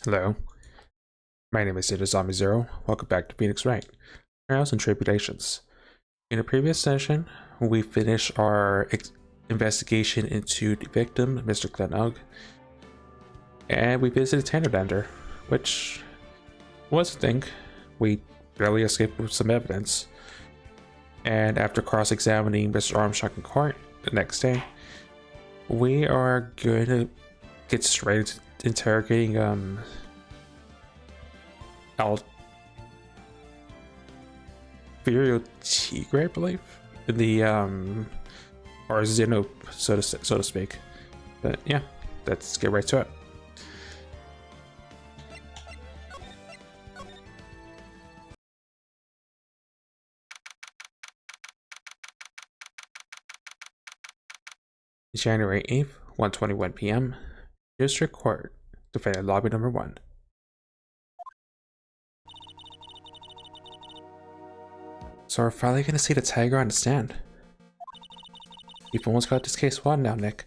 Hello, my name is Zombie Zero. Welcome back to Phoenix Wright, Trials and Tribulations. In a previous session, we finished our investigation into the victim, Mr. Glenugg, and we visited Tannerlander, which was a thing. We barely escaped with some evidence. And after cross-examining Mr. Armstrong in court the next day, we are going to get straight into interrogating Alfiero Tigre, I believe, the or Zeno, so to speak. But yeah, let's get right to it. January 8th, 1:21 p.m. District Court, Defendant Lobby Number 1. So we're finally gonna see the tiger on the stand. You've almost got this case won now, Nick.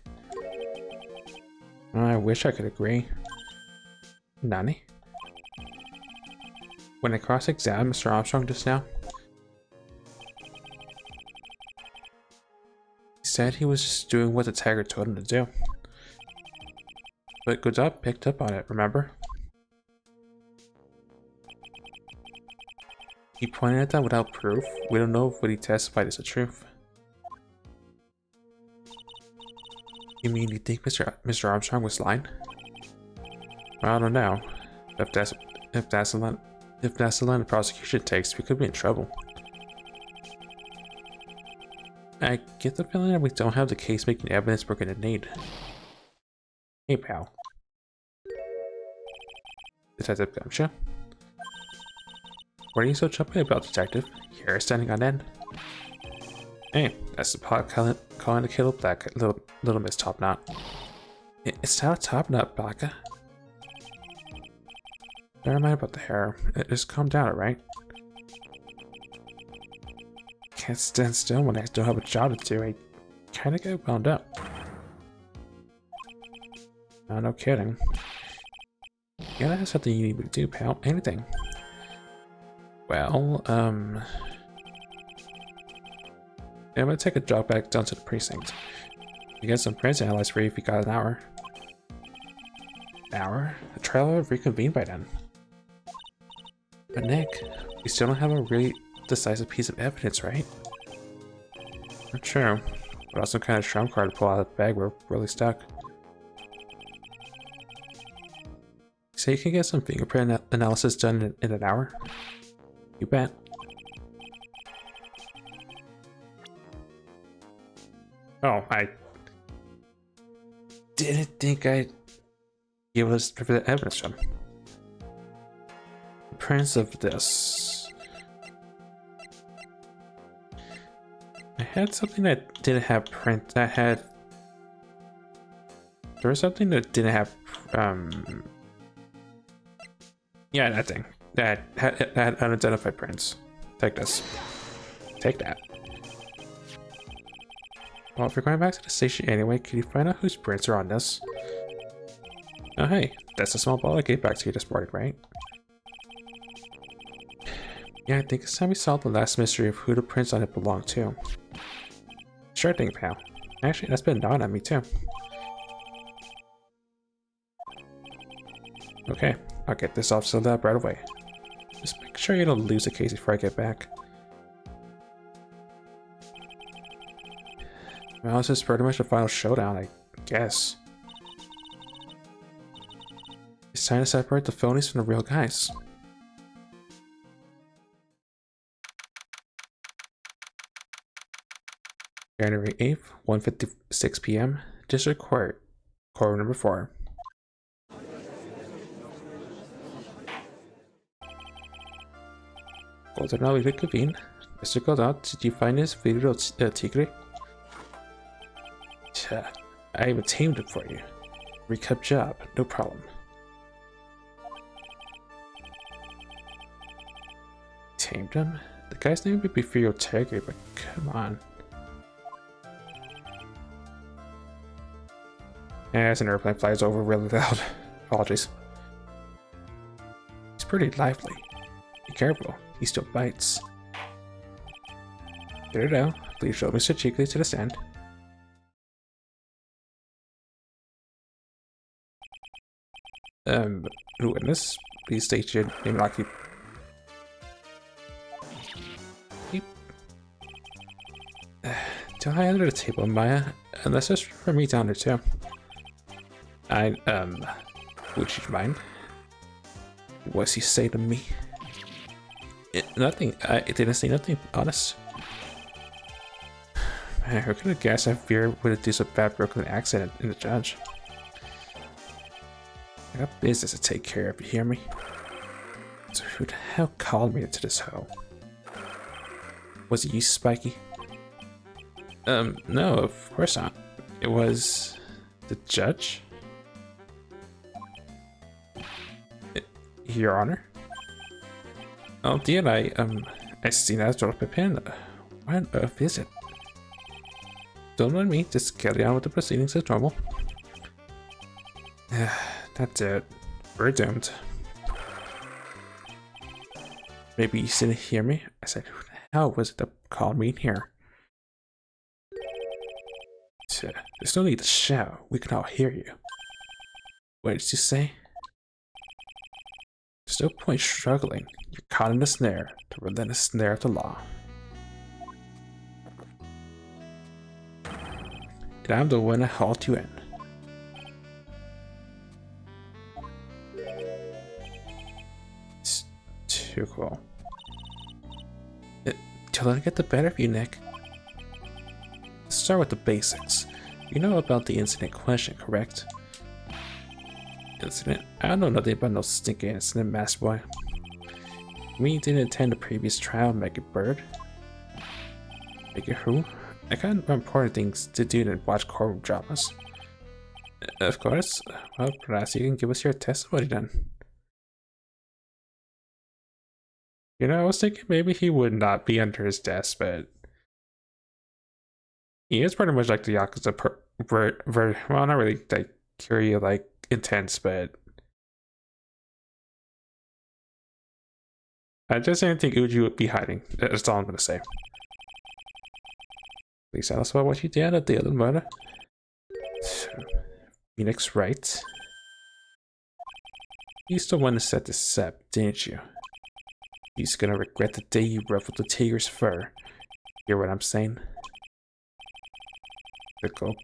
I wish I could agree. Nani? When I cross-examined Mr. Armstrong just now, he said he was just doing what the tiger told him to do. But Godot picked up on it, remember? He pointed at that without proof. We don't know if what he testified is the truth. You mean you think Mr. Armstrong was lying? Well, I don't know. If that's the line the prosecution takes, we could be in trouble. I get the feeling that we don't have the case-making evidence we're gonna need. Hey, pal. Detective Gumshoe? What are you so jumpy about, Detective? Your hair standing on end? Hey, that's the pot calling the killer black, little Miss Top Knot. It's not a top knot, Baka. Never mind about the hair. Just calm down, alright? Can't stand still when I don't have a job to do. I kinda get wound up. No kidding. Yeah, that's something you need me to do, pal. Anything. Well, I'm gonna take a jog back down to the precinct. You get some prints analyzed for you if you got an hour. Hour? The trial will have reconvened by then. But Nick, we still don't have a really decisive piece of evidence, right? Not sure. Without some kind of trump card to pull out of the bag, we're really stuck. So you can get some fingerprint analysis done in an hour? You bet. Oh, I didn't think I'd be able to strip the evidence from. Prints of this. I had something that didn't have print. There was something that didn't have. Yeah, that thing. That had unidentified prints. Take this. Take that. Well, if you're going back to the station anyway, can you find out whose prints are on this? Oh hey, that's the small ball I gave back to you this morning, right? Yeah, I think it's time we solve the last mystery of who the prints on it belong to. Sure thing, pal. Actually, that's been gnawing at me too. Okay, I'll get this off to the lab right away. Just make sure you don't lose the case before I get back. Well, this is pretty much the final showdown, I guess. It's time to separate the phonies from the real guys. January 8th, 1:56 p.m. District Court, Courtroom Number 4. Golden now we reconvene. Mr. Godot, did you find this video tigre? I even tamed it for you. Recap job, no problem. Tamed him? The guy's name would be Frio Tigre, but come on. As an airplane flies over really loud. Apologies. pretty lively. Be careful, he still bites. Get it out. Please show Mr. Cheekley to the stand. Witness, please state your name and occupation. Don't hide under the table, Maya. Unless it's for me down there too. Would you mind? What's he say to me? Nothing. It didn't say nothing, honest. Man, who could have guessed I fear would have do so bad broken accent in the judge? I got business to take care of, you hear me? So who the hell called me into this hole? Was it you, Spiky? No, of course not. It was the judge? Your Honor? Oh dear, I seen that drop a pin. What on earth is it? Don't mind me, just carry on with the proceedings as normal. That's it. We're doomed. Maybe you didn't hear me? I said, who the hell was it that called me in here? There's no need to shout. We can all hear you. What did you say? There's no point struggling. You're caught in the snare, the relentless snare of the law. And I'm the one that hauled you in. It's too cool. Don't let it get the better of you, Nick. Let's start with the basics. You know about the incident question, correct? Incident? I don't know nothing about no stinking incident, Master Boy. You mean you didn't attend the previous trial, Make It Bird? Make It who? I got more important things to do than watch courtroom dramas. Of course. Well, perhaps you can give us your testimony then. You know, I was thinking maybe he would not be under his desk, but he is pretty much like the Yakuza well, not really like Kiryu, like intense, but I just didn't think Uji would be hiding. That's all I'm gonna say. Please tell us about what you did at the other murder. Phoenix Wright. You still want to set this up, didn't you? He's gonna regret the day you ruffled the tiger's fur. Hear what I'm saying? Cool.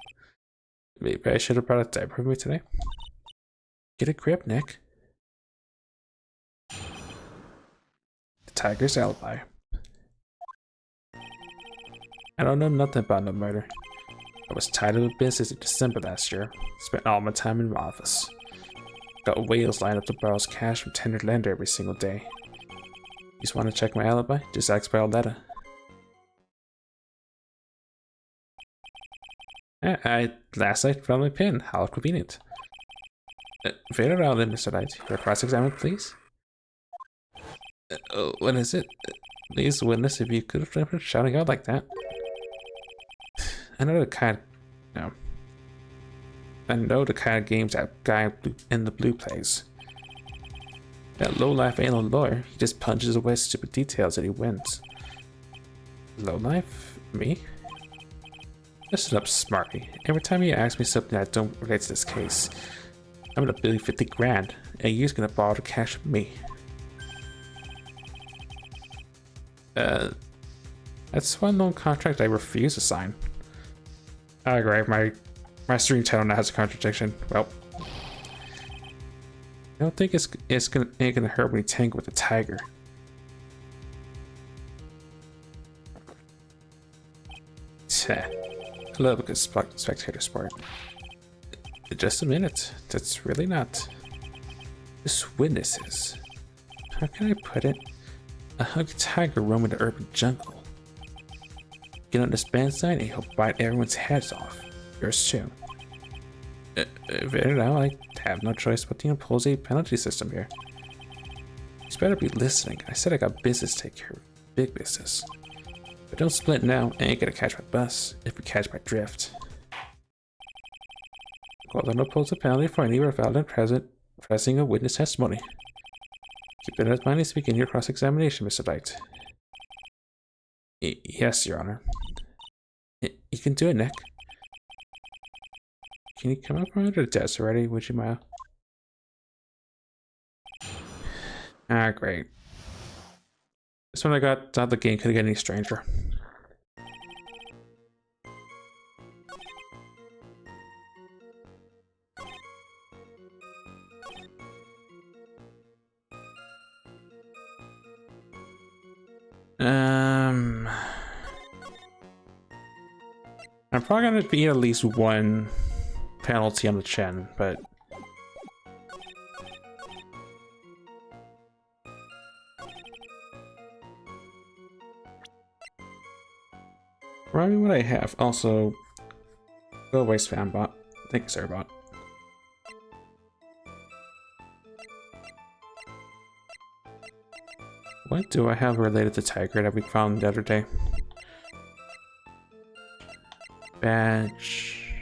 Maybe I should have brought a diaper with me today. Get a grip, Nick. The tiger's alibi. I don't know nothing about no murder. I was tired of the business in December last year. Spent all my time in my office. Got whales lined up to borrow cash from tender lender every single day. You just want to check my alibi? Just ask Violetta. I last night found my pin. How convenient. Fade around then, Mr. Knight. Your cross-examine, please. What is it? Please, witness, if you could have been shouting out like that. I know the kind of games that guy in the blue plays. That lowlife ain't no lawyer. He just punches away stupid details and he wins. Lowlife? Me? Listen up, Smarty. Every time you ask me something that don't relate to this case, I'm gonna bill you 50 grand, and you're gonna borrow the cash from me. That's one loan contract I refuse to sign. Oh, great, my stream title now has a contradiction. Well, I don't think it ain't gonna hurt when you tangle with the tiger. I love a good spectator sport. Just a minute. That's really not. Just witnesses. How can I put it? A hungry tiger roaming the urban jungle. Get on this band sign and he'll bite everyone's heads off. Yours too. Very now, I have no choice but to impose a penalty system here. You better be listening. I said I got business to take care of. Big business. But don't split now, I ain't gonna catch my bus if we catch my drift. Well, then oppose a penalty for any valid present pressing a witness testimony. Keep it in mind to begin your cross-examination, Mr. Light. Yes, Your Honor. You can do it, Nick. Can you come up under the desk already, would you, Maya? Ah, great. This one I thought the game couldn't get any stranger. I'm probably gonna be at least one penalty on the chin, but probably what I have. Also, go away, spambot. Thank you, Sarbot. What do I have related to Tiger that we found the other day? Badge.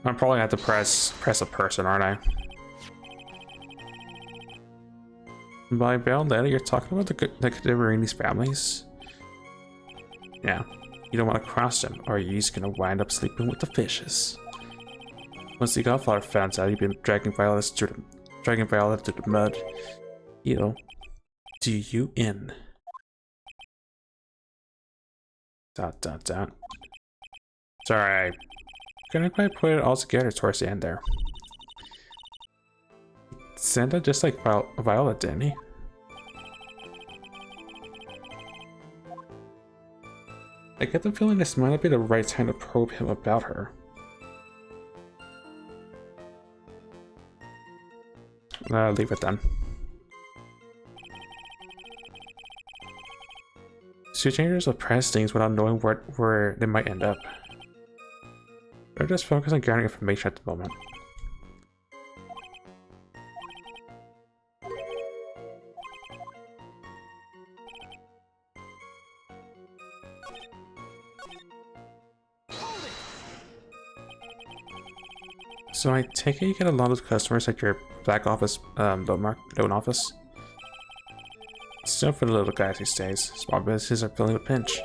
I'm probably gonna have to press a person, aren't I? By Vendetta, you're talking about the Cadeverini's families? Yeah. You don't want to cross them, or you're just gonna wind up sleeping with the fishes. Once the Godfather finds out you've been dragging Violet through the mud, he'll do you in. ... Sorry, I couldn't quite put it all together towards the end there. Santa just like Violet, didn't he? I get the feeling this might not be the right time to probe him about her. I'll leave it then. Strangers will press things without knowing where they might end up. They're just focused on gathering information at the moment. So I take it you get a lot of customers at your back office, loan office. Still for the little guys these days, small businesses are feeling a pinch.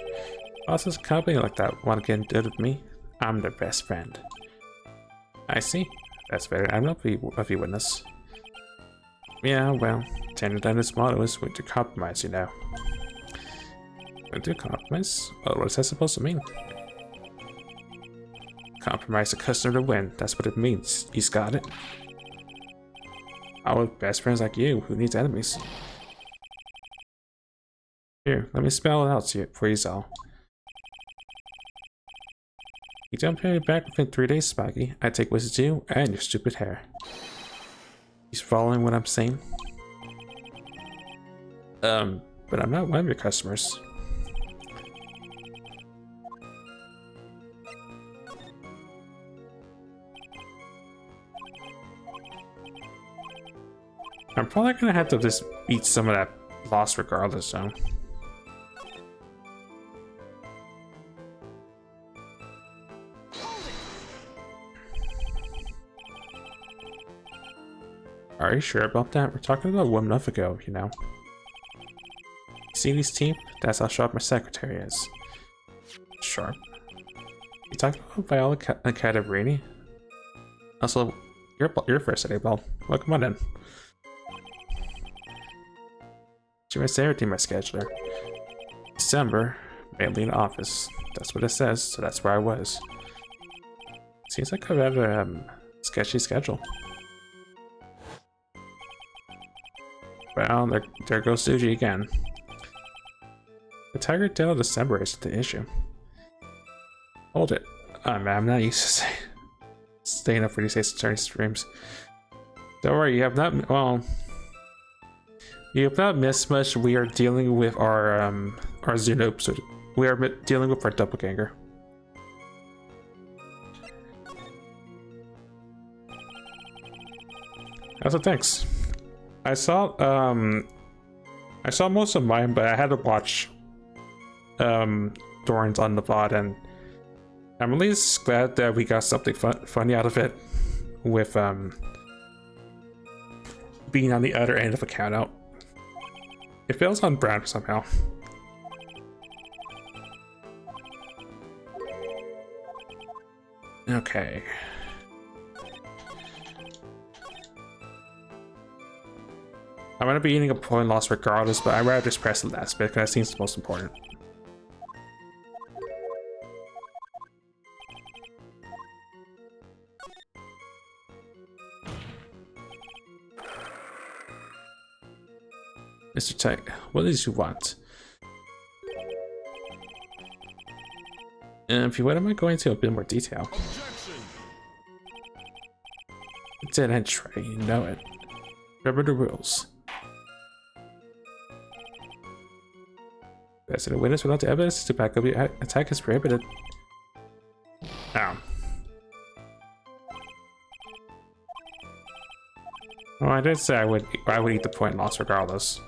Bosses a company like that want to get into it with me? I'm their best friend. I see. That's better. I'm not a witness. Yeah, well, Tender's motto is winter compromise, you know. Winter compromise? Well, what is that supposed to mean? Compromise the customer to win. That's what it means. He's got it. Our best friends like you, who needs enemies? Here, let me spell it out for you all. You don't pay me back within 3 days, Spaggy. I take what's due and your stupid hair. He's following what I'm saying? But I'm not one of your customers. I'm probably gonna have to just eat some of that loss regardless, though. Are you sure about that? We're talking about 1 month ago, you know. See these teeth? That's how sharp my secretary is. Sharp? You talking about Viola and Cadeverini? Also, you're first today, Belle. Welcome on in. She missed everything, my scheduler. December, mainly in office. That's what it says, so that's where I was. Seems like I've had a sketchy schedule. Well, there goes Suji again. The Tiger Tail of December isn't the issue. Hold it. Man, I'm not used to staying up for these attorney streams. Don't worry, you have not. Well, you have not missed much. We are dealing with our Zunope, so we are dealing with our doppelganger. Also, thanks. I saw most of mine, but I had to watch the thorns on the bot, and I'm at least glad that we got something funny out of it with being on the other end of a count out. It feels on brand somehow. Okay. I'm gonna be eating a point loss regardless, but I'd rather just press the last bit because that seems the most important. Mr. Tech, what is you want? If you would, am I going to a bit more detail? Dead end tray, you know it. Remember the rules. Best of the witness without the evidence to back up your attack is prohibited. Oh. Well, I did say I would eat the point loss regardless.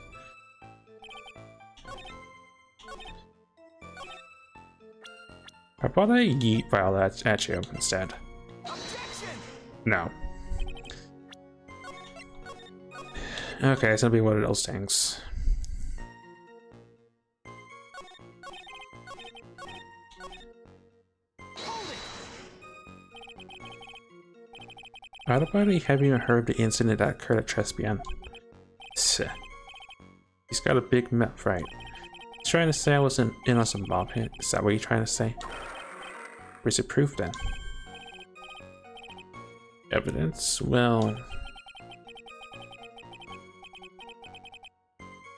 How about I yeet Violet at you instead? No. Okay, it's gonna be one of those things. How about I have you heard the incident that occurred at Trespian? He's got a big mouth, right? He's trying to say I wasn't in on some mob hit. Is that what you're trying to say? Where's the proof then? Evidence? Well,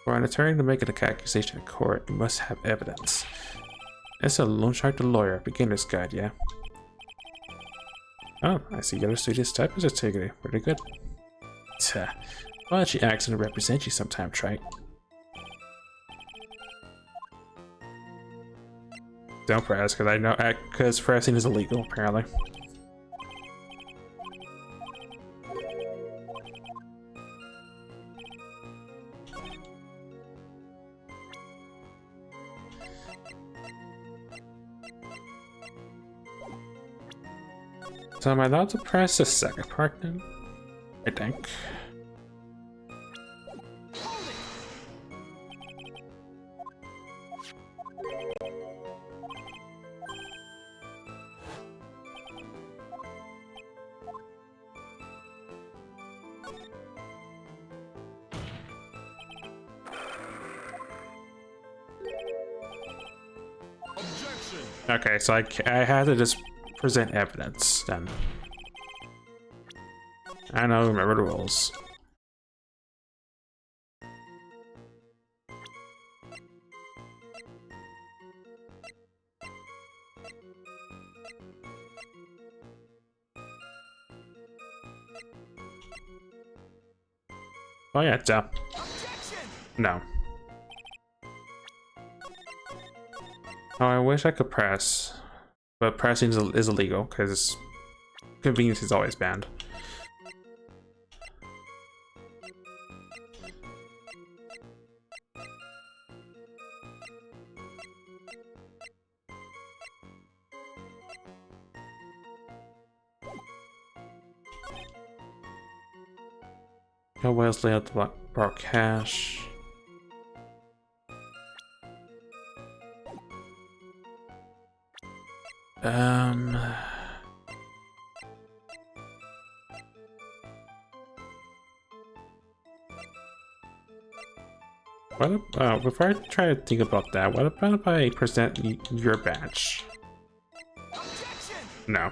for an attorney to make an accusation in court, you must have evidence. It's a loan shark the lawyer, beginner's guide, yeah? Oh, I see you're a studious type as a Tigre. Pretty good. Why don't she ask and represent you sometime, Trite? Don't press, because I know, because pressing is illegal, apparently. So am I allowed to press the second part then? I think. Okay, so I had to just present evidence then. I know, remember the rules. Oh yeah, duh. No. Oh, I wish I could press, but pressing is illegal because convenience is always banned. No ways lay out to borrow cash. What if, before I try to think about that, what about if I present your badge? No.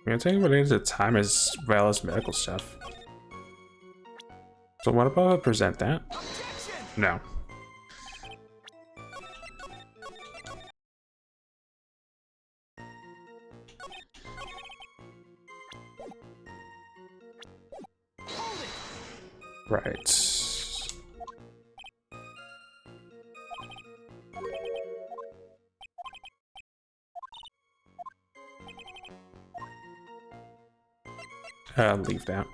Anything related to time as well as medical stuff. So what about I present that? No. Right. Leave that.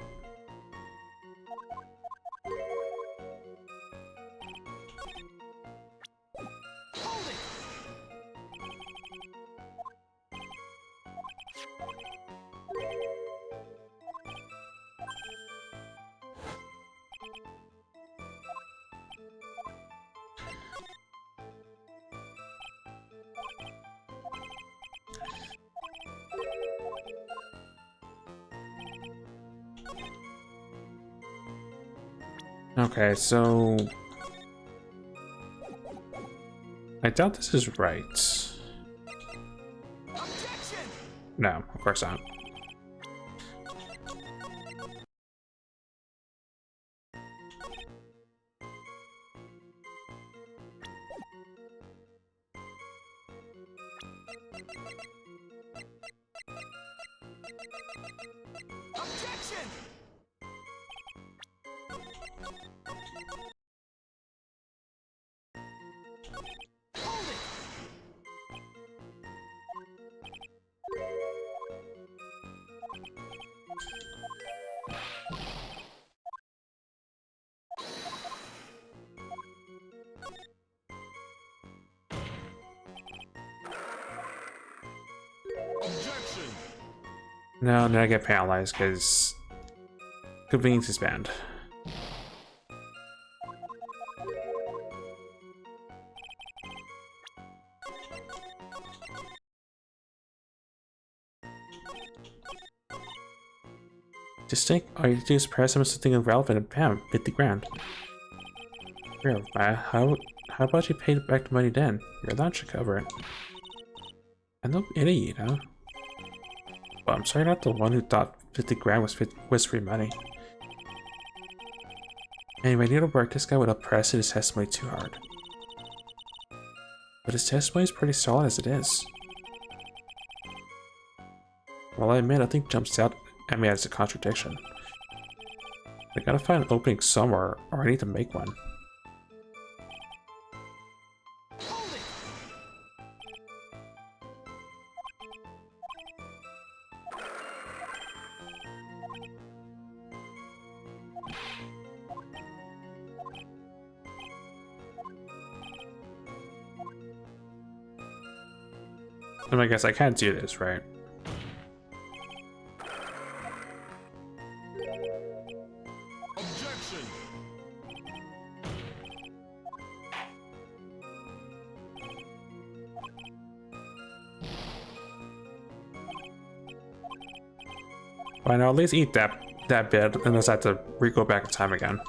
Okay, so I doubt this is right. No, of course not. No, then I get paralyzed because convenience is banned. Just think, all you do is press him something irrelevant and bam, 50 grand. Real, how about you pay back the money then? Your allowance should cover it. I'm no idiot, huh? Well, I'm sorry, not the one who thought 50 grand was free money. Anyway, Needleberg, this guy would have pressed his testimony too hard. But his testimony is pretty solid as it is. Well, I admit, nothing jumps out at me as a contradiction. I gotta find an opening somewhere, or I need to make one. I guess I can't do this, right? Objection. Fine, I'll at least eat that bit, unless I have to re-go back in time again.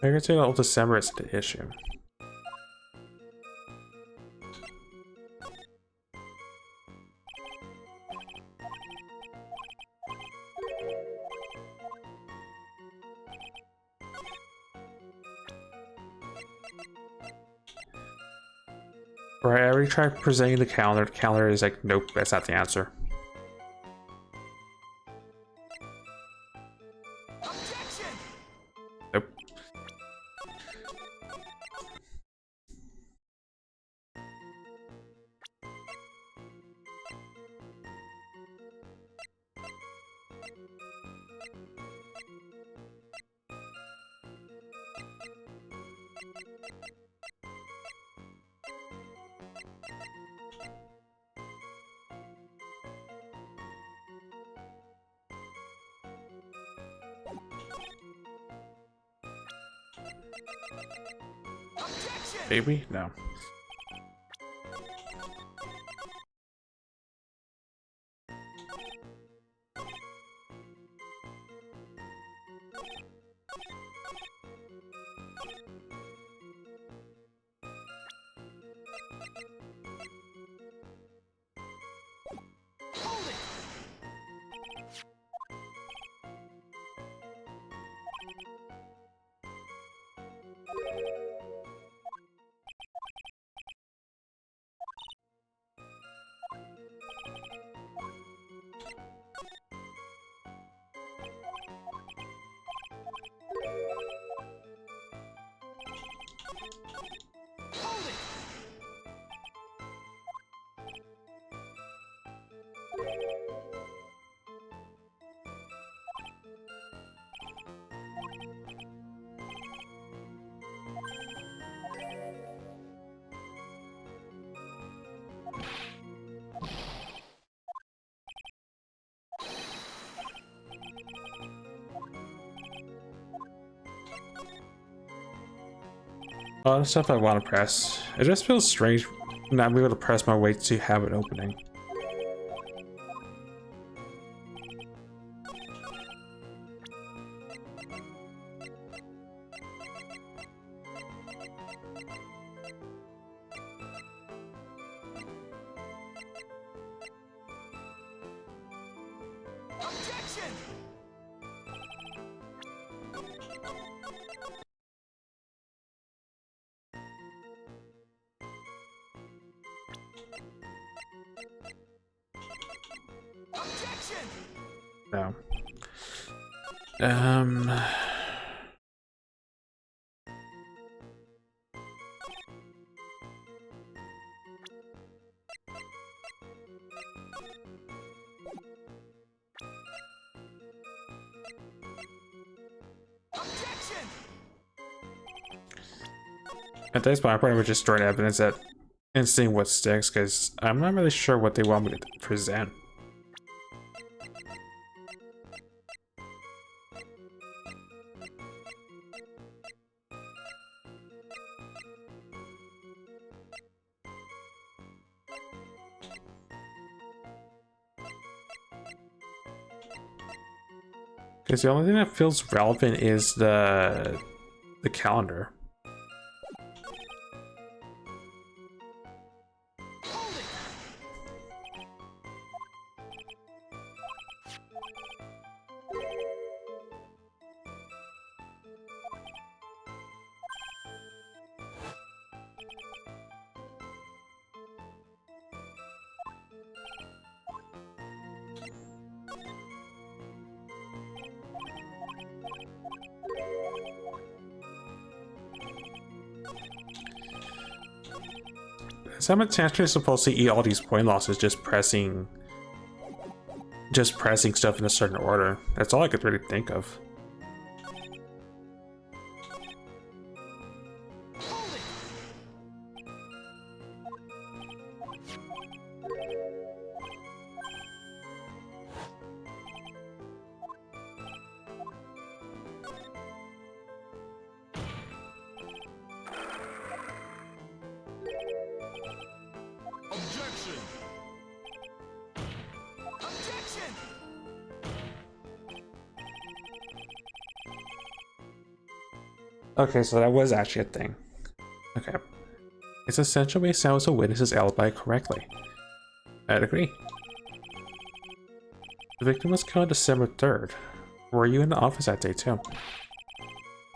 I can say all December is the issue. Right, I already tried presenting the calendar. The calendar is like, nope, that's not the answer. Nope. Maybe? No. All the stuff I want to press. It just feels strange not being able to press my way to have an opening. No. At this point, I probably would just destroy evidence that and seeing what sticks, because I'm not really sure what they want me to present. Because the only thing that feels relevant is the calendar. So I'm essentially supposed to eat all these point losses just pressing stuff in a certain order. That's all I could really think of. Okay, so that was actually a thing. Okay. It's essential we establish a witness's alibi correctly. I'd agree. The victim was killed December 3rd. Were you in the office that day too?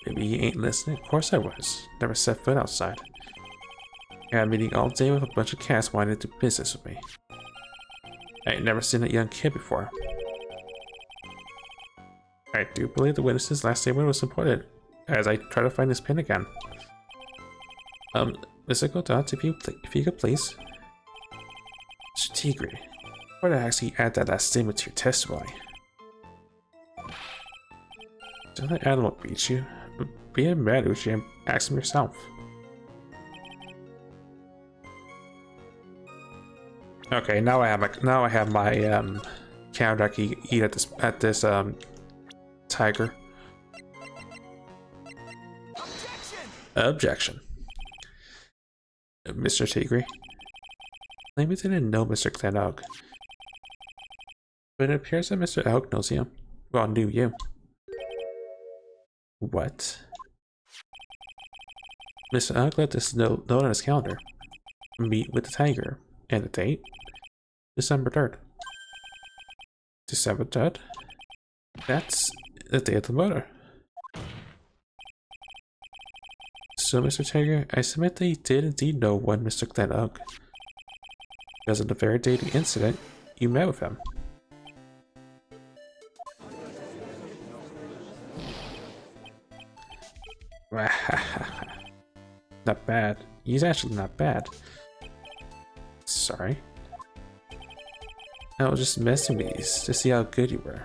Maybe you ain't listening? Of course I was. Never set foot outside. I had a meeting all day with a bunch of cats wanting to do business with me. I ain't never seen a young kid before. I do believe the witness's last statement was important, as I try to find this pin again. Mr. Godot, if you could please. Mr. Tigre, why did I actually add that last statement to your testimony? Don't let animal beat you. Being mad at you and ask him yourself. Okay, now I have my counter I can eat at this tiger. Objection. Mr. Tigre. Maybe didn't know Mr. Clan Oak. But it appears that Mr. Oak knows you. Well, knew you. What? Mr. Oak let this note on his calendar. Meet with the tiger. And the date? December 3rd. December 3rd? That's the day of the murder. So, Mr. Tiger, I submit that you did indeed know one Mr. Glen Oak. Because on the very day of the incident, you met with him. Not bad. He's actually not bad. Sorry. I was just messing with these to see how good you were.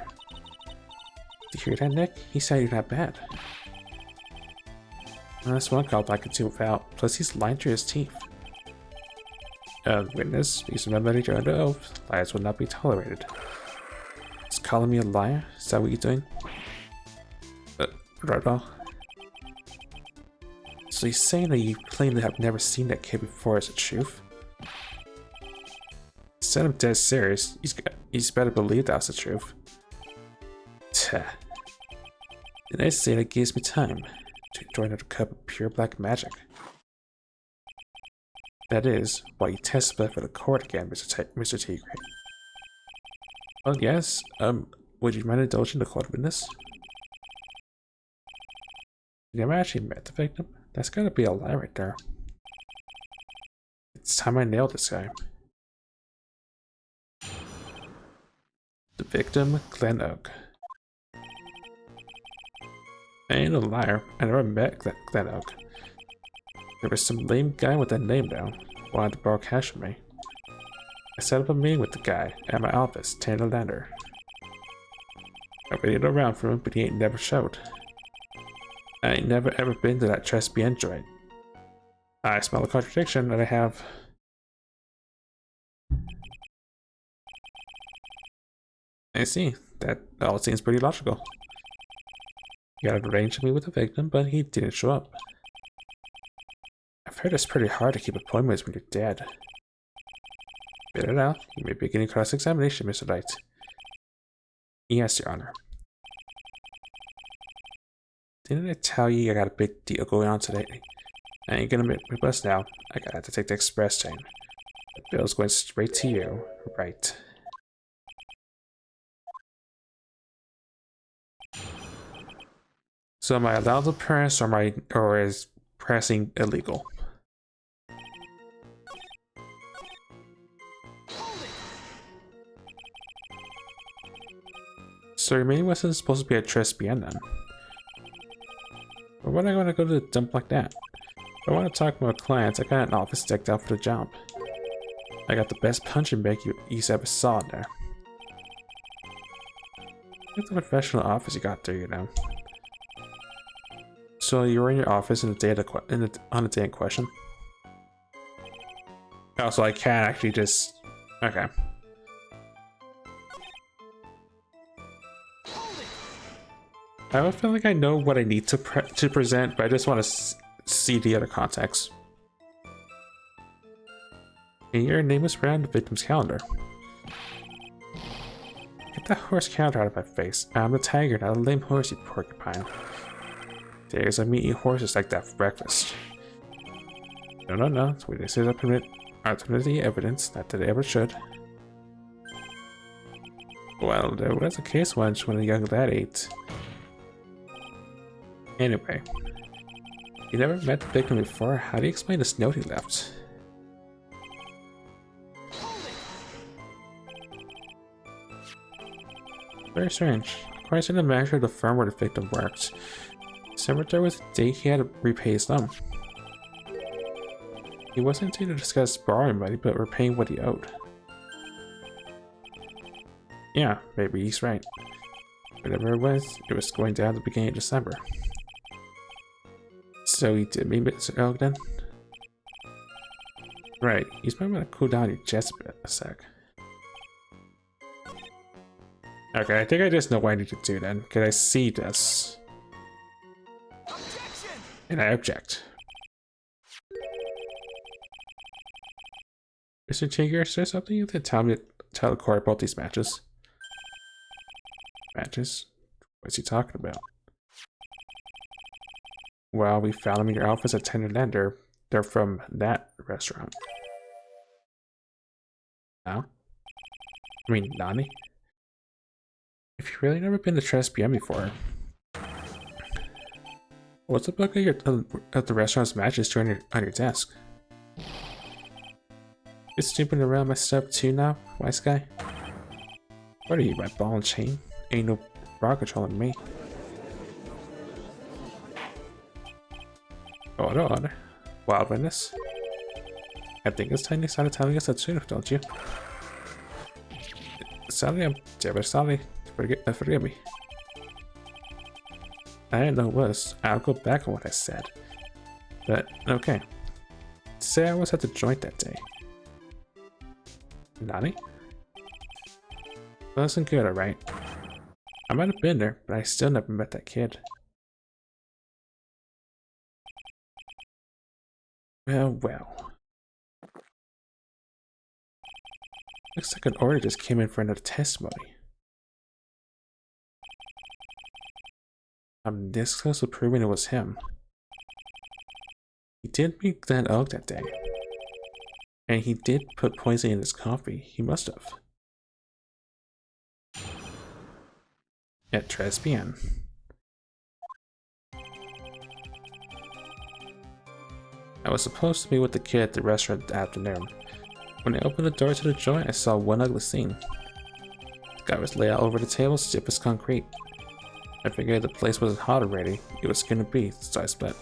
Did you hear that, Nick? He said you're not bad. Well, that's one call I could do without. Plus, he's lying through his teeth. Witness, please remember that you're under oath. Lies will not be tolerated. Is calling me a liar? Is that what you're doing? Right. So he's saying that you claim to have never seen that kid before is the truth? Said I'm dead serious. He's better believe that's the truth. Tch. Did I say that gives me time to enjoy another cup of pure black magic? That is, while you testify for the court again, Mr. Tigre. Well, yes. Would you mind indulging the court witness? You never actually met the victim? That's gotta be a lie right there. It's time I nailed this guy. The victim, Glen Oak. I ain't a liar. I never met Glen Oak. There was some lame guy with that name though, wanted to borrow cash from me. I set up a meeting with the guy at my office, 10 the lander. I waited around for him, but he ain't never showed. I ain't never ever been to that Trespian joint. I smell a contradiction that I have. I see. That all seems pretty logical. You got arranged to meet with the victim, but he didn't show up. I've heard it's pretty hard to keep appointments when you're dead. Spit it out. You may begin cross-examination, Mr. Wright. Yes, Your Honor. Didn't I tell you I got a big deal going on today? I ain't gonna make my bus now. I gotta have to take the express train. The bill's going straight to you. Right. So am I allowed to press, or is pressing illegal? So your meeting wasn't supposed to be at Trespian then. But when am I going to go to the dump like that? If I want to talk to my clients, I got an office decked out for the job. I got the best punching bag you ever saw in there. It's a professional office you got there, you know. So you were in your office on the day in question? Oh, so I can't actually just... Okay. I don't feel like I know what I need to present, but I just want to see the other context. And your name was around the victim's calendar. Get that horse calendar out of my face. I'm the tiger, not a lame horse, you porcupine. Days I meet you horses like that for breakfast. No. Witnesses are permitted the evidence, not that they ever should. Well, there was a case once when a young lad ate. Anyway, you never met the victim before. How do you explain this note he left? Very strange. According to the manager of the firm where the victim worked, December 3rd was the day he had to repay his loan. He wasn't to discuss borrowing money, but repaying what he owed. Yeah, maybe he's right. Whatever it was going down at the beginning of December. So he did meet Mr. Oak then? Right, he's probably gonna cool down your chest a sec. Okay, I think I just know what I need to do then, because I see this. Objection! And I object. Mr. Tigger, is there something you can tell the court about these matches? Matches? What's he talking about? Well, we found them in your office at Tender Lander. They're from that restaurant. No? I mean, Nani? If you've really never been to Trespian before, what's the book of the restaurant's matches on your desk? You snooping around my stuff too now, wise guy? What are you, my ball and chain? Ain't no bra controlling me. Hold on. Wild witness. I think it's time you started telling us the truth, don't you? Sorry, I'm ever sorry. Forgive me. I didn't know it was. I'll go back on what I said. But, okay. Say I was at the joint that day. Nani? Wasn't good, alright. I might have been there, but I still never met that kid. Well. Looks like an order just came in for another testimony. I'm this close to proving it was him. He did meet Glenn Oak that day. And he did put poison in his coffee. He must have. At Tres Bien. I was supposed to meet with the kid at the restaurant that afternoon. When I opened the door to the joint, I saw one ugly scene. The guy was laid out over the table, stiff as concrete. I figured the place wasn't hot already. It was gonna be, so I split.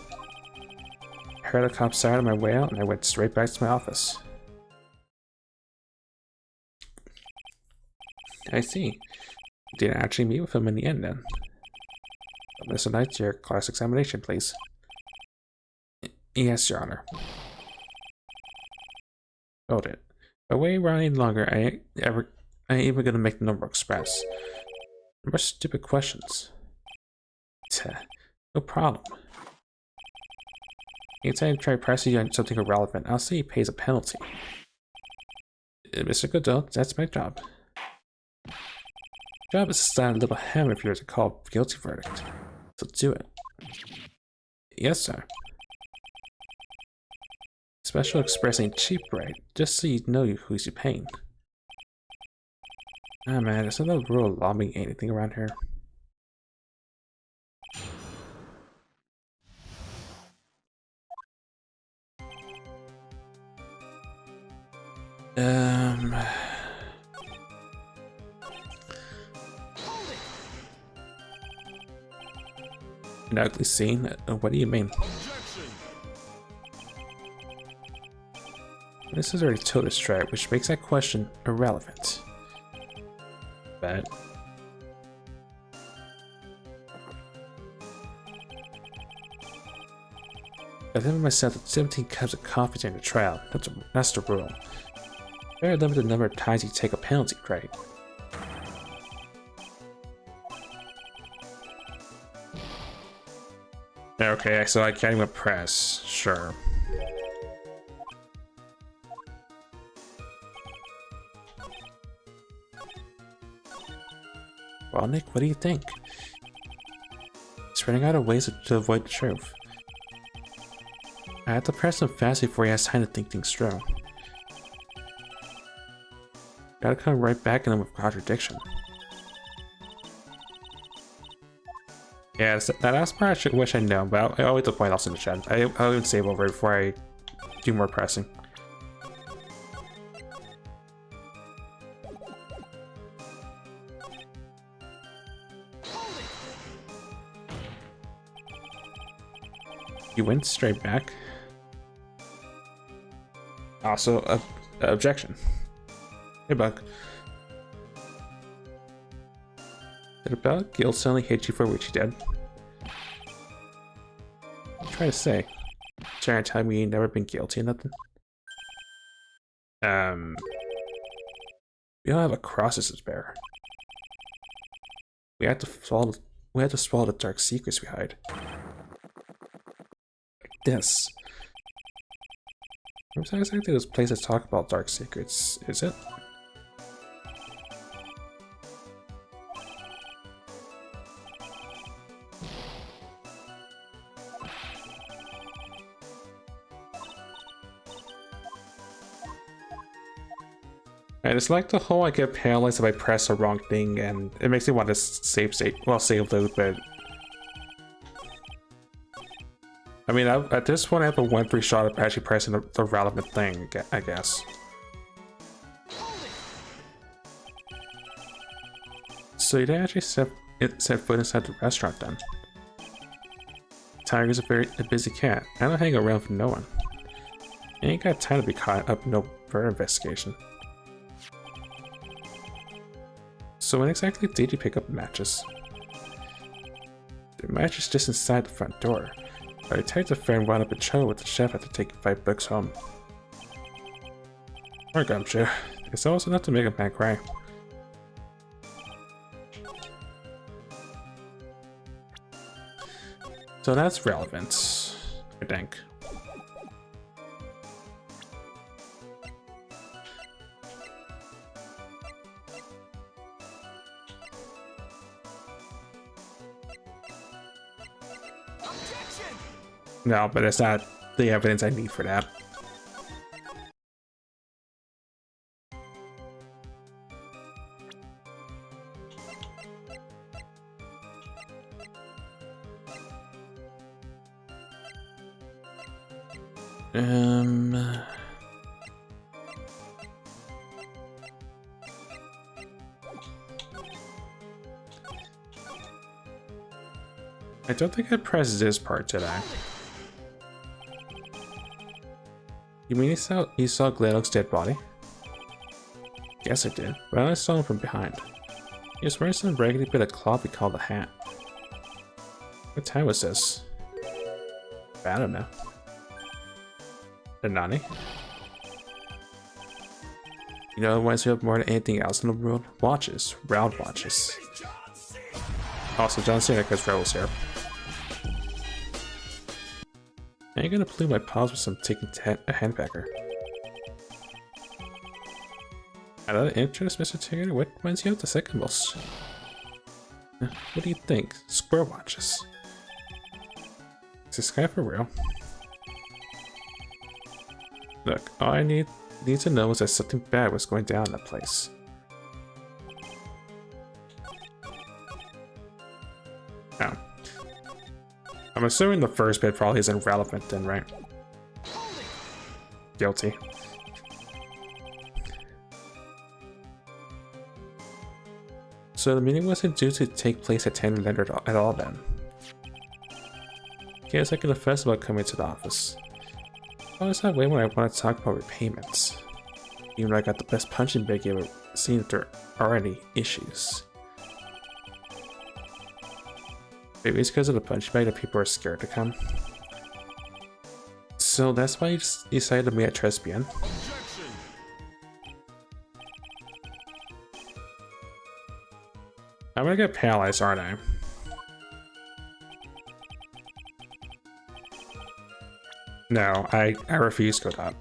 I heard a cop siren on my way out, and I went straight back to my office. I see. You didn't actually meet with him in the end, then. Mr. Knight, your class examination, please. Yes, Your Honor. Hold it. If I wait around any longer, I ain't even gonna make the number express. More stupid questions. No problem. Anytime I try pressing you on something irrelevant, I'll say he pays a penalty. Mr. Godot, that's my job. Job is to stand a little ham if you're to call a guilty verdict. So do it. Yes, sir. Special Express ain't cheap, right? Just so you know who's you paying. Ah man, there's no rule lobbying anything around here. An ugly scene? What do you mean? This is already told us straight, which makes that question irrelevant. But I limit myself to 17 cups of coffee during the trial. That's the rule. Very limited number of times you take a penalty, right? Okay, so I can't even press. Sure. Well, Nick, what do you think? He's running out of ways to avoid the truth. I have to press him fast before he has time to think things through. Gotta come right back at him with contradiction. Yeah, that last part I wish I know, but I'll wait to point out in the chat. I'll even save over it before I do more pressing. You went straight back. Also, objection. Hey, Buck. Did about guilt suddenly hit you for what you did? I'm trying to say. Trying to tell me you ain't never been guilty of nothing? We don't have a crosses to bear. We have to swallow the dark secrets we hide. Like this. Where's exactly this place that talk about dark secrets, is it? And it's like the whole I get paralyzed if I press the wrong thing, and it makes me want to save load, but I mean, at this point I have a 1-3 shot of actually pressing the relevant thing, I guess. So you didn't actually set foot inside the restaurant then. Tiger's a busy cat. I don't hang around for no one. I ain't got time to be caught up in no murder investigation. So when exactly did you pick up the matches? The match is just inside the front door. A detective friend wound up in trouble with the chef after taking 5 books home. Or gumshoe. It's almost enough to make a man cry. So that's relevant, I think. No, but it's not the evidence I need for that. I don't think I pressed this part today. You mean you saw Gladdock's dead body? Guess I did, but I only saw him from behind. He was wearing some raggedy bit of cloth we called a hat. What time was this? I don't know. The Nani? You know what reminds me of more than anything else in the world? Watches. Round watches. Also, John Cena because Rebel's here. I ain't gonna pollute my paws with some taking a handbagger. Out of interest, Mr. Tigger, what reminds you of the second most? What do you think? Square watches. Is this guy for real? Look, all I need to know is that something bad was going down in that place. Now, I'm assuming the first bit probably isn't relevant then, right? Guilty. So the meeting wasn't due to take place at 10 Leonard at all then. Guess I can confess about coming to the office. I always that way when I want to talk about repayments. Even though I got the best punching bag you ever seen if there are any issues. Maybe it's because of the punching bag that people are scared to come. So that's why you decided to meet at Tribulations. I'm gonna get paralyzed, aren't I? No, I refuse to go up.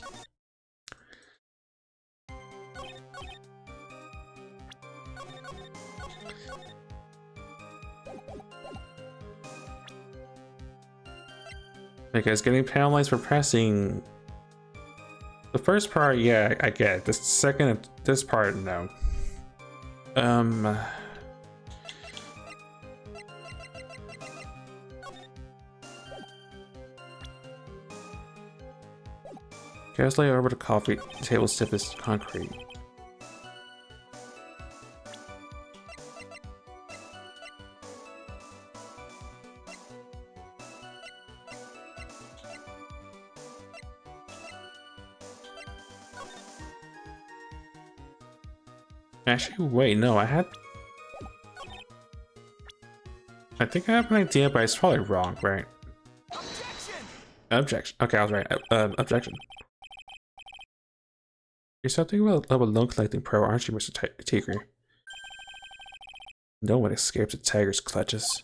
Because getting paralyzed for pressing the first part, yeah, I get it. The second, this part, no. Carelessly over the coffee table, stiff as concrete. Actually, wait, no, I think I have an idea, but it's probably wrong, right? Objection. Okay, I was right. Objection. You're something about a loan collecting pro, aren't you, Mr. Tigger? No one escapes a tiger's clutches.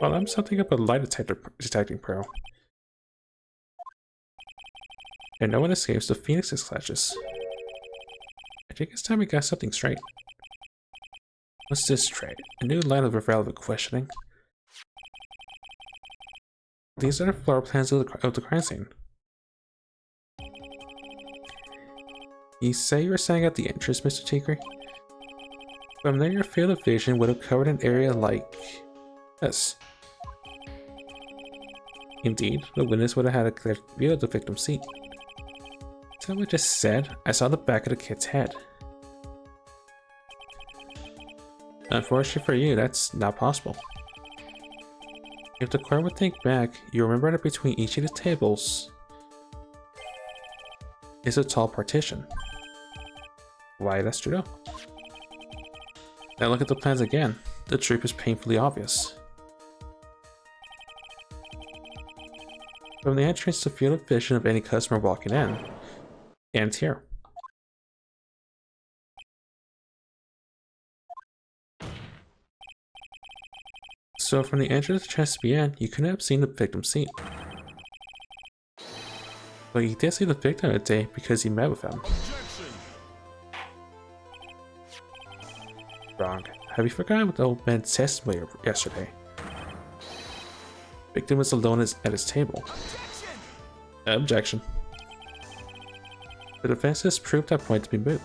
Well, I'm something about a lie detecting pro. And no one escapes the Phoenix's clutches. I think it's time we got something straight. What's this trade? A new line of irrelevant questioning. These are the floor plans of the crime scene. You say you were standing at the entrance, Mr. Tigger? From there, your field of vision would have covered an area like this. Indeed, the witness would have had a clear view of the victim's seat. Is that what I just said? I saw the back of the kid's head. Unfortunately for you, that's not possible. If the court would think back, you remember that between each of the tables is a tall partition. Why, that's true. Now look at the plans again. The truth is painfully obvious. From the entrance to field of vision of any customer walking in, ends here. So from the entrance to Tribulations, you couldn't have seen the victim's seat. But you did see the victim that day because you met with him. Wrong. Have you forgotten what the old man said to me yesterday? Victim was alone at his table. Objection. The defense has proved that point to be moot.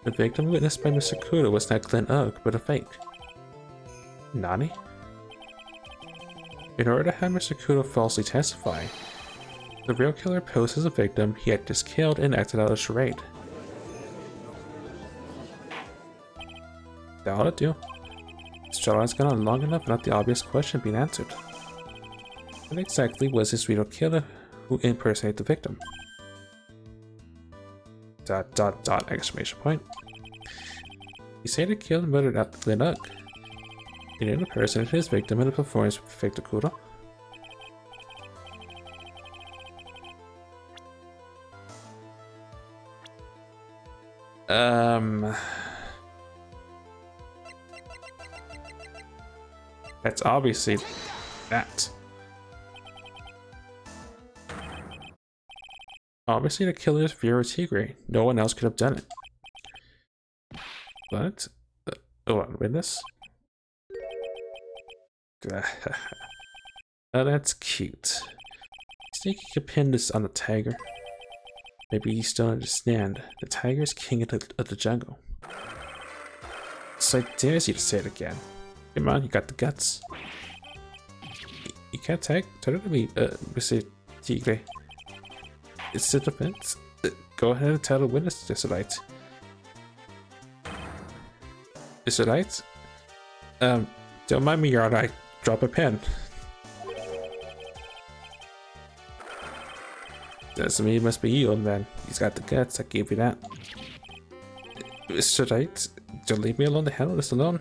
The victim witnessed by Mr. Kudo was not Glenn Ugg, but a fake. Nani? In order to have Mr. Kudo falsely testify, the real killer posed as a victim he had just killed and acted out a charade. That ought to do. This trial has gone on long enough without the obvious question being answered. What exactly was this real killer who impersonated the victim? ... exclamation point. He said he killed and murdered out Glenn Ugg. He then impersonated his victim in a performance with Victor Kudo. That's obviously that. Obviously the killer is Vero Tigre. No one else could have done it. But, hold on, witness? Oh, that's cute. I think you could pin this on the tiger. Maybe you still understand. The tiger is king of the jungle. So I dare you to say it again. Come on, you got the guts. You can't tell it to me, Mr. Tigre. It's a defense. Go ahead and tell the witness this, right? Is it right? Don't mind me, Your Honor. I drop a pen. Doesn't mean it must be you, man. He's got the guts. I gave you that. Mr. Wright, don't leave me alone to handle this alone.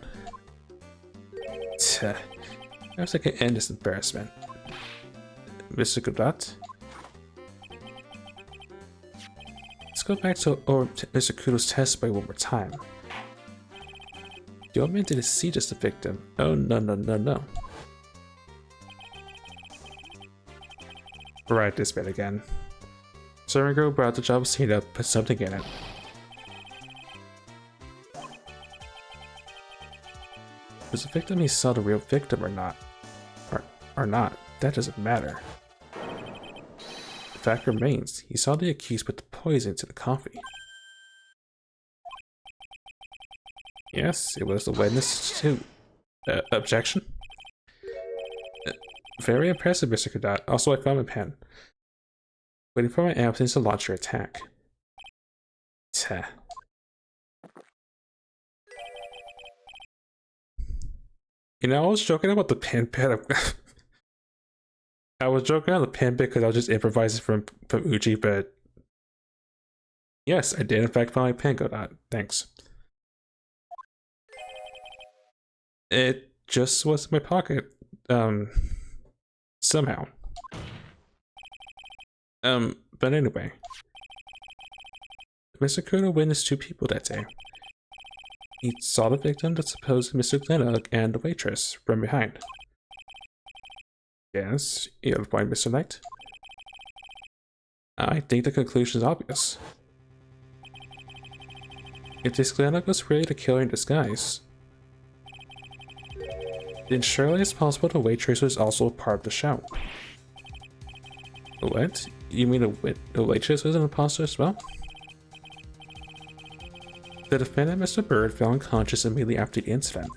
Perhaps I can end this embarrassment. Mr. Kudat? Let's go back to Mr. Kudo's testimony one more time. The old man didn't see just the victim. Oh, no, no, no, no. Right, this bit again. Serengro brought the job scene up, put something in it. Was the victim he saw the real victim or not? Or not, that doesn't matter. The fact remains, he saw the accused put the poison into the coffee. Yes, it was the witness too. Objection? Very impressive, Mr. Kudat. Also, I found a pen. Waiting for my absence to launch your attack. Teh. You know, I was joking about the pen bit. I was joking on the pen bit because I was just improvising from Uchi, but yes, I did in fact find my pen, Godot. Thanks. It just was in my pocket. Somehow. But anyway. Mr. Kudo witnessed two people that day. He saw the victim, the supposed Mr. Glennock, and the waitress from behind. Yes, you have a point, Mr. Knight. I think the conclusion is obvious. If this Glennock was really the killer in disguise, then surely it's possible the waitress was also a part of the show. What? You mean the waitress was an imposter as well? The defendant, Mr. Bird, fell unconscious immediately after the incident.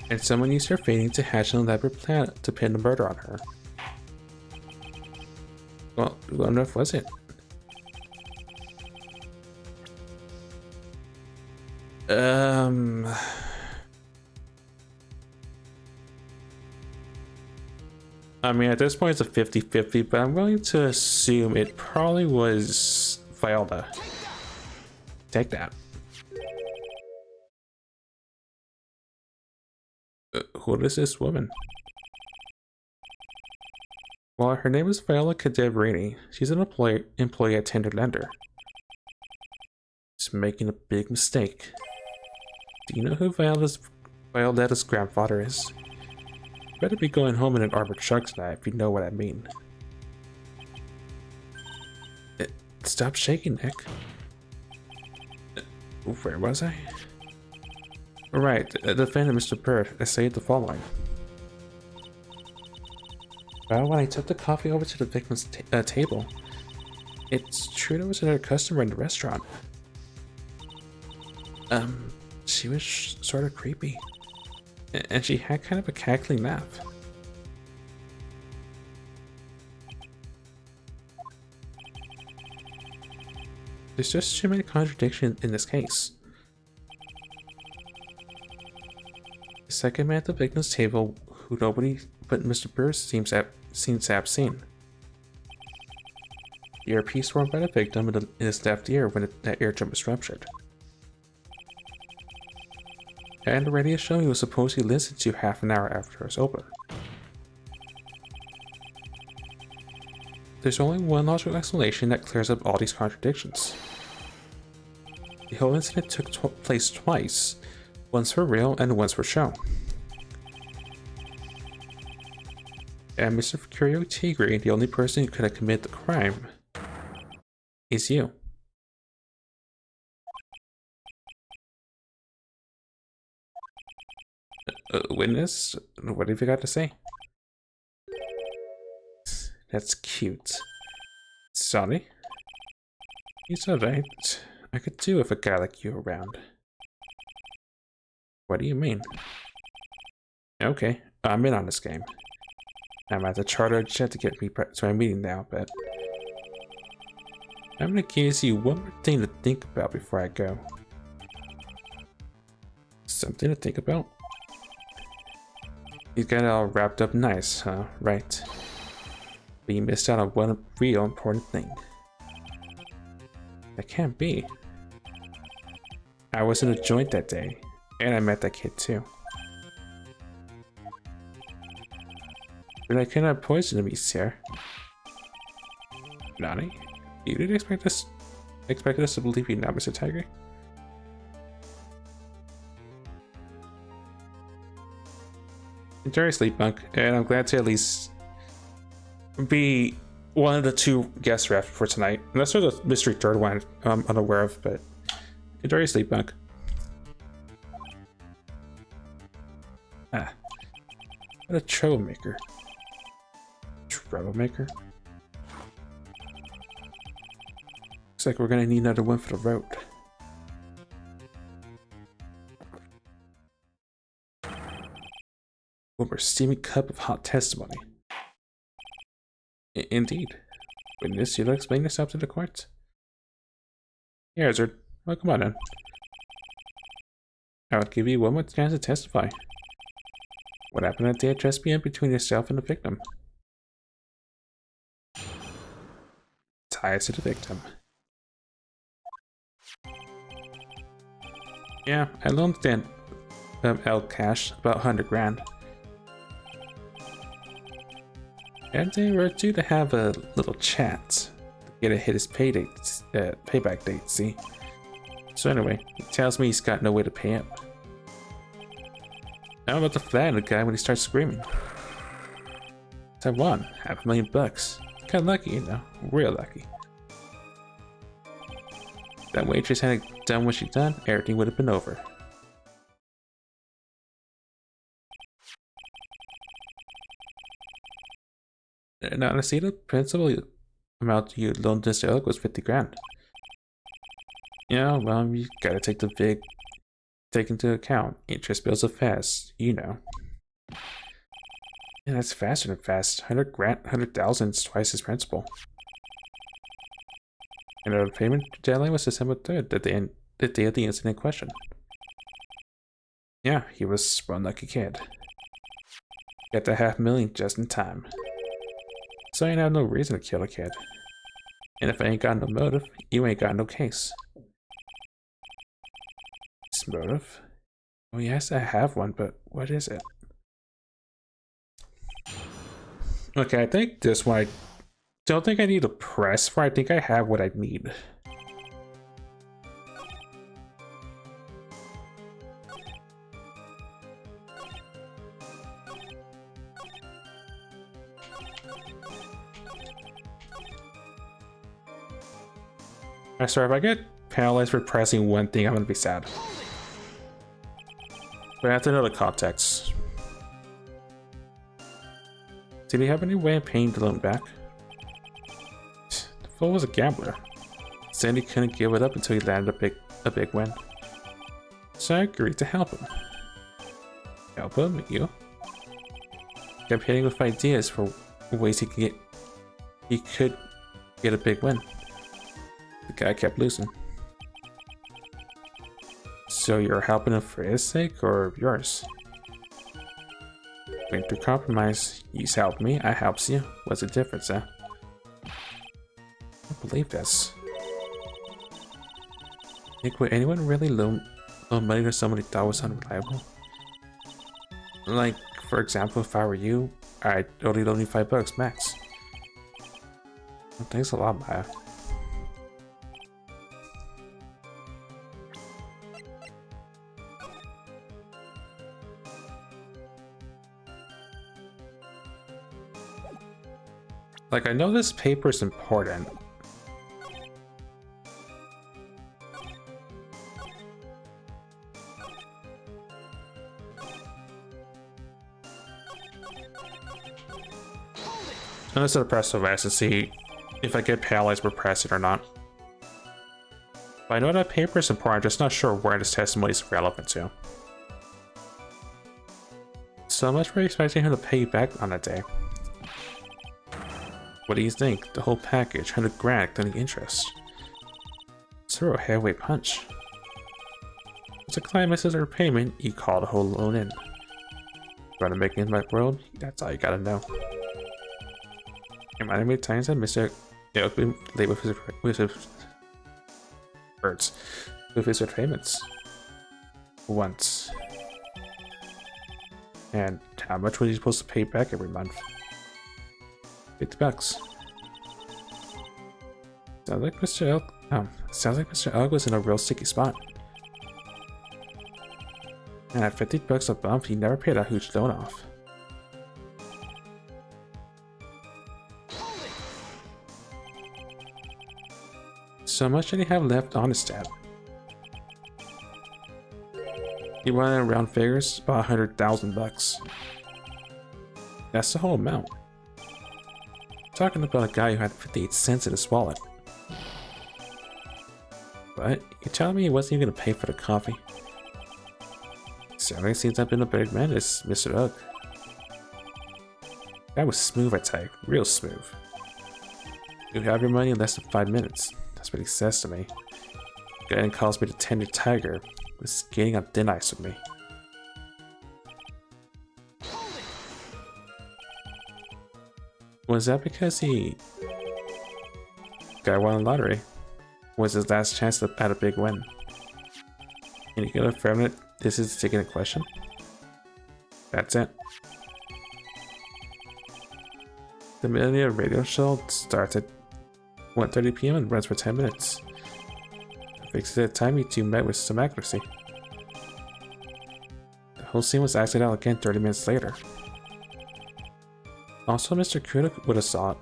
And someone used her fainting to hatch an elaborate plan to pin the murder on her. Well, who on earth was it? I mean, at this point it's a 50-50, but I'm willing to assume it probably was Viola. Take that. Who is this woman? Well, her name is Viola Cadevrini. She's an employee at Tender Lender. She's making a big mistake. Do you know who Violetta's grandfather is? You better be going home in an armored truck tonight if you know what I mean. Stop shaking, Nick. Where was I? Right, the defendant, Mr. Bird, essayed the following. Well, when I took the coffee over to the victim's table, it's true there was another customer in the restaurant. She was sort of creepy. And she had kind of a cackling laugh. There's just too many contradictions in this case. The second man at the victim's table, who nobody but Mr. Burrs seems to have seen. The earpiece worn by the victim in his left ear when that eardrum was ruptured. And the radio show he was supposedly listened to half an hour after it was over. There's only one logical explanation that clears up all these contradictions. The whole incident took place twice, once for real and once for show. And Mr. Curio Tigre, the only person who could have committed the crime, is you. Witness, what have you got to say? That's cute. Sorry? He's alright. I could do with a guy like you around. What do you mean? Okay, I'm in on this game. I'm at the charter jet to get me to my meeting now, but I'm gonna give you one more thing to think about before I go. Something to think about? You got it all wrapped up nice, huh? Right. But you missed out on one real important thing. That can't be. I was in a joint that day, and I met that kid too. But I cannot poison me, sir. Nani? You didn't expect us to believe you now, Mr. Tiger? Enjoy your sleep, Monk, and I'm glad to at least be one of the two guests left for tonight. Unless there's a mystery third one I'm unaware of, but enjoy your sleep, Monk. Ah. What a troublemaker. Troublemaker? Looks like we're gonna need another one for the road. One more steaming cup of hot testimony. Indeed. Witness, you'll explain yourself to the court? Yeah, Hazard. Well, come on in. I would give you one more chance to testify. What happened at the HSBN between yourself and the victim? Ties to the victim. Yeah, I loaned Dan L cash, about 100 grand. And they were due to have a little chat to get a hit his payback date, see? So anyway, he tells me he's got no way to pay up. I'm about to flatten the guy when he starts screaming. So I won $500,000. Kinda lucky, you know, real lucky. If that waitress hadn't done what she done, everything would have been over. Now, to see the principal amount you loaned Mr. Elk was 50 grand. Yeah, well, you gotta take into account. Interest bills are fast, you know. Yeah, that's faster than fast. 100 grand, 100,000 is twice his principal. And the payment deadline was December 3rd, the day of the incident in question. Yeah, he was one lucky kid. Got the $500,000 just in time. So I ain't have no reason to kill a kid. And if I ain't got no motive, you ain't got no case. This motive? Oh yes, I have one, but what is it? Okay, I think this one, I don't think I need to press for. I think I have what I need. I swear, if I get penalized for pressing one thing, I'm gonna be sad. But I have to know the context. Did he have any way of paying the loan back? The fool was a gambler. Sandy couldn't give it up until he landed a big win. So I agreed to help him. Help him? You? Kept hitting with ideas for ways he could get a big win. The guy kept losing. So you're helping him for his sake or yours? Went through compromise. He's helped me, I helps you. What's the difference, huh? I don't believe this. Nick, would anyone really loan money to someone he thought was unreliable? Like, for example, if I were you, I'd only loan you $5 max. Well, thanks a lot, Maya. Like, I know this paper is important. I'm gonna set a press device to see if I get paralyzed for pressing or not. But I know that paper is important, I'm just not sure where this testimony is relevant to. So much for expecting him to pay you back on that day. What do you think? The whole package, 100 grand, including interest. Throw a heavyweight punch. Once a client misses their payment, you call the whole loan in. You want to make it in my world? That's all you gotta know. How many times have Mr. Elk been late with his words, with his payments? Once. And how much was he supposed to pay back every month? $50. Sounds like Mr. Elk. Sounds like Mr. Elk was in a real sticky spot. And at $50 a month, he never paid a huge loan off. So much did he have left on his tab? He wanted round figures, about $100,000. That's the whole amount. Talking about a guy who had 58 cents in his wallet. What? You're telling me he wasn't even gonna pay for the coffee? Certainly seems I've been a big man, is Mr. Ugg. That was smooth, I tell you. Real smooth. You have your money in less than 5 minutes. That's what he says to me. Guy and calls me the tender tiger. Was skating on thin ice with me. Was that because he won the lottery? Was his last chance at a big win? And you can affirm that this is taking a question? That's it. The Millionaire radio show starts at 1:30 p.m. and runs for 10 minutes. Fixed at the time you two met with some accuracy. The whole scene was acted out again 30 minutes later. Also, Mr. Kuda would have saw it.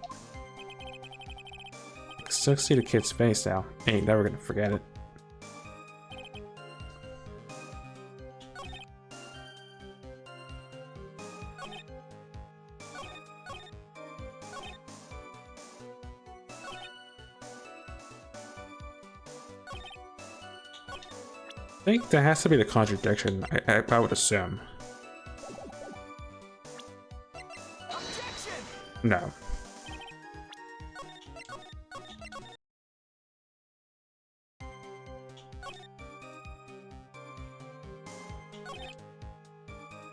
I can still see the kid's face now. Ain't never gonna forget it. I think that has to be the contradiction, I would assume. No.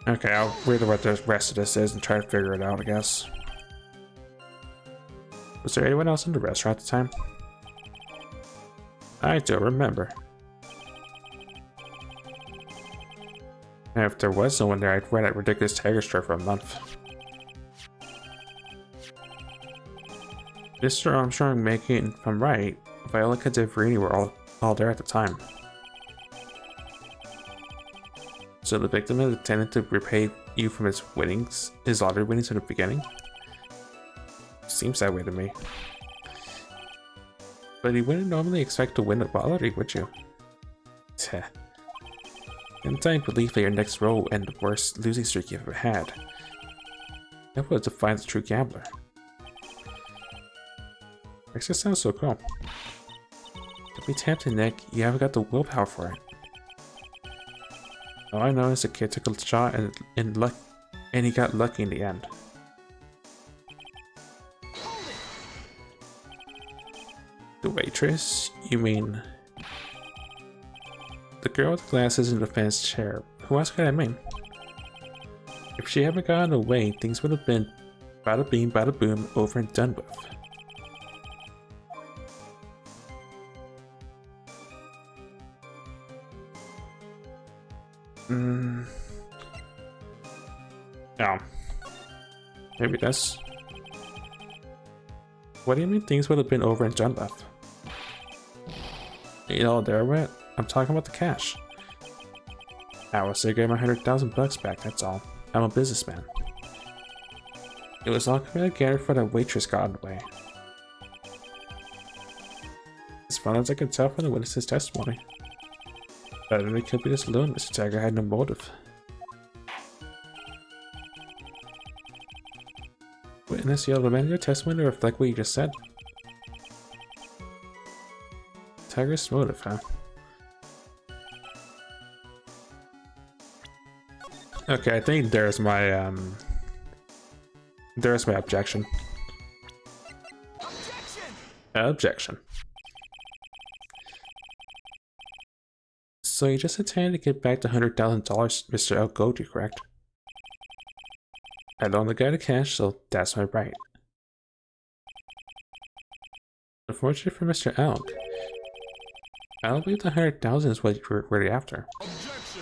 Okay, I'll read what the rest of this is and try to figure it out, I guess. Was there anyone else in the restaurant at the time? I don't remember. And if there was someone there, I'd wear that ridiculous tiger shirt for a month. Mr. Armstrong making, if I'm right, Viola and Devrini were all there at the time. So the victim had intended to repay you from his winnings, his lottery winnings in the beginning? Seems that way to me. But he wouldn't normally expect to win the lottery, would you? Teh. And I believe that your next role will end the worst losing streak you've ever had. That would define the true gambler. Makes it sound so cool. To be tempted, Nick, you haven't got the willpower for it. All I know is the kid took a shot and he got lucky in the end. The waitress? You mean the girl with glasses in the fence chair? Who else could I mean? If she hadn't gotten away, things would have been bada bing, bada boom, over and done with. No. Maybe this. What do you mean things would have been over and done with? You know, there went. I'm talking about the cash. I was to get my $100,000 back, that's all. I'm a businessman. It was all committed together for the waitress got away. As far as I can tell from the witness's testimony. But it could be this alone, Mr. Tiger had no motive. Witness, you'll amend your testimony to reflect what you just said. Tiger's motive, huh? Okay, I think there's my objection. Objection. So you just intended to get back the $100,000, Mr. El Goji, correct? I loaned the guy the cash, so that's my right. Unfortunately for Mr. Elk, I don't believe the 100,000 is what you were really after. Objection.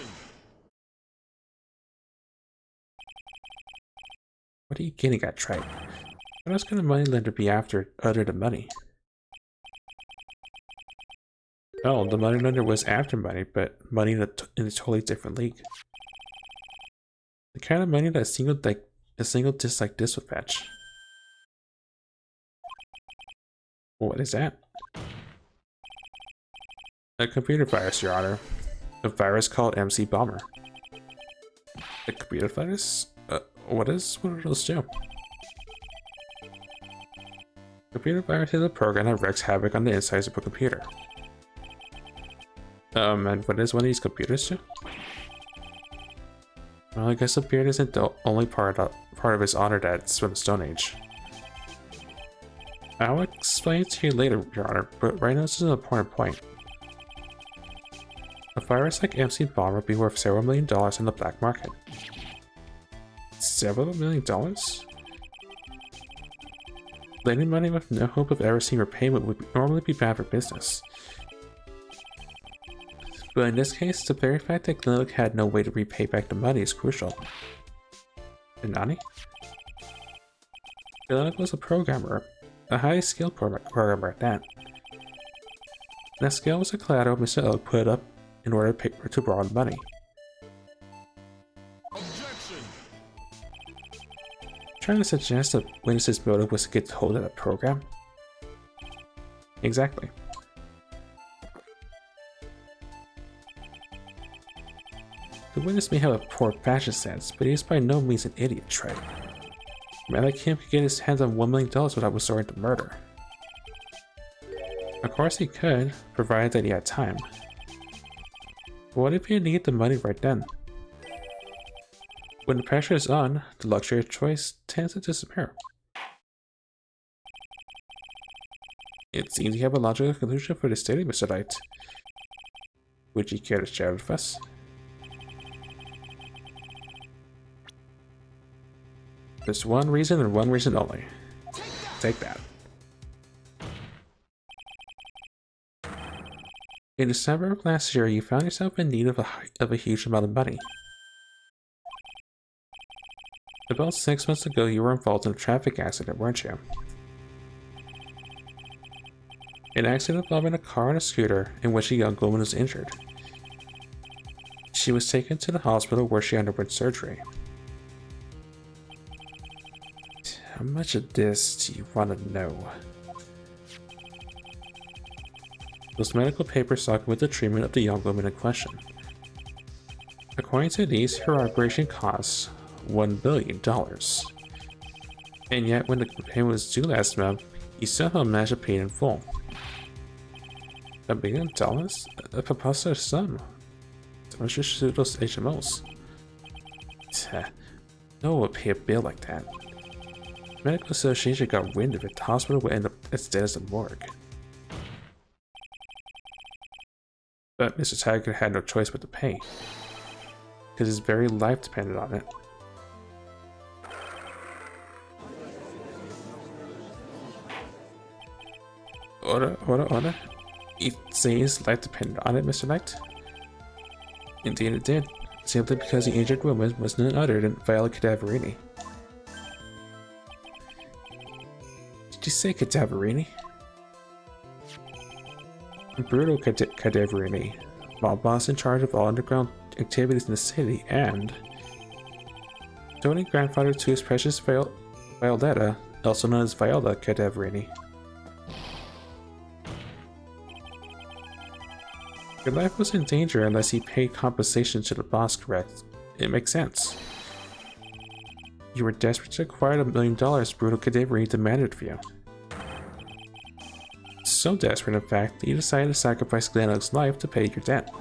What are you getting at, Tripe? What else can a moneylender be after other than money? Oh, the moneylender was after money, but money in a totally different league. The kind of money that a single disc like this would fetch. What is that? A computer virus, Your Honor. A virus called MC Bomber. A computer virus? What do those do? Computer virus is a program that wreaks havoc on the insides of a computer. And what does one of these computers do? Well, I guess the beard isn't the only part of his honor that's from the Stone Age. I'll explain it to you later, Your Honor, but right now this is an important point. A virus like MC Bomb would be worth several $1 million in the black market. Several $1 million? Lending money with no hope of ever seeing repayment would normally be bad for business. But in this case, the very fact that Glenwick had no way to repay back the money is crucial. And Nani? Glenwick was a programmer, a highly skilled programmer at that. And that skill was a collateral Mr. Oak put up in order to borrow the money. Objection. Trying to suggest that witness's motive was to get hold of that program? Exactly. The witness may have a poor fashion sense, but he is by no means an idiot, Trey. A man like him could get his hands on $1 million without resorting to murder. Of course he could, provided that he had time. But what if he needed the money right then? When the pressure is on, the luxury of choice tends to disappear. It seems you have a logical conclusion for this statement, Mr. Light. Would you care to share with us? There's one reason and one reason only. Take that. In December of last year, you found yourself in need of a huge amount of money. About 6 months ago, you were involved in a traffic accident, weren't you? An accident involving a car and a scooter in which a young woman was injured. She was taken to the hospital where she underwent surgery. How much of this do you want to know? Those medical papers document the treatment of the young woman in question. According to these, her operation costs $1 billion. And yet, when the payment was due last month, he somehow managed to pay it in full. $1 billion? A preposterous sum. How much should those HMOs? No one would pay a bill like that. The Medical Association got wind of it. The hospital would end up as dead as a morgue. But Mr. Tiger had no choice but to pay, because his very life depended on it. Order. You say his life depended on it, Mr. Knight? Indeed it did, simply because the injured woman was none other than Viola Cadaverini. Did you say Cadaverini? Brutal Cadaverini, mob boss in charge of all underground activities in the city, and Tony grandfather to his precious Violetta, also known as Viola Cadaverini. Your life was in danger unless he paid compensation to the boss, correct? It makes sense. You were desperate to acquire $1 million Brutal Cadaverini demanded of you. So desperate, in fact, that you decided to sacrifice Glenno's life to pay your debt.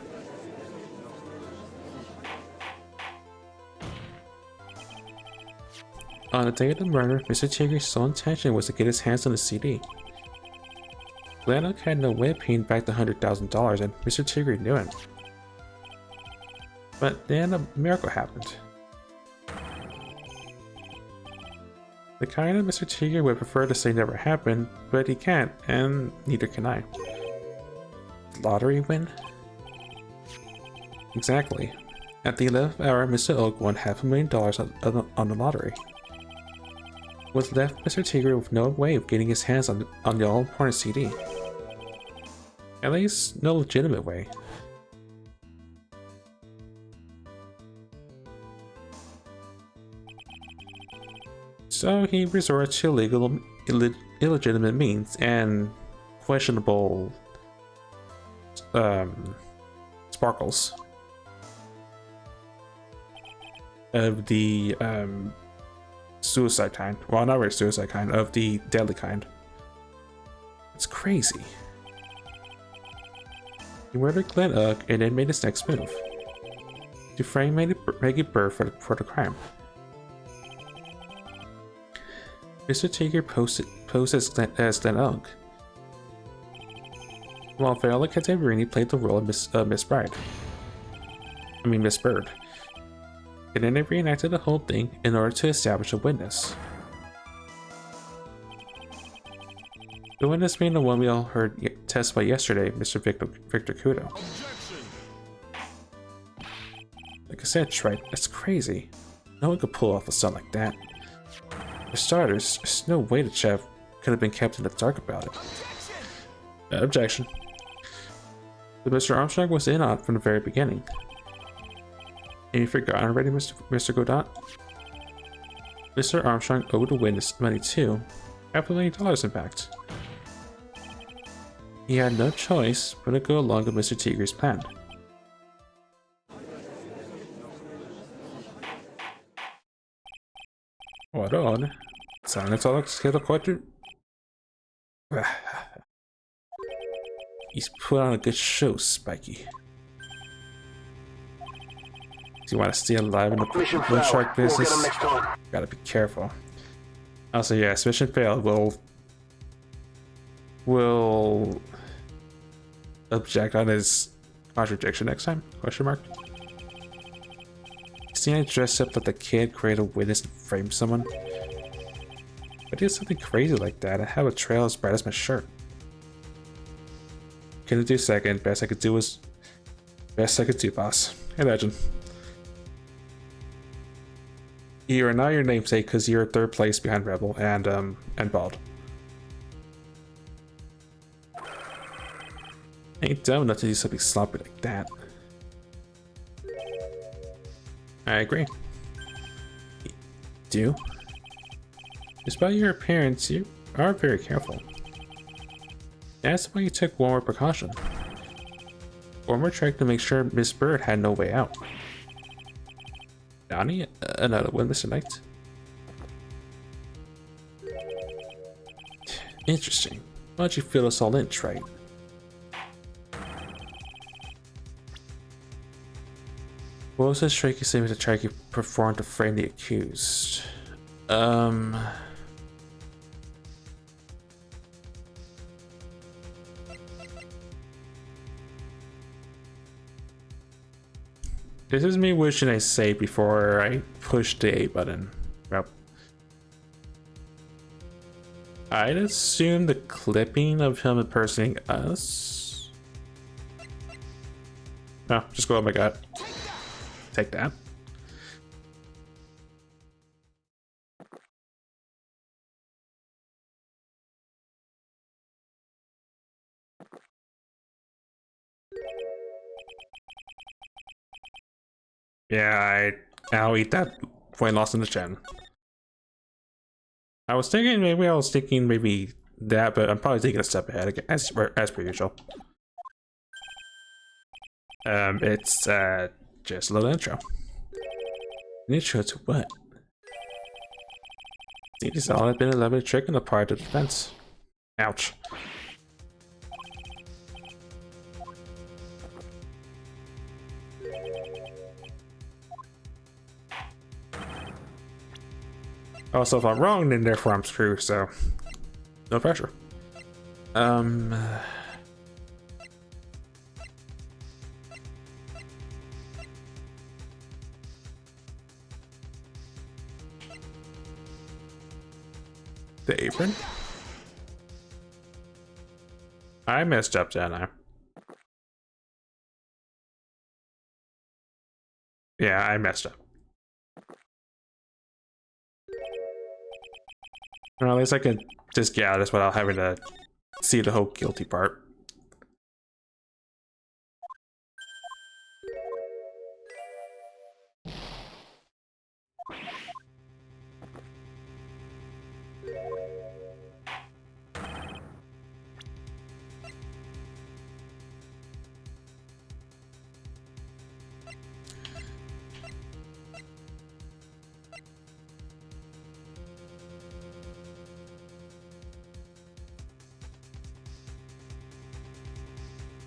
On the day of the murder, Mr. Tigre's sole intention was to get his hands on the CD. Glenno had no way of paying back the $100,000, and Mr. Tigre knew it. But then a miracle happened. The kind of Mr. Tigre would prefer to say never happened, but he can't, and neither can I. Lottery win? Exactly. At the 11th hour, Mr. Oak won $500,000 on the lottery. What left Mr. Tigre with no way of getting his hands on the all-important CD. At least, no legitimate way. So he resorted to illegitimate means and questionable sparkles of the suicide kind. Well, not really suicide kind, of the deadly kind. It's crazy. He murdered Glenn Ugg and then made his next move to frame Maggie Burr for the crime. Mr. Tigre posed as Glenn Ugg, while Viola Cadaverini played the role of Miss Bird. And then they reenacted the whole thing in order to establish a witness. The witness being the one we all heard testify yesterday, Mr. Victor Kudo. Like I said, Shrike, that's crazy. No one could pull off a stunt like that. For starters, there's no way the chef could have been kept in the dark about it. Objection. But Mr. Armstrong was in on it from the very beginning. And you forgot already, Mr. Godot? Mr. Armstrong owed the witness money too. $500,000 in fact. He had no choice but to go along with Mr. Tigre's plan. What on? Silence all the quarter. He's put on a good show, Spiky. Do you want to stay alive in the loan shark business? Gotta be careful. Also, yes, mission failed. We'll object on his contradiction next time? Question mark. See, I dressed up like the kid, create a witness, and frame someone. If I did something crazy like that, I'd have a trail as bright as my shirt. Couldn't do second. Best I could do, boss. Hey, legend. You are now your namesake because you're third place behind Rebel and Bald. Ain't dumb enough to do something sloppy like that. I agree. Do? Despite your appearance, you are very careful. That's why you took one more precaution. One more trick to make sure Miss Bird had no way out. Donnie, another one, Mr. Knight. Interesting. Why'd you fill us all in, Trite? What was this trick you said was a trick you performed to frame the accused? This is me wishing I saved before I pushed the A button. Well, I'd assume the clipping of him impersonating us. No, just go, oh my god. Take that. Yeah, I'll eat that point lost in the chin. I was thinking maybe that, but I'm probably taking a step ahead again, as per usual. It's just a little intro. An intro to what? It has all been a elaborate trick on the part of the defense. Ouch. Also, if I'm wrong, then therefore I'm screwed, so no pressure. The apron? I messed up, didn't I? Yeah, I messed up. Well, at least I can just get out of this without having to see the whole guilty part.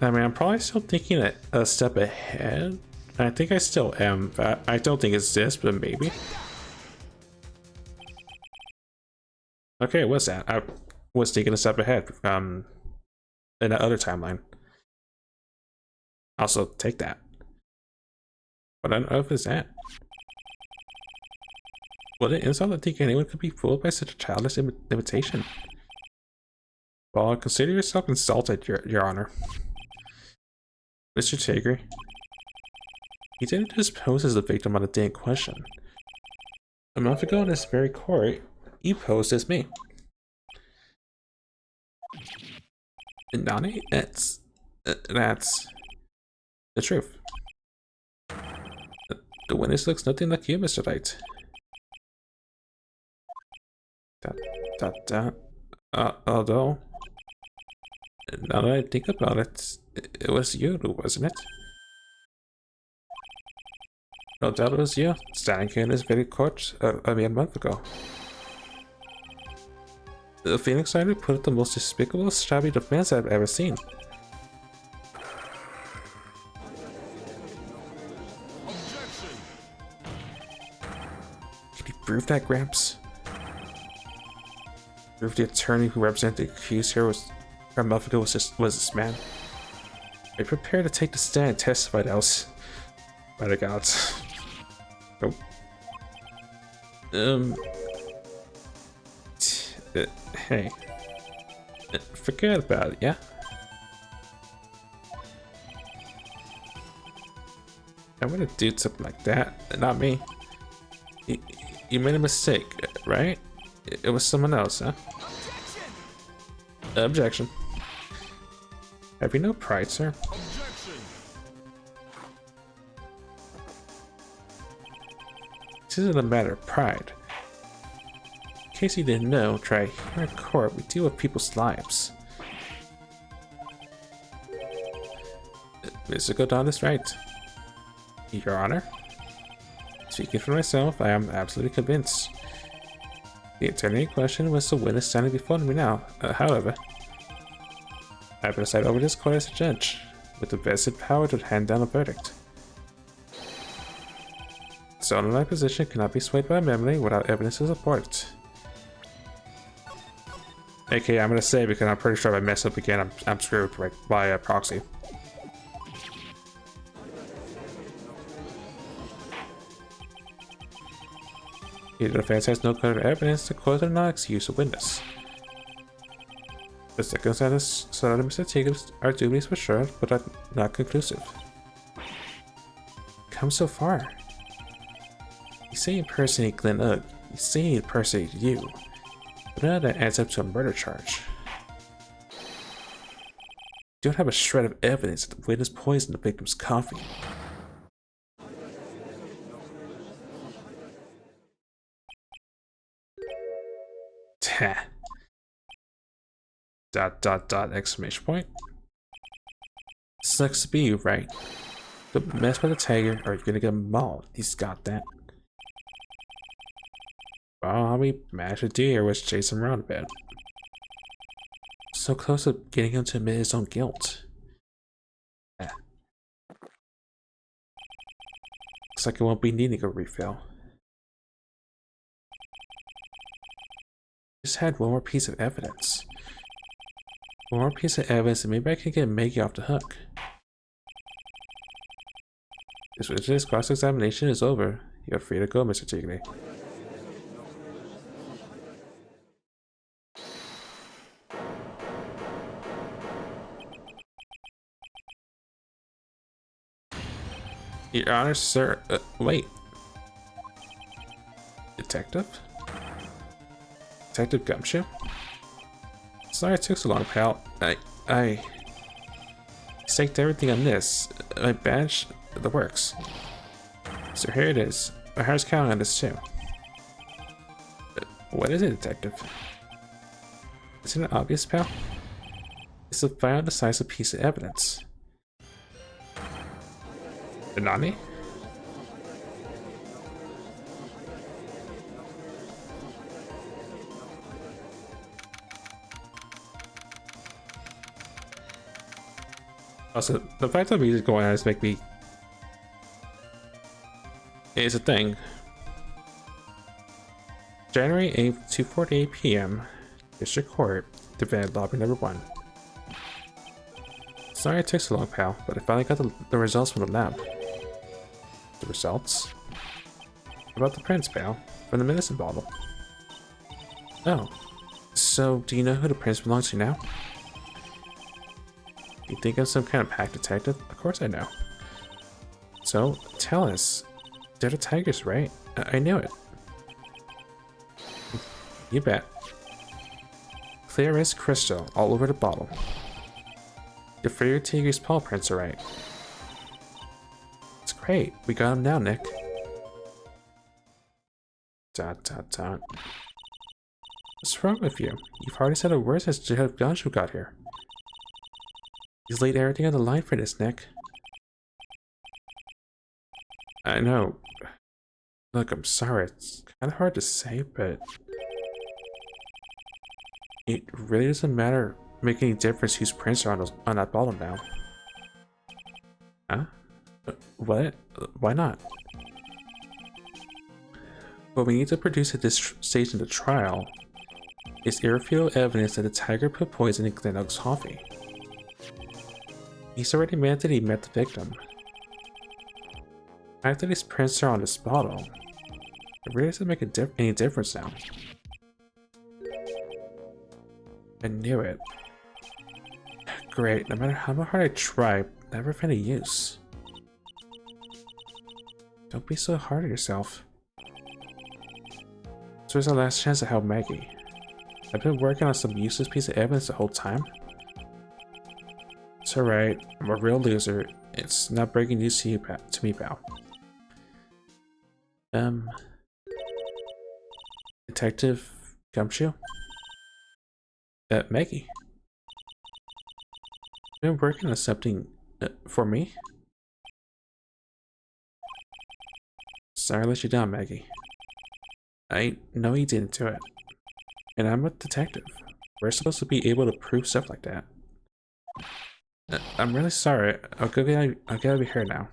I mean, I'm probably still thinking a step ahead. I think I still am, but I don't think it's this, but maybe. Okay, what's that? I was thinking a step ahead in the other timeline. Also, take that. What on earth is that? What an insult to think anyone could be fooled by such a childish imitation. Well, consider yourself insulted, Your Honor. Mr. Tager, he didn't just pose as the victim on the day in question. A month ago in this very court, you posed as me. And Nani, that's the truth. The witness looks nothing like you, Mr. Wright. Although, now that I think about it, it was you, wasn't it? No doubt it was you, standing here in this very court a mere month ago. The Phoenix Wright put up the most despicable, shabby defense I've ever seen. Can you prove that, Gramps? Prove the attorney who represented the accused here a month ago was this man? Are you prepared to take the stand and testify else? By the gods. Nope. Hey. Forget about it, yeah? I wouldn't do something like that. Not me. You made a mistake, right? It was someone else, huh? Objection. Have you no pride, sir? Objection. This isn't a matter of pride. In case you didn't know, here in court, we deal with people's lives. Mr. Godon is right. Your Honor? Speaking for myself, I am absolutely convinced. The eternity question was the witness standing before me now. However, I preside over this court as a judge, with the vested power to hand down a verdict. So my position cannot be swayed by memory without evidence to support it. Okay, I'm gonna say because I'm pretty sure if I mess up again, I'm screwed right by proxy. The defense has no clear evidence to court or not excuse a witness. The circumstances surrounding Mr. Tigris are dubious for sure, but are not conclusive. Come so far. You say you impersonate Glenn Ugg. You say he impersonated you. But none of that adds up to a murder charge. You don't have a shred of evidence that the witness poisoned the victim's coffee. Exclamation point. Sucks to be you, right? Don't mess with the tiger or you're gonna get mauled. He's got that. Well, all we managed to do here was chase him around a bit. So close to getting him to admit his own guilt. Looks like it won't be needing a refill. Just had one more piece of evidence. One more piece of evidence, and maybe I can get Maggie off the hook. This cross-examination is over. You're free to go, Mr. Tigre. Your Honor, sir. Wait. Detective? Detective Gumshoe? Sorry it took so long, pal. I staked everything on this. My badge, the works. So here it is. My heart's counting on this too. What is it, Detective? Isn't it obvious, pal? It's a final decisive piece of evidence. Nani? Also, the fact that music going on is make me... is a thing. January 8th, 2:48 p.m. District Court, Defendant Lobby Number 1. Sorry it took so long, pal, but I finally got the results from the lab. The results? About the prints, pal, from the medicine bottle. Oh, so do you know who the prints belong to now? You think I'm some kind of pack detective? Of course I know. So, tell us. They're the tigers, right? I knew it. You bet. Clear as crystal, all over the bottle. Your favorite tiger's paw prints are right. It's great. We got him now, Nick. ... What's wrong with you? You've hardly said a word since Gumshoe got here. He's laid everything on the line for this, Nick. I know. Look, I'm sorry. It's kind of hard to say, but... it really doesn't make any difference whose prints are on that bottle now. Huh? What? Why not? What we need to produce at this stage in the trial is irrefutable evidence that the tiger put poison in Glenn Ugg's coffee. He's already admitted that he met the victim. The fact that his prints are on this bottle, it really doesn't make any difference now. I knew it. Great, no matter how hard I try, I never find a use. Don't be so hard on yourself. So here's our last chance to help Maggie. I've been working on some useless piece of evidence the whole time. It's alright, I'm a real loser. It's not breaking news to you, to me, pal. Detective Gumshoe? Maggie. You've been working on something for me? Sorry I let you down, Maggie. I know you didn't do it. And I'm a detective. We're supposed to be able to prove stuff like that. I'm really sorry. I'll get out of here now.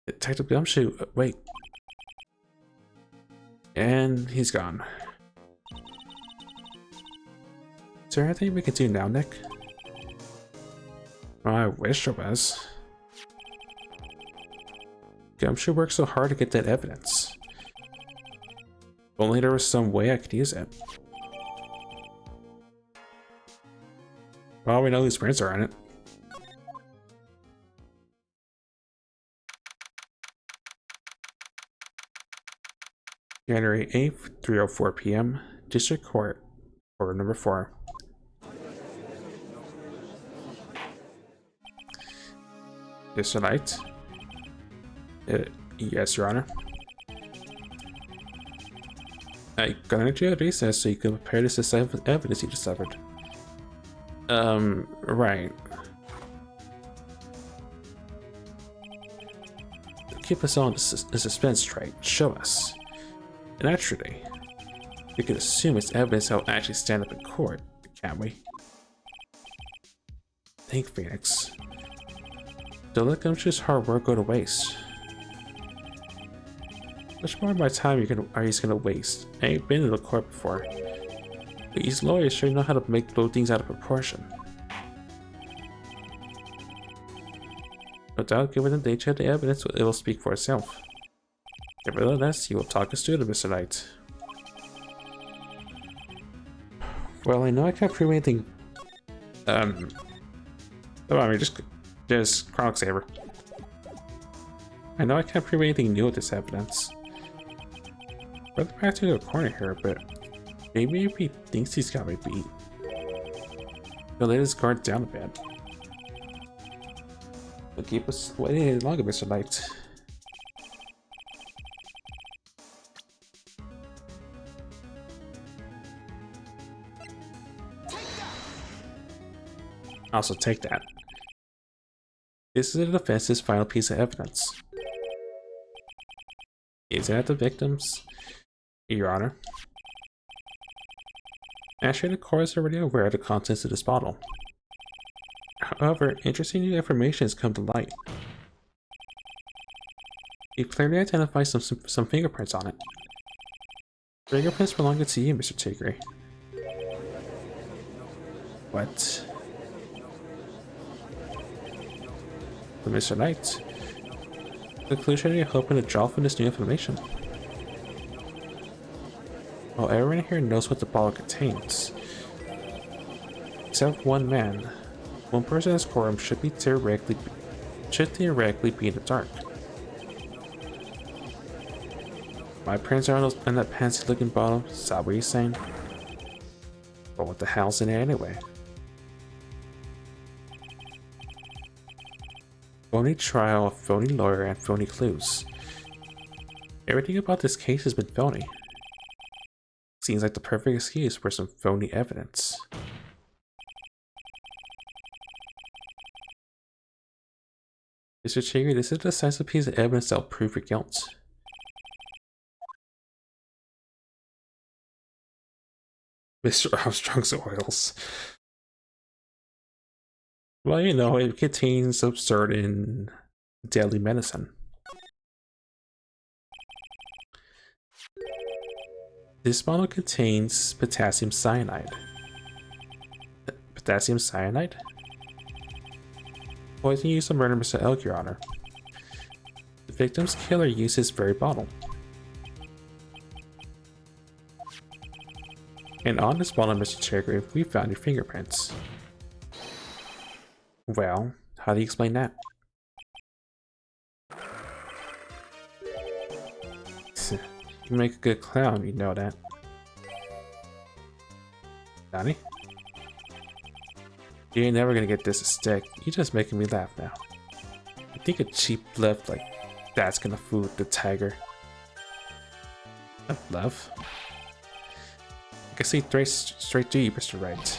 Detective Gumshoe, wait. And he's gone. Is there anything we can do now, Nick? Well, I wish there was. Gumshoe worked so hard to get that evidence. If only there was some way I could use it. Well, we know whose prints are on it. January 8th, 3:04 p.m. District Court, Court number 4. Mr. Knight? Yes, Your Honor. I got an entry at recess so you can prepare this evidence you discovered. Right. Keep us on the suspense straight. Show us. Naturally, we can assume it's evidence that will actually stand up in court, can't we? Think, Phoenix. Don't let Gumshoe's hard work go to waste. Much more of my time are you gonna waste? I ain't been in the court before. But these lawyers sure know how to blow things out of proportion. No doubt, given the nature of the evidence, it will speak for itself. Nevertheless, you will talk us through it, Mr. Knight. Well, I know I can't prove anything. Come on, just Chronic Saber. I know I can't prove anything new with this evidence. We're back to the corner here, but maybe if he thinks he's got me beat, he'll let his guard down a bit. But keep us waiting any longer, Mr. Knight. Also, take that. This is the defense's final piece of evidence. Is that the victims? Your Honor. Actually, the court is already aware of the contents of this bottle. However, interesting new information has come to light. You clearly identified some fingerprints on it. Fingerprints belonging to you, Mr. Tigray. What? But Mr. Knight, the conclusion you're hoping to draw from this new information. Well, everyone here knows what the bottle contains. Except one man. One person in this courtroom should theoretically be in the dark. My prints are in that fancy looking bottle, is that what you're saying? But what the hell's in it anyway? Phony trial, phony lawyer, and phony clues. Everything about this case has been phony. Seems like the perfect excuse for some phony evidence. Mr. Chigger, this is a decisive piece of evidence that will prove your guilt. Mr. Armstrong's oils. Well, you know, it contains absurd and deadly medicine. This bottle contains potassium cyanide. Potassium cyanide? Poison used to murder Mr. Elk, Your Honor. The victim's killer used this very bottle. And on this bottle, Mr. Cherry, we found your fingerprints. Well, how do you explain that? You make a good clown, you know that. Donnie? You ain't never gonna get this a stick. You're just making me laugh now. You think a cheap bluff like that's gonna fool the tiger? A bluff? I can see straight to you, Mr. Wright.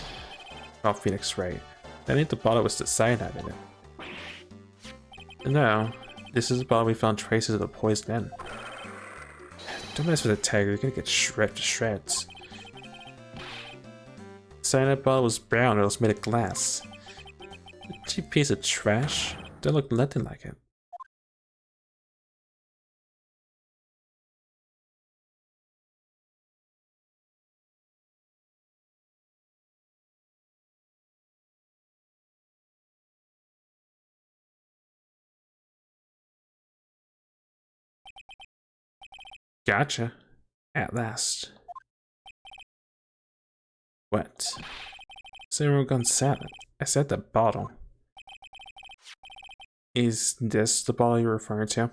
Oh, Phoenix Wright. That ain't the bottle with the cyanide in it. No, this is the bottle we found traces of the poison in. Don't mess with the tiger, you're gonna get shredded to shreds. The cyanide bottle was brown, it was made of glass. A cheap piece of trash. Don't look nothing like it. Gotcha. At last. What? Zero gone silent. I said the bottle. Is this the bottle you're referring to?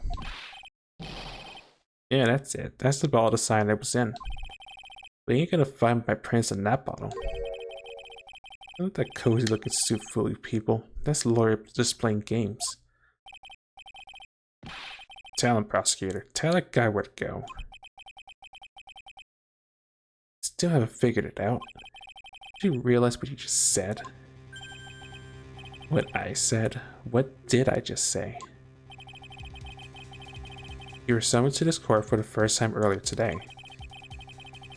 Yeah, that's it. That's the bottle the cyanide was in. But you ain't gonna find my prints in that bottle. Look at that cozy looking suit full of people. That's the lawyer just playing games. Tell him, prosecutor. Tell that guy where to go. Still haven't figured it out. Did you realize what you just said? What I said? What did I just say? You were summoned to this court for the first time earlier today.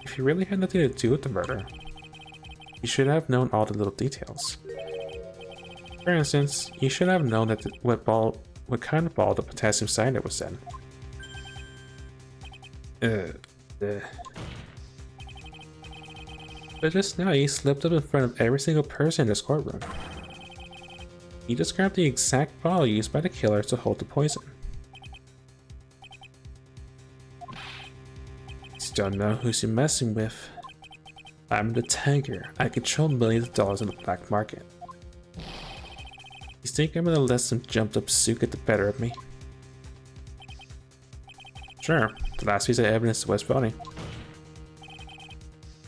If you really had nothing to do with the murder, you should have known all the little details. For instance, you should have known that what kind of ball the potassium cyanide was in. But just now, he slipped up in front of every single person in this courtroom. He described the exact bottle used by the killer to hold the poison. Still know who you're messing with. I'm the tiger. I control millions of dollars in the black market. You think I'm gonna let some jumped up suit get the better of me? Sure, the last piece of evidence was phony.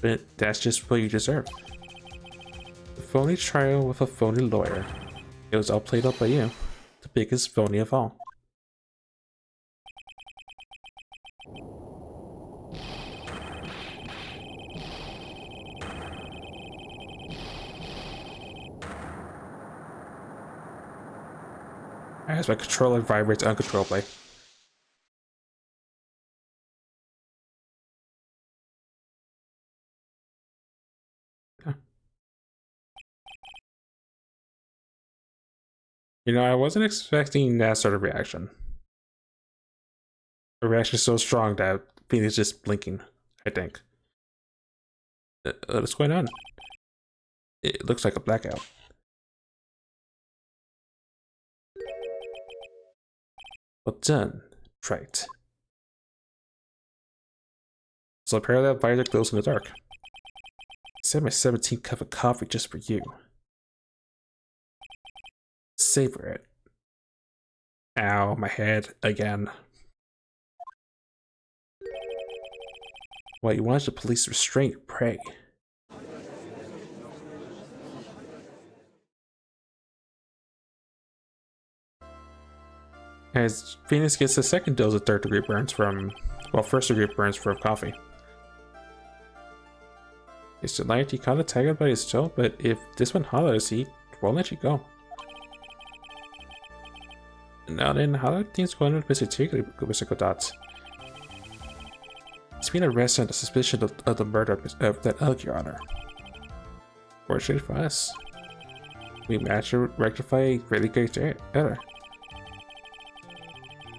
But that's just what you deserve. A phony trial with a phony lawyer. It was all played up by you. The biggest phony of all. As my controller vibrates uncontrollably. You know, I wasn't expecting that sort of reaction. The reaction is so strong that Phoenix is just blinking, I think. What's going on? It looks like a blackout. Well done. Right. So apparently that visor glows in the dark. I saved my 17th cup of coffee just for you. Savor it. Ow, my head again. Well, you wanted the police restraint your prey. As Phoenix gets a second dose of third-degree burns from, well, first-degree burns from coffee. It's delight he caught a tiger by his toe, but if this one hollers, he won't let you go. Now then, how are things going with Mr. Godot? He's been arrested on the suspicion of the murder of that elk, Your Honor. Fortunately for us, we managed to rectify a really great error.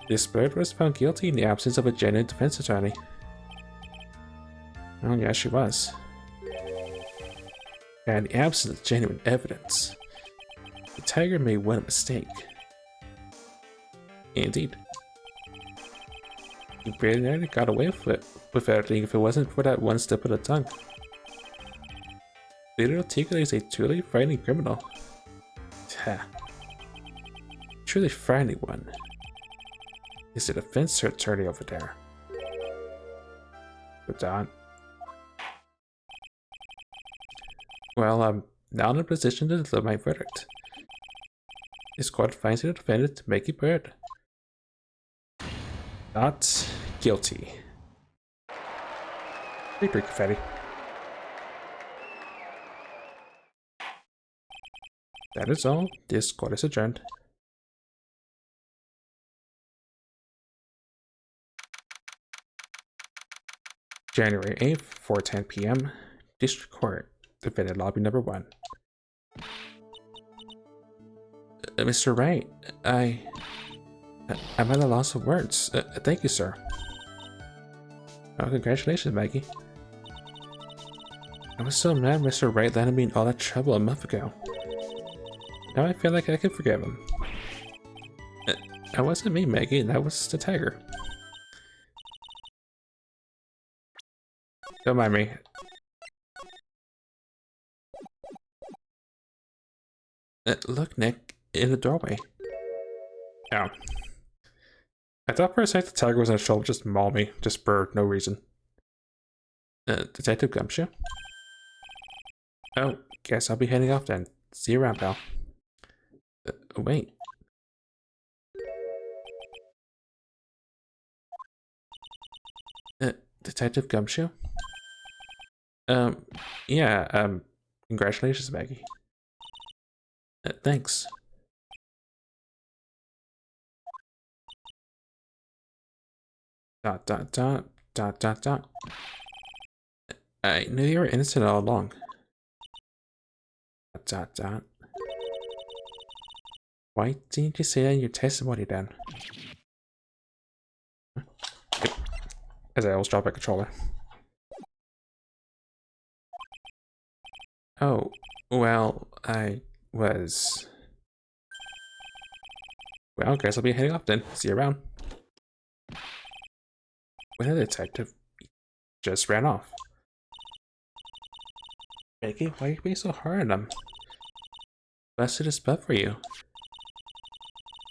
This bird was found guilty in the absence of a genuine defense attorney. Oh, yeah, she was. And in the absence of genuine evidence, the tiger made one mistake. Indeed. He barely nearly got away with everything if it wasn't for that one slip of the tongue. Little Tigger is a truly frightening criminal. Ha. Truly frightening one. Is the defense attorney over there? Good on. Well, I'm now in a position to deliver my verdict. This court finds the defendant to make a bird. Not guilty. Victory confetti. That is all. This court is adjourned. January 8th, 4:10 p.m. District Court, Defendant Lobby Number 1. Mr. Wright, I'm at a loss of words. Thank you, sir. Oh, congratulations, Maggie. I was so mad Mr. Wright landed me in all that trouble a month ago. Now I feel like I can forgive him. That wasn't me, Maggie. That was the tiger. Don't mind me. Look, Nick, in the doorway. Oh. I thought for a second the tiger was on his shoulder, just maul me, just for no reason. Detective Gumshoe? Oh, guess I'll be heading off then. See you around, pal. Wait. Detective Gumshoe? Yeah, congratulations, Maggie. Thanks. Dot, dot, dot, dot, dot, dot. I knew you were innocent all along. Dot, dot, dot. Why didn't you say that in your testimony then? As I always drop my controller. Oh, well, I was... Well, guess I'll be heading off then. See you around. When the detective just ran off. Maggie, why are you being so hard on him? Busted his butt for you.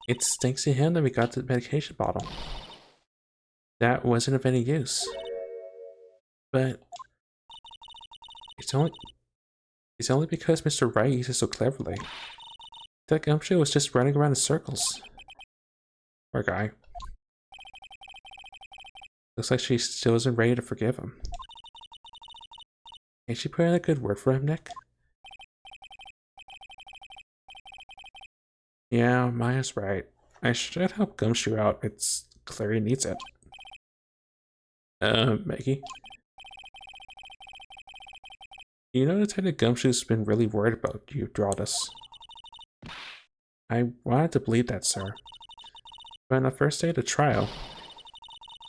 It's thanks to him that we got the medication bottle. That wasn't of any use. But it's only because Mr. Wright uses so cleverly. That Gumshoe was just running around in circles. Poor guy. Looks like she still isn't ready to forgive him. Can't she put in a good word for him, Nick? Yeah, Maya's right. I should help Gumshoe out. It's clear he needs it. Maggie? You know Detective Gumshoe's been really worried about you through all this. I wanted to believe that, sir. But on the first day of the trial,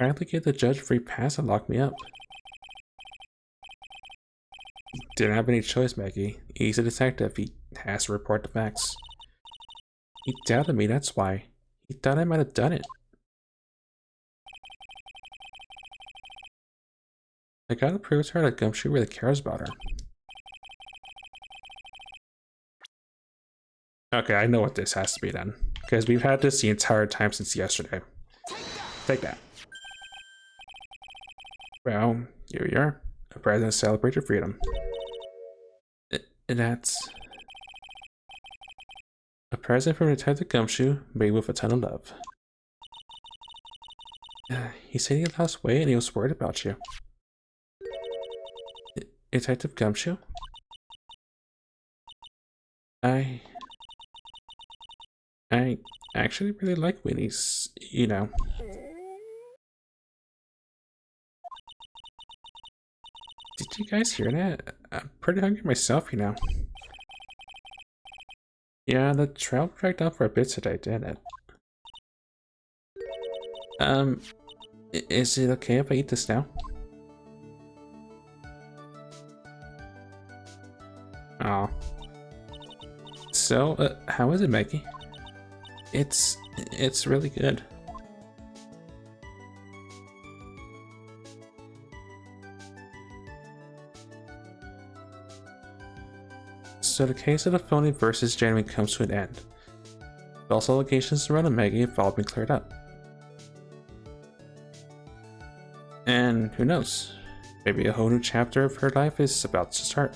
I had to give the judge a free pass and lock me up. Didn't have any choice, Maggie. He's a detective. He has to report the facts. He doubted me, that's why. He thought I might have done it. I gotta prove to her that Gumshoe really cares about her. Okay, I know what this has to be then. Because we've had this the entire time since yesterday. Take that. Well, here we are. A present to celebrate your freedom. That's... a present from Detective Gumshoe made with a ton of love. He said he lost weight and he was worried about you. Detective Gumshoe? I actually really like Winnie's, you know. Did you guys hear that? I'm pretty hungry myself, you know. Yeah, the trail dragged on for a bit today, didn't it? Is it okay if I eat this now? Oh. So, how is it, Maggie? It's really good. So the case of the phony versus genuine comes to an end. False allegations around Maggie have all been cleared up. And who knows, maybe a whole new chapter of her life is about to start.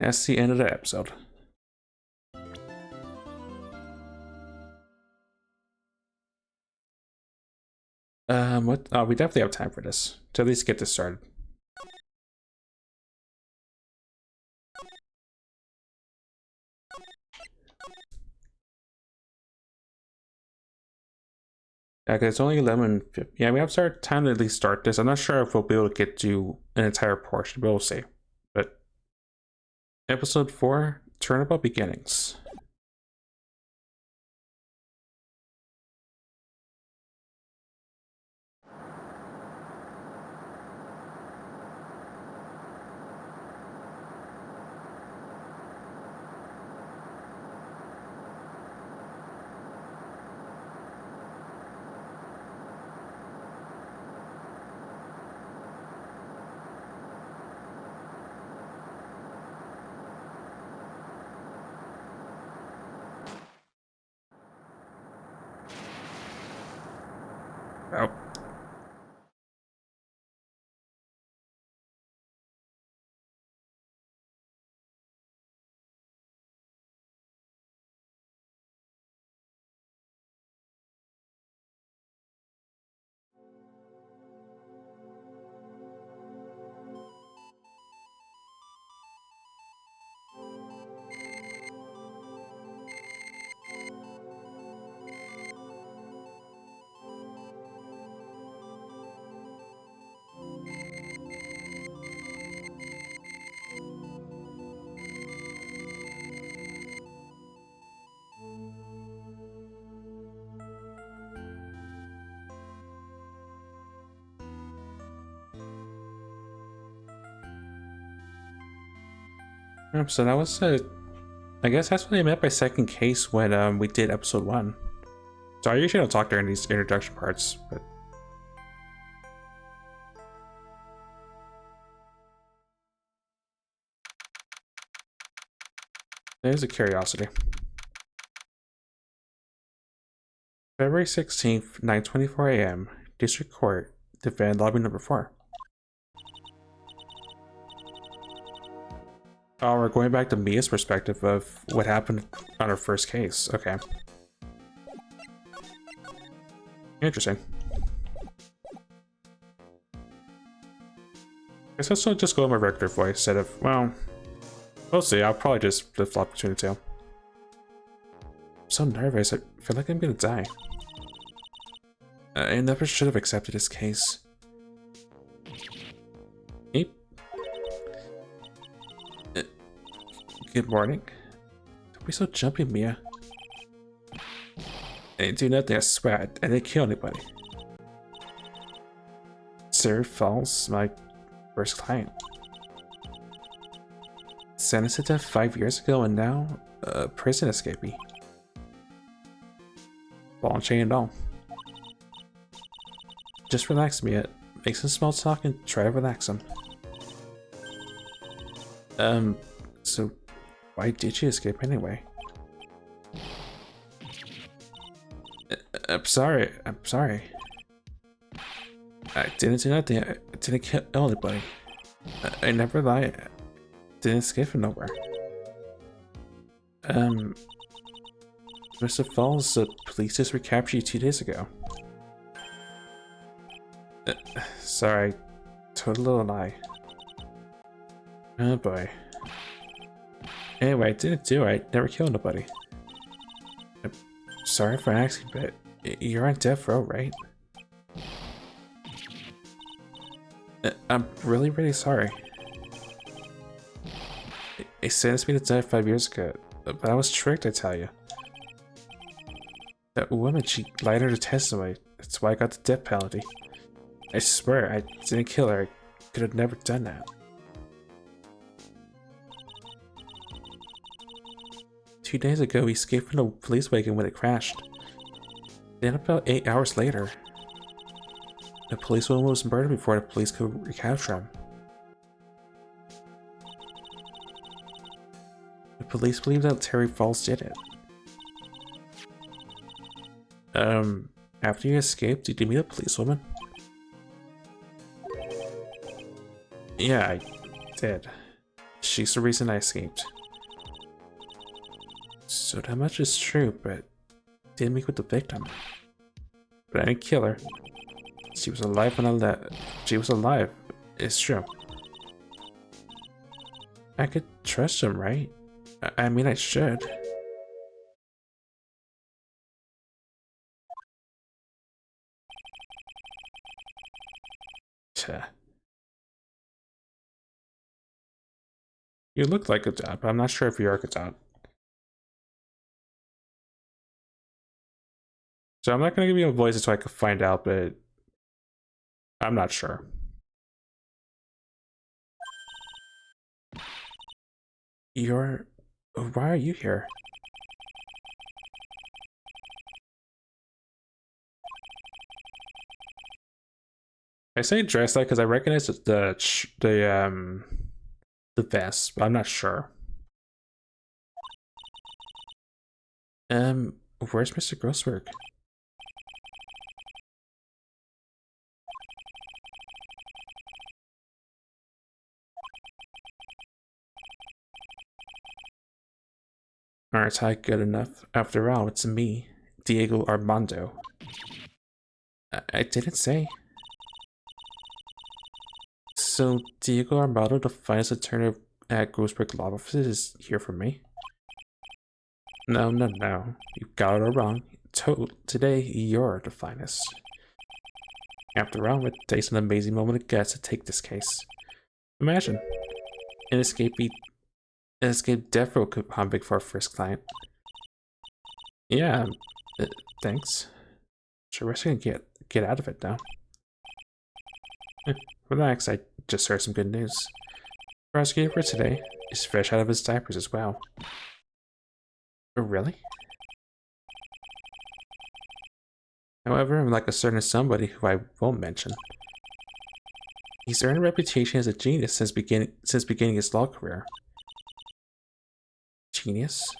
That's the end of the episode. What? Oh, we definitely have time for this. To at least get this started. Yeah, 'cause it's only 11:50. Yeah, we have time to at least start this. I'm not sure if we'll be able to get to an entire portion, but we'll see. But episode 4, Turnabout Beginnings. Oh. So that was I guess that's what I meant by second case when we did episode 1. So I usually don't talk during these introduction parts, but there's a curiosity. February 16th, 9:24 a.m. District Court, Defend Lobby number 4. Oh, we're going back to Mia's perspective of what happened on her first case. Okay. Interesting. I guess I'll still just go with my regular voice instead of, well, we'll see. I'll probably just flip-flop between the two. I'm so nervous. I feel like I'm gonna die. I never should have accepted his case. Eep. Good morning. Don't be so jumpy, Mia. I didn't do nothing, I swear. I didn't kill anybody. Sir Falls, my first client. Sentenced to death 5 years ago and now a prison escapee. Ball and chain and all. Just relax, Mia. Make some small talk and try to relax him. So why did you escape anyway? I'm sorry. I didn't do nothing. I didn't kill anybody. I never lied. I didn't escape from nowhere. Mr. Falls, the police just recaptured you 2 days ago. Sorry, told a little lie. Oh boy. Anyway, I didn't do it. I never killed nobody. I'm sorry for asking, but you're on death row, right? I'm really, really sorry. They sentenced me to death 5 years ago, but I was tricked, I tell you. That woman, she lied on her testimony. That's why I got the death penalty. I swear, I didn't kill her. I could have never done that. 2 days ago, we escaped from the police wagon when it crashed. Then about 8 hours later, the policewoman was murdered before the police could recapture him. The police believe that Terry Falls did it. After you escaped, did you meet a policewoman? Yeah, I did. She's the reason I escaped. So that much is true, but I didn't meet with the victim. But I didn't kill her. She was alive when I left. She was alive. It's true. I could trust him, right? I mean, I should. You look like a dot, but I'm not sure if you're a dot. So I'm not going to give you a voice until I can find out, but I'm not sure. Why are you here? I say dress like because I recognize the vest, but I'm not sure. Where's Mr. Grossberg? Aren't I good enough? After all, it's me, Diego Armando. I didn't say. So Diego Armando, the finest attorney at Grossberg Law Office, is here for me? No. You got it all wrong. Today, you're the finest. After all, it takes an amazing moment of guts to take this case. Imagine, an escape death row convict for our first client. Yeah, thanks. Sure, we're gonna get out of it now. Relax, I just heard some good news. The prosecutor for today is fresh out of his diapers as well. Oh, really? However, I'm like a certain somebody who I won't mention. He's earned a reputation as a genius since beginning his law career. Genius?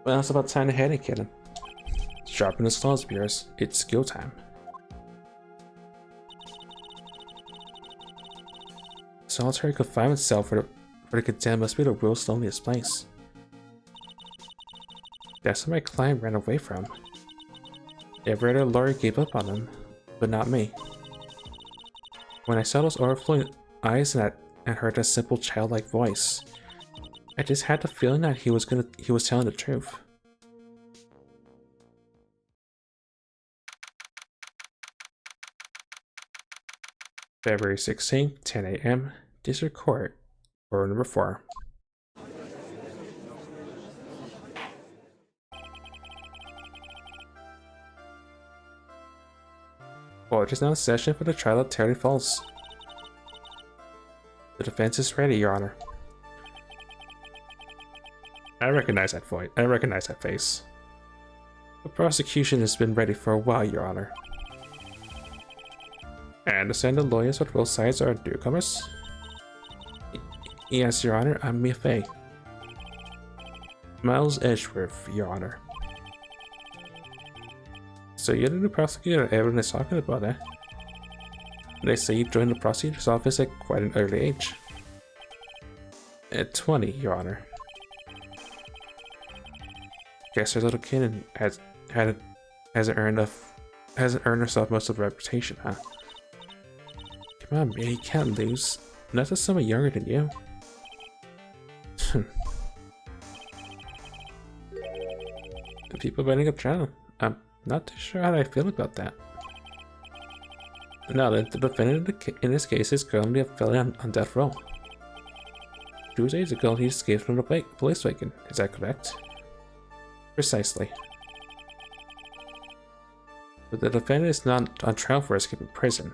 Well, it's about time to head and kid. Sharpen his claws, viewers. It's skill time. Solitary confinement cell for the condemned must be the world's loneliest place. That's where my client ran away from. Every other lawyer gave up on him, but not me. When I saw those overflowing eyes and heard that simple childlike voice, I just had the feeling that he was telling the truth. February 16th, 10 a.m., District Court, Court number 4. Court is now in session for the trial of Terry Falls. The defense is ready, Your Honor. I recognize that voice. I recognize that face. The prosecution has been ready for a while, Your Honor. I understand the lawyers on both sides are newcomers? Yes, Your Honor, I'm Mia Fey. Miles Edgeworth, Your Honor. So you're the new prosecutor everyone is talking about, eh? They say you joined the prosecutor's office at quite an early age. At 20, Your Honor. Guess her little kid hasn't earned herself much of a reputation, huh? Come on, man, you can't lose. Not to someone younger than you. The people running up trial. I'm not too sure how I feel about that. Now that the defendant in this case is currently a felon on death row. 2 days ago, he escaped from the police wagon. Is that correct? Precisely. But the defendant is not on trial for escaping prison.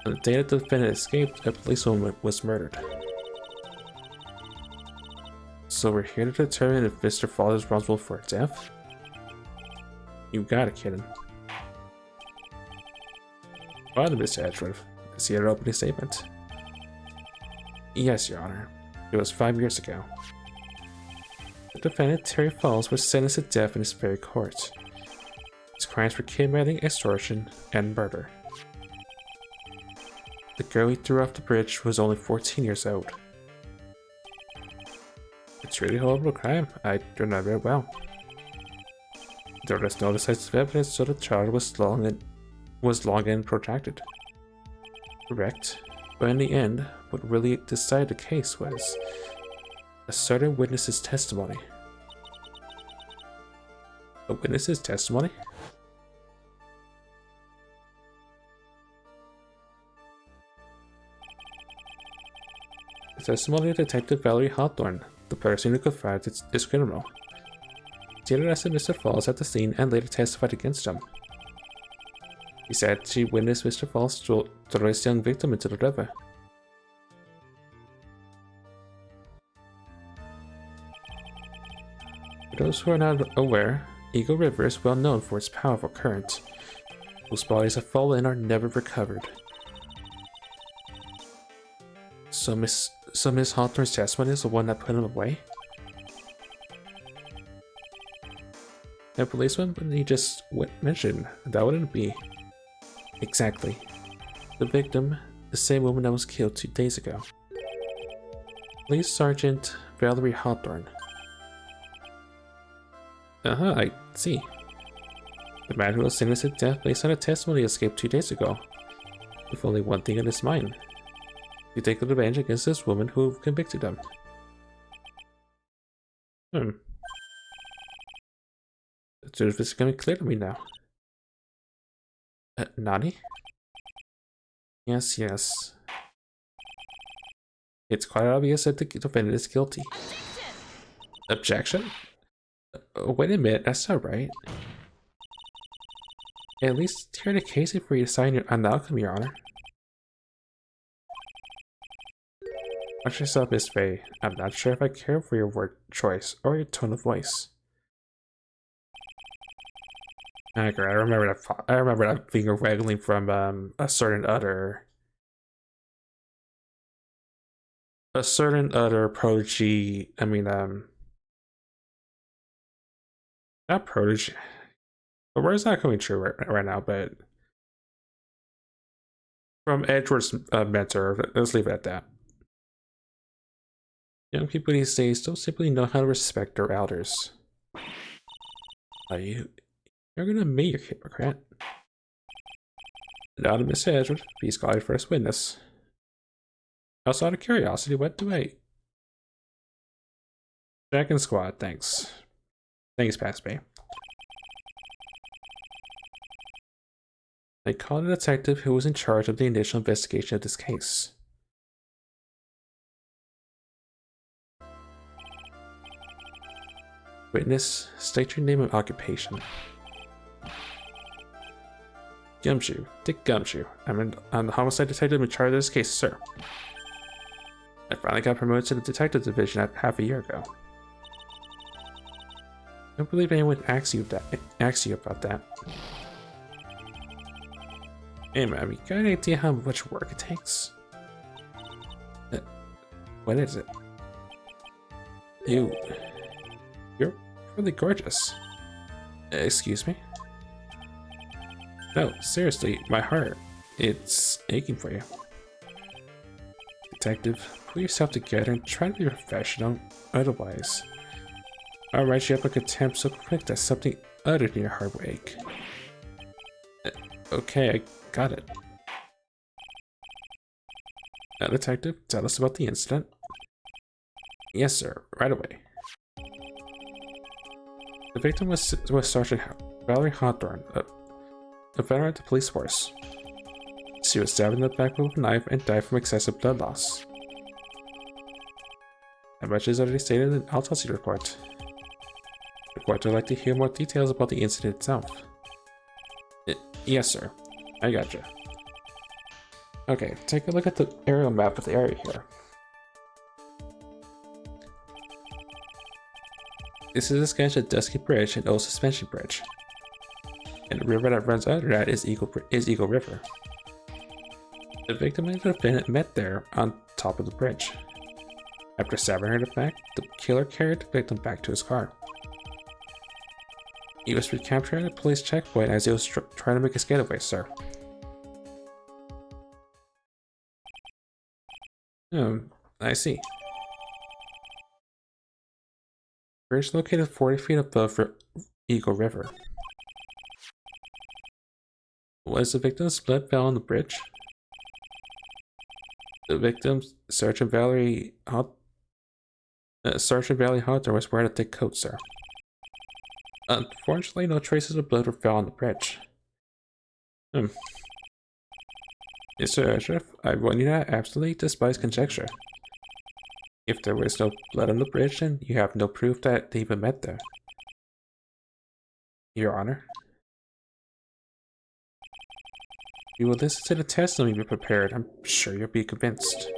On the day that the defendant escaped, a policewoman was murdered. So we're here to determine if Mr. Falls is responsible for her death? You got it, kitten. Pardon, Mr. Edgeworth. I see your opening statement. Yes, Your Honor. It was 5 years ago. The defendant, Terry Falls, was sentenced to death in this very court. His crimes were kidnapping, extortion, and murder. The girl he threw off the bridge was only 14 years old. It's really horrible crime. I do not very well. There was no decisive evidence, so the trial was long and protracted. Correct. But in the end, what really decided the case was a certain witness's testimony. A witness's testimony? testimony of Detective Valerie Hawthorne, the person who confronted this criminal. She had arrested Mr. Falls at the scene and later testified against him. He said she witnessed Mr. Falls throw his young victim into the river. For those who are not aware, Eagle River is well known for its powerful current, whose bodies have fallen and are never recovered. So Miss Hawthorne's testimony is the one that put him away? A policeman, but he just mentioned that wouldn't be. Exactly. The victim, the same woman that was killed 2 days ago. Police Sergeant Valerie Hawthorne. I see. The man who was sentenced to death based on a testimony escaped 2 days ago, with only one thing in his mind: to take revenge against this woman who convicted him. The truth is becoming clear to me now. Nani? Yes. It's quite obvious that the defendant is guilty. Objection? Wait a minute, that's not right. At least hear the case before you sign on the outcome, Your Honor. Watch yourself, Miss Faye. I'm not sure if I care for your word choice or your tone of voice. Okay, I remember that finger waggling from a certain other prodigy. I mean, not prodigy. The word's not coming true right now, but from Edward's mentor. Let's leave it at that. Young people these days don't simply know how to respect their elders. You're gonna meet your hypocrite. Now to Miss Edward, please call your first witness. Also, out of curiosity, what do I? Jack and Squad, thanks. Thanks, past me. They called a detective who was in charge of the initial investigation of this case. Witness, state your name and occupation. Gumshoe, Dick Gumshoe. I'm the homicide detective in charge of this case, sir. I finally got promoted to the detective division half a year ago. I don't believe anyone asked you about that. Hey man, you got any idea how much work it takes? What is it? You're really gorgeous. Excuse me? No, seriously, my heart. It's aching for you. Detective, pull yourself together and try to be professional, otherwise I'll write you up a contempt so quick that something other than your heart will ache. Okay, I got it. Now, detective, tell us about the incident. Yes, sir, right away. The victim was Sergeant Valerie Hawthorne, a veteran of the police force. She was stabbed in the back with a knife and died from excessive blood loss. As much is already stated in the autopsy report. The court would like to hear more details about the incident itself. Yes, sir. I gotcha. Okay, take a look at the aerial map of the area here. This is a sketch of Dusky Bridge and Old Suspension Bridge. And the river that runs under that is Eagle River. The victim and the defendant met there on top of the bridge. After stabbing her in the back, the killer carried the victim back to his car. He was recaptured at a police checkpoint as he was trying to make his getaway, sir. I see. Bridge located 40 feet above Eagle River. Was the victim's blood fell on the bridge? The victim, Sergeant Valerie Hawthorne, was wearing a thick coat, sir. Unfortunately, no traces of blood were found on the bridge. Mr. Sheriff, I want you to absolutely despise conjecture. If there was no blood on the bridge, then you have no proof that they even met there. Your Honor. You will listen to the testimony we prepared. I'm sure you'll be convinced.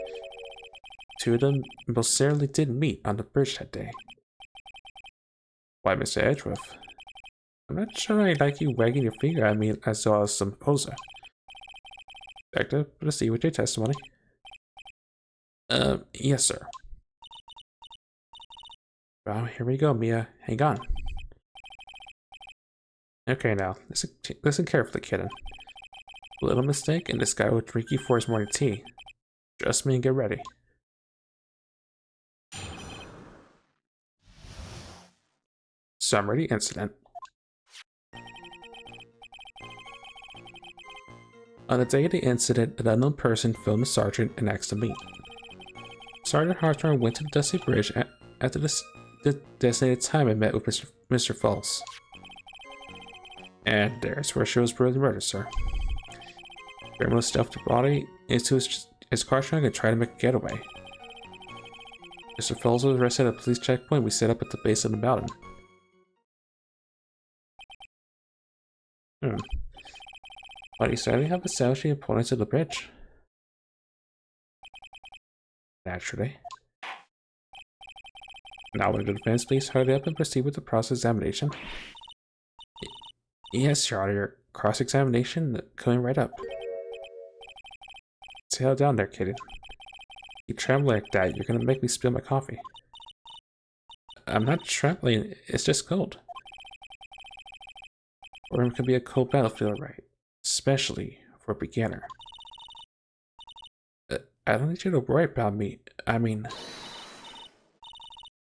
Two of them most certainly did meet on the bridge that day. Why, Mr. Edgeworth? I'm not sure I like you wagging your finger at me as well as some poser. Like to proceed with your testimony? Yes, sir. Well, here we go, Mia. Hang on. Okay, now, listen carefully, kitten. A little mistake, and this guy will drink you for his morning tea. Trust me and get ready. Summary of the incident. On the day of the incident, an unknown person filmed the sergeant and asked to meet. Sergeant Hawthorne went to the Dusty Bridge after the designated time and met with Mr. Falls. And there's where she was brutally murdered, sir. The criminal stuffed the body into his car trunk and tried to make a getaway. Mr. Falls was arrested at a police checkpoint we set up at the base of the mountain. But he certainly have established the importance of the bridge. Naturally. Now will the defense please hurry up and proceed with the cross-examination? Yes, Your Honor, your cross-examination coming right up. Settle down there, kitten. You tremble like that, you're gonna make me spill my coffee. I'm not trembling, it's just cold. Or it can be a cold battlefield, right? Especially for a beginner. I don't need you to worry about me. I mean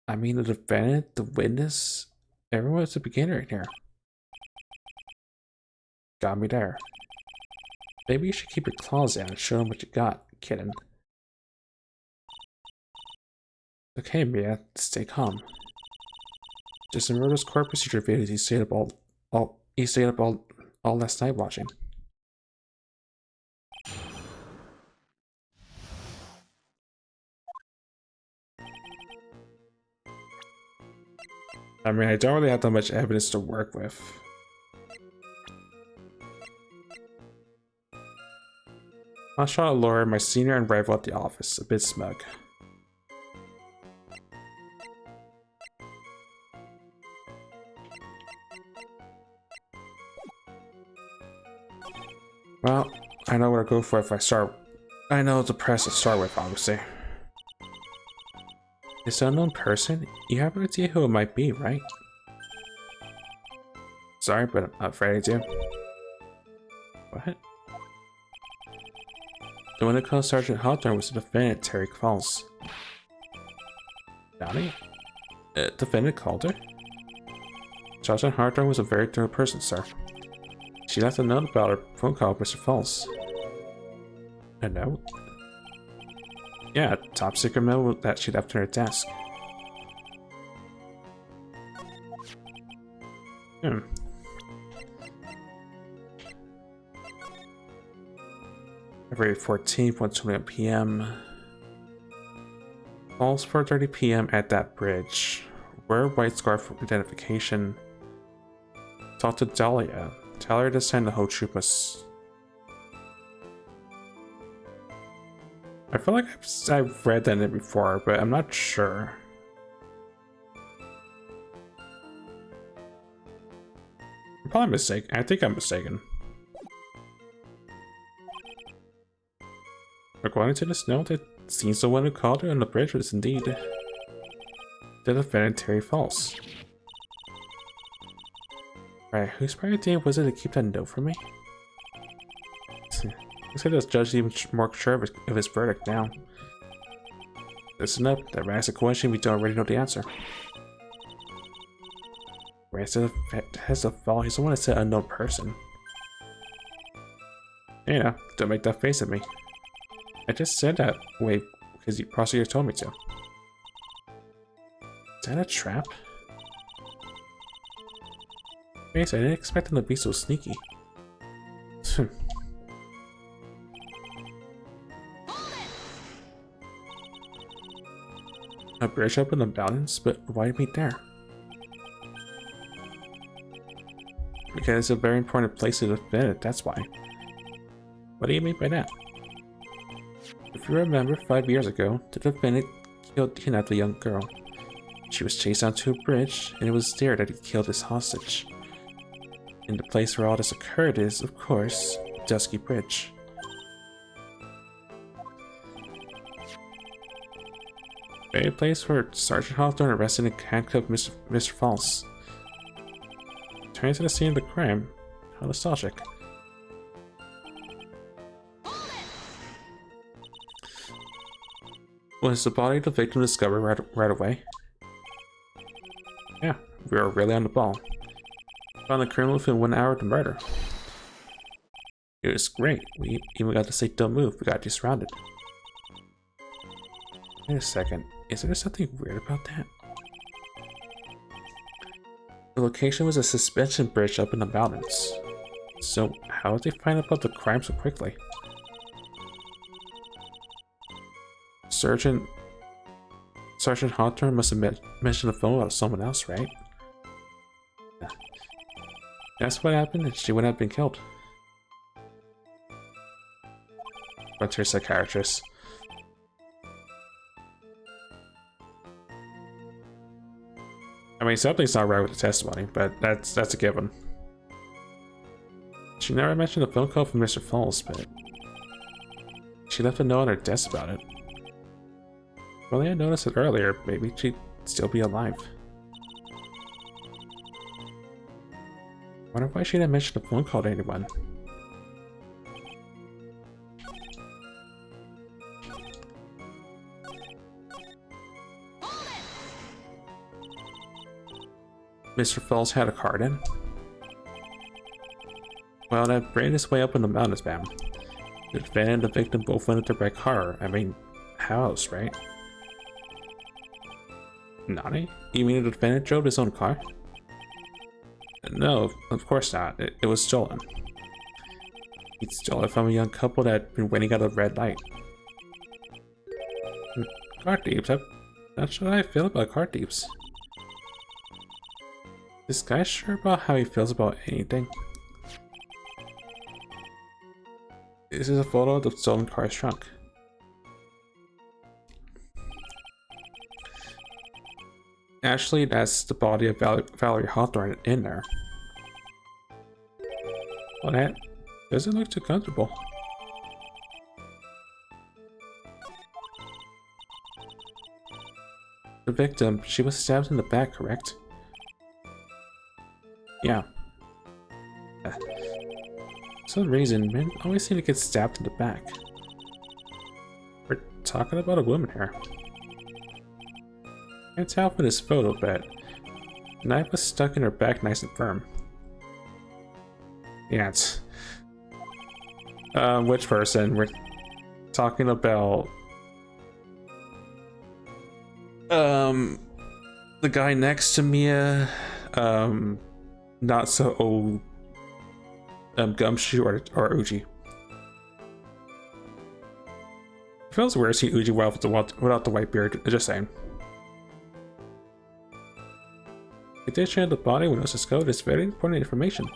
the defendant, the witness, everyone's a beginner in here. Got me there. Maybe you should keep your claws down and show them what you got, kitten. Okay, Mia, stay calm. Just a murderous court procedure videos he stayed up all last night watching. I mean, I don't really have that much evidence to work with. I shot a lawyer, my senior and rival at the office, a bit smug. Well, I know where to go for if I start. I know the press to start with, obviously. This unknown person? You have an idea who it might be, right? Sorry, but I'm not afraid to. What? The one who called Sergeant Hawthorne was the defendant, Terry Falls. Donnie? Defendant called her? Sergeant Hawthorne was a very thorough person, sir. She left a note about her phone call with Mr. Falls. A note? Yeah, a top secret memo that she left on her desk. February 14th, 1:21 p.m. Falls 4:30 p.m. at that bridge. Wear white scarf for identification. Talk to Dahlia. Tell her to send the whole troop us. I feel like I've read that in it before, but I'm not sure. I'm probably mistaken. I think I'm mistaken. According to this note, it seems the one who called her on the bridge was indeed the defendant, Terry Falls. Right, whose idea was it to keep that note from me? Looks like this judge is even more sure of his verdict now. Listen up, that asks a question we don't already know the answer. Ransom has a fall, he's the one that said unknown person. You know, don't make that face at me. I just said that way because the prosecutor told me to. Is that a trap? Face, I didn't expect him to be so sneaky. A bridge up in the mountains? But why meet there? Because it's a very important place to defend it, that's why. What do you mean by that? If you remember, 5 years ago, the defendant kidnapped a young girl. She was chased onto a bridge, and it was there that he killed his hostage. And the place where all this occurred is, of course, Dusky Bridge. A place where Sergeant Hawthorne arrested and handcuffed Mr. False. Turning to the scene of the crime. How nostalgic. Was the body of the victim discovered right away? Yeah, we were really on the ball. Found the criminal within 1 hour of the murder. It was great. We even got to say don't move. We got you surrounded. Wait a second. Is there something weird about that? The location was a suspension bridge up in the mountains. So how did they find out about the crime so quickly? Sergeant Hawthorne must have mentioned the phone about someone else, right? Yeah. That's what happened, and she wouldn't have been killed. Went to her psychiatrist. I mean, something's not right with the testimony, but that's a given. She never mentioned a phone call from Mr. Falls, but she left a note on her desk about it. Well, I had noticed it earlier. Maybe she'd still be alive. Wonder why she didn't mention a phone call to anyone. Mr. Falls had a car then? Well, that brain is way up in the mountains, ma'am. The defendant and the victim both went into by car. I mean, how else, right? Nani? You mean the defendant drove his own car? No, of course not. It was stolen. He stole it from a young couple that had been waiting at a red light. Car thieves? I'm not sure how I feel about car thieves. This guy's sure about how he feels about anything. This is a photo of the stolen car's trunk. Actually, that's the body of Valerie Hawthorne in there. Well, that doesn't look too comfortable. The victim, she was stabbed in the back, correct? Yeah. For some reason, men always seem to get stabbed in the back. We're talking about a woman here. Can't tell from this photo, but the knife was stuck in her back nice and firm. Yeah, it's... which person? We're talking about... the guy next to Mia, not so old, Gumshoe or Uji. It feels weird to see Uji without the white beard, just saying. Condition of the body when it was discovered is very important information.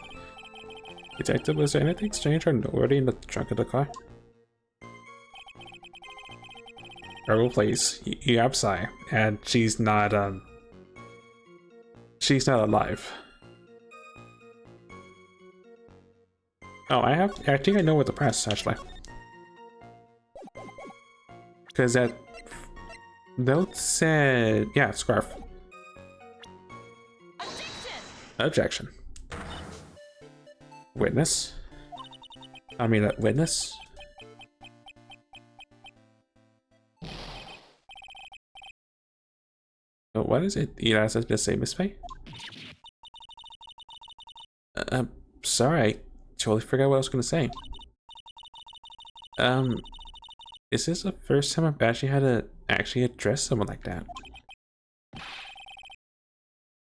Detective, was there anything strange or noteworthy in the trunk of the car? Oh, please, you have Psy, and she's not alive. Oh, I think I know what the press actually. Because that note said, yeah, scarf. Objection. Witness? I mean, a witness? Oh, what is it? You asked us to say Miss Faye? I'm sorry, I totally forgot what I was gonna say. Is this the first time I've actually had to address someone like that?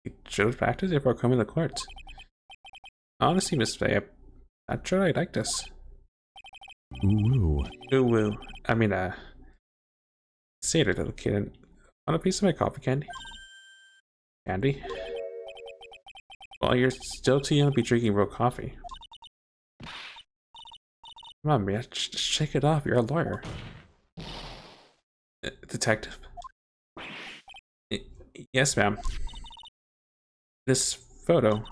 You should have practiced before coming to court. Honestly, Miss Faye, I'm not sure I like this. Ooh. Ooh woo. I mean, say it, little kid. Want a piece of my coffee candy? Candy? Well, you're still too young to be drinking real coffee. Come on, man, just shake it off. You're a lawyer. Detective? Yes, ma'am. This photo.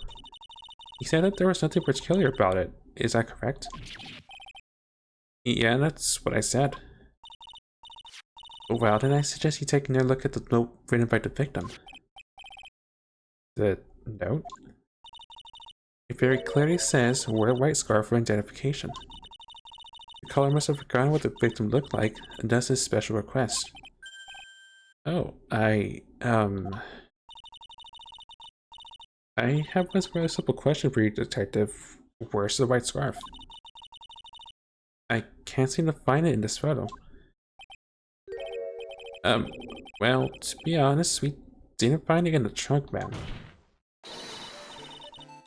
You said that there was nothing particular about it. Is that correct? Yeah, that's what I said. Well, then I suggest you take a look at the note written by the victim. The note? It very clearly says, wear a white scarf for identification. The caller must have forgotten what the victim looked like, and thus this special request. Oh, I have a very simple question for you, Detective. Where's the white scarf? I can't seem to find it in this photo. Well, to be honest, we didn't find it in the trunk, ma'am.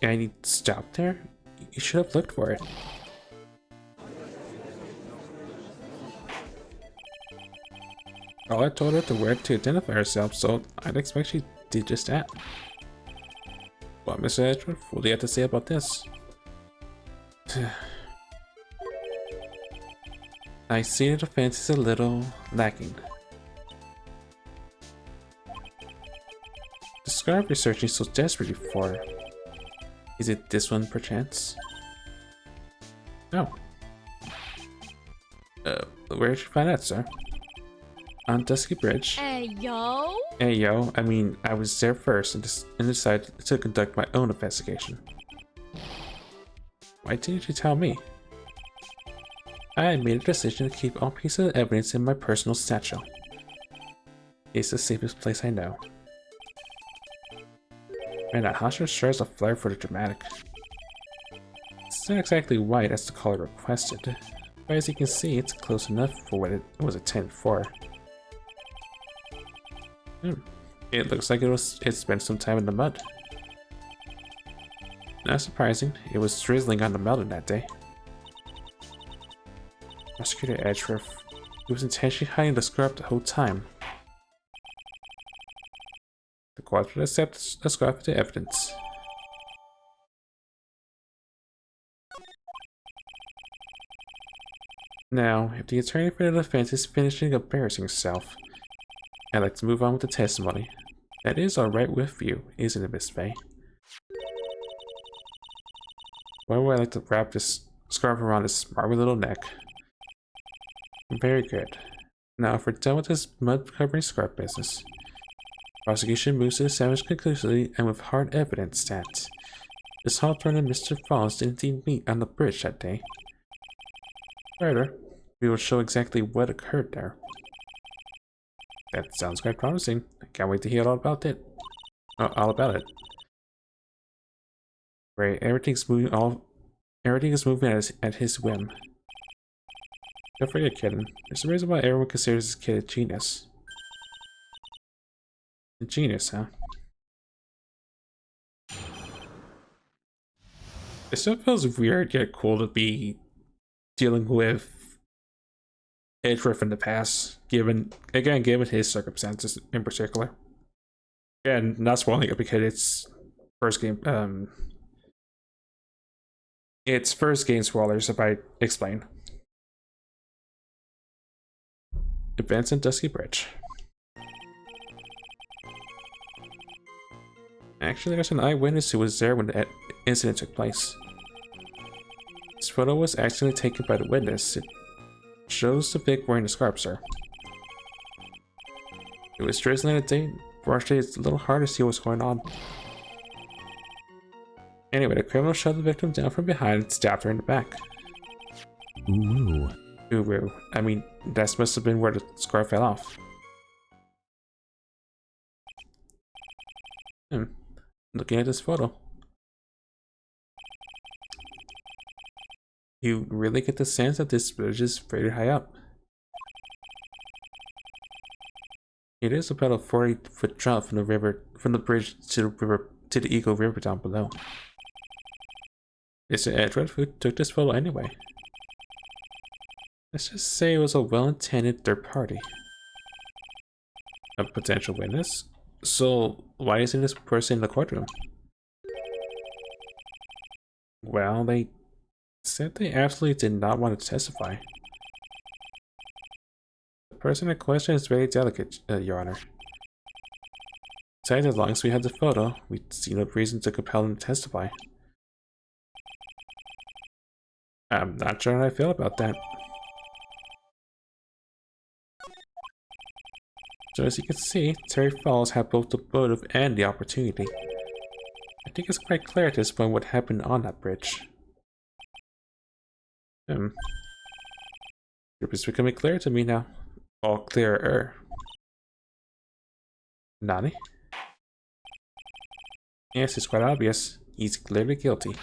And you stopped there? You should have looked for it. I told her to wear it to identify herself, so I'd expect she did just that. What, Mr. Edgeworth? What do you have to say about this? I see the defense is a little lacking. The scarf you're searching so desperately for. Is it this one, perchance? No. Where did you find that, sir? On Dusky Bridge. Hey, yo! Hey, yo. I mean, I was there first and decided to conduct my own investigation. Why didn't you tell me? I made a decision to keep all pieces of evidence in my personal satchel. It's the safest place I know. And that hostage sure has a flair for the dramatic. It's not exactly white as the caller requested, but as you can see, it's close enough for what it was intended for. It looks like it spent some time in the mud. Not surprising, it was drizzling on the mountain that day. Prosecutor Edgeworth, he was intentionally hiding the scarf the whole time. The court would accept the scarf into evidence. Now, if the attorney for the defense is finishing embarrassing himself, I'd like to move on with the testimony. That is alright with you, isn't it, Miss Faye? Why would I like to wrap this scarf around his smarmy little neck? Very good. Now, if we're done with this mud-covering scarf business, prosecution moves to establish conclusively and with hard evidence that Miss Hawthorne and Mr. Falls did indeed meet on the bridge that day. Further, we will show exactly what occurred there. That sounds quite promising. I can't wait to hear all about it. All about it. Right, everything is moving at his whim. Don't forget, kitten. There's a reason why everyone considers this kid a genius. A genius, huh? It still feels weird yet cool to be dealing with Edgeworth in the past, given his circumstances in particular. And not spoiling it because it's first game it's first game spoilers if I explain. Events in Dusky Bridge. Actually, there's an eyewitness who was there when the incident took place. This photo was actually taken by the witness. It shows the Vic wearing a scarf, sir. It was drizzling at the day. Fortunately, it's a little hard to see what's going on. Anyway, the criminal shoved the victim down from behind and stabbed her in the back. Ooh. Ooh. I mean, that must have been where the scarf fell off. Looking at this photo. You really get the sense that this bridge is very high up. It is about a 40-foot drop from the bridge to the Eagle River down below. It's an Edgeworth who took this photo anyway. Let's just say it was a well-intended third party. A potential witness? So why isn't this person in the courtroom? Well, they said they absolutely did not want to testify. The person in question is very delicate, Your Honor. Besides, as long as we have the photo, we see no reason to compel them to testify. I'm not sure how I feel about that. So as you can see, Terry Falls had both the motive and the opportunity. I think it's quite clear at this point what happened on that bridge. It's becoming clear to me now. All clearer. Nani? Yes, it's quite obvious. He's clearly guilty.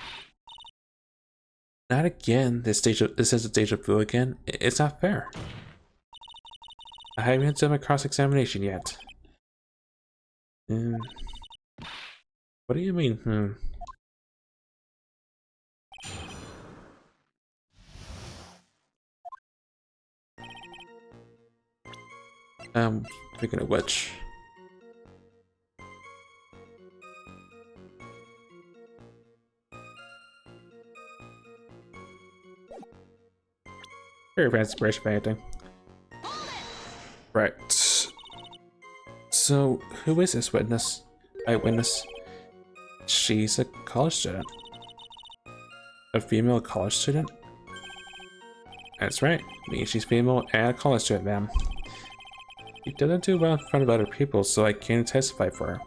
Not again. This is a deja vu again. It's not fair. I haven't done my cross-examination yet. What do you mean? Speaking of which. Very advanced inspiration for anything. Right. So, who is this witness? Eyewitness? She's a college student. A female college student? That's right. Means she's female and a college student, ma'am. She doesn't do well in front of other people, so I can't testify for her.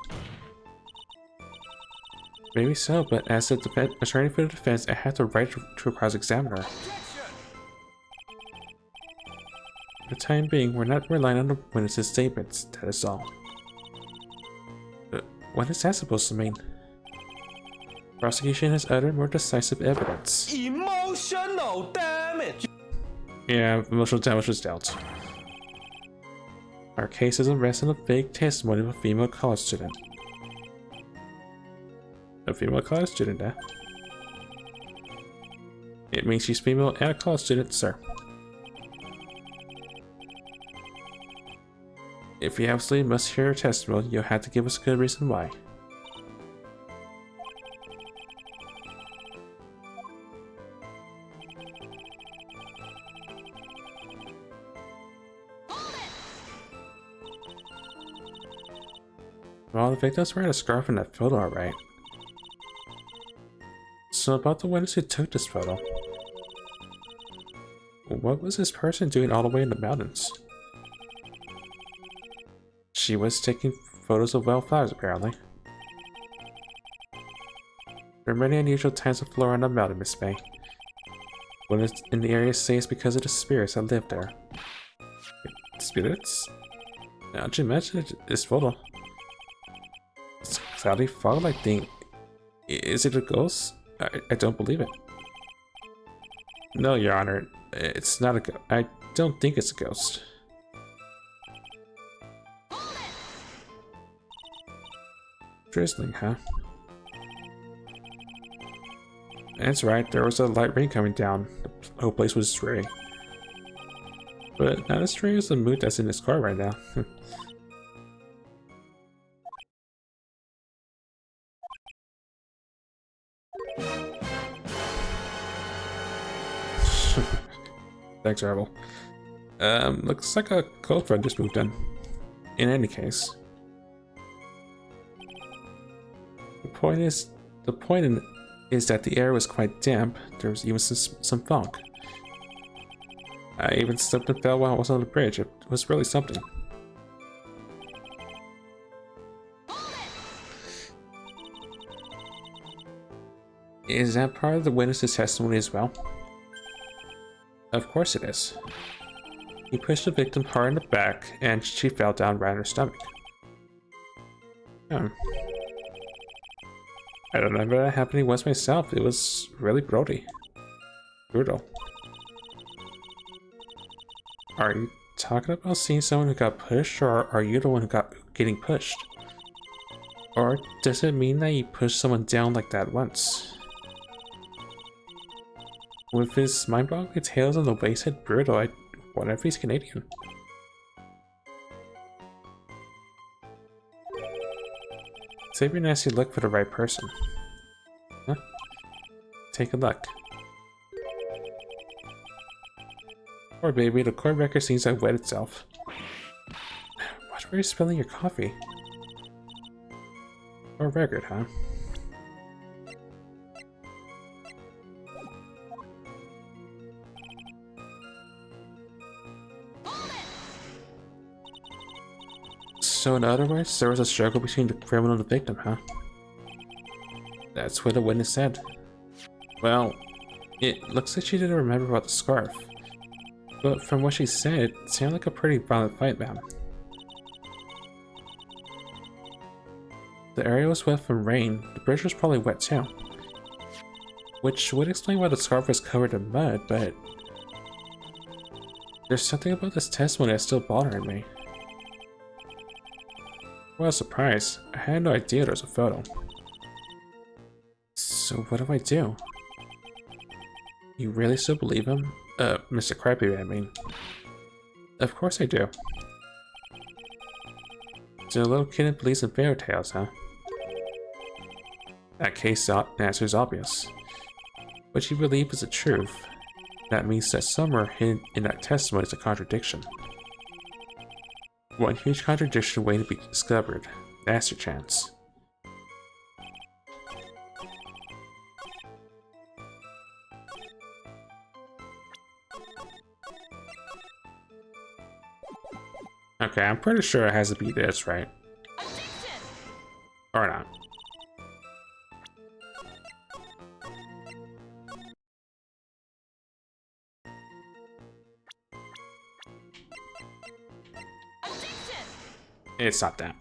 Maybe so, but as the attorney for the defense, I have the right to cross-examine her. For the time being, we're not relying on the witness's statements, that is all. What is that supposed to mean? Prosecution has uttered more decisive evidence. Emotional damage! Yeah, emotional damage was dealt. Our case is a rest on the fake testimony of a female college student. A female college student, eh? It means she's female and a college student, sir. If you absolutely must hear her testimony, you'll have to give us a good reason why. Well, the victims wearing a scarf in that photo, alright. So about the witness who took this photo. What was this person doing all the way in the mountains? She was taking photos of wildflowers, apparently. There are many unusual types of flora on the mountain, Miss May. Witnesses in the area say it's because of the spirits that live there. Spirits? Now that you mentioned this photo. It's cloudy fog-like thing. Is it a ghost? I don't believe it. No, Your Honor. It's not a ghost. I don't think it's a ghost. Drizzling, huh? That's right, there was a light rain coming down. The whole place was dreary. But not as dreary as the mood that's in this car right now. Thanks, Rebel. Looks like a cold front just moved in. In any case. The point is that the air was quite damp. There was even some fog. I even slipped and fell while I was on the bridge. It was really something. Is that part of the witness's testimony as well? Of course it is. He pushed the victim hard in the back, and she fell down right on her stomach. I don't remember that happening once myself. It was really brutal. Are you talking about seeing someone who got pushed, or are you the one who got getting pushed? Or does it mean that you pushed someone down like that once? With his mind-boggling tales on the waist head brutal, I wonder if he's Canadian. Save your nasty look for the right person. Huh? Take a look. Poor baby, the court record seems to have wet itself. Watch where you're spilling your coffee. Or record, huh? So in other words, there was a struggle between the criminal and the victim, huh? That's what the witness said. Well, it looks like she didn't remember about the scarf. But from what she said, it sounded like a pretty violent fight, ma'am. The area was wet from rain. The bridge was probably wet too. Which would explain why the scarf was covered in mud, but there's something about this testimony that's still bothering me. Well, surprise. I had no idea there was a photo. So what do I do? You really still believe him? Mr. Crybaby, I mean. Of course I do. So a little kid believes in fairy tales, huh? That case, the answer is obvious. What you believe is the truth. That means that somewhere hidden in that testimony is a contradiction. One huge contradiction waiting to be discovered. That's your chance. Okay, I'm pretty sure it has to be this, right? Or not. It's not that.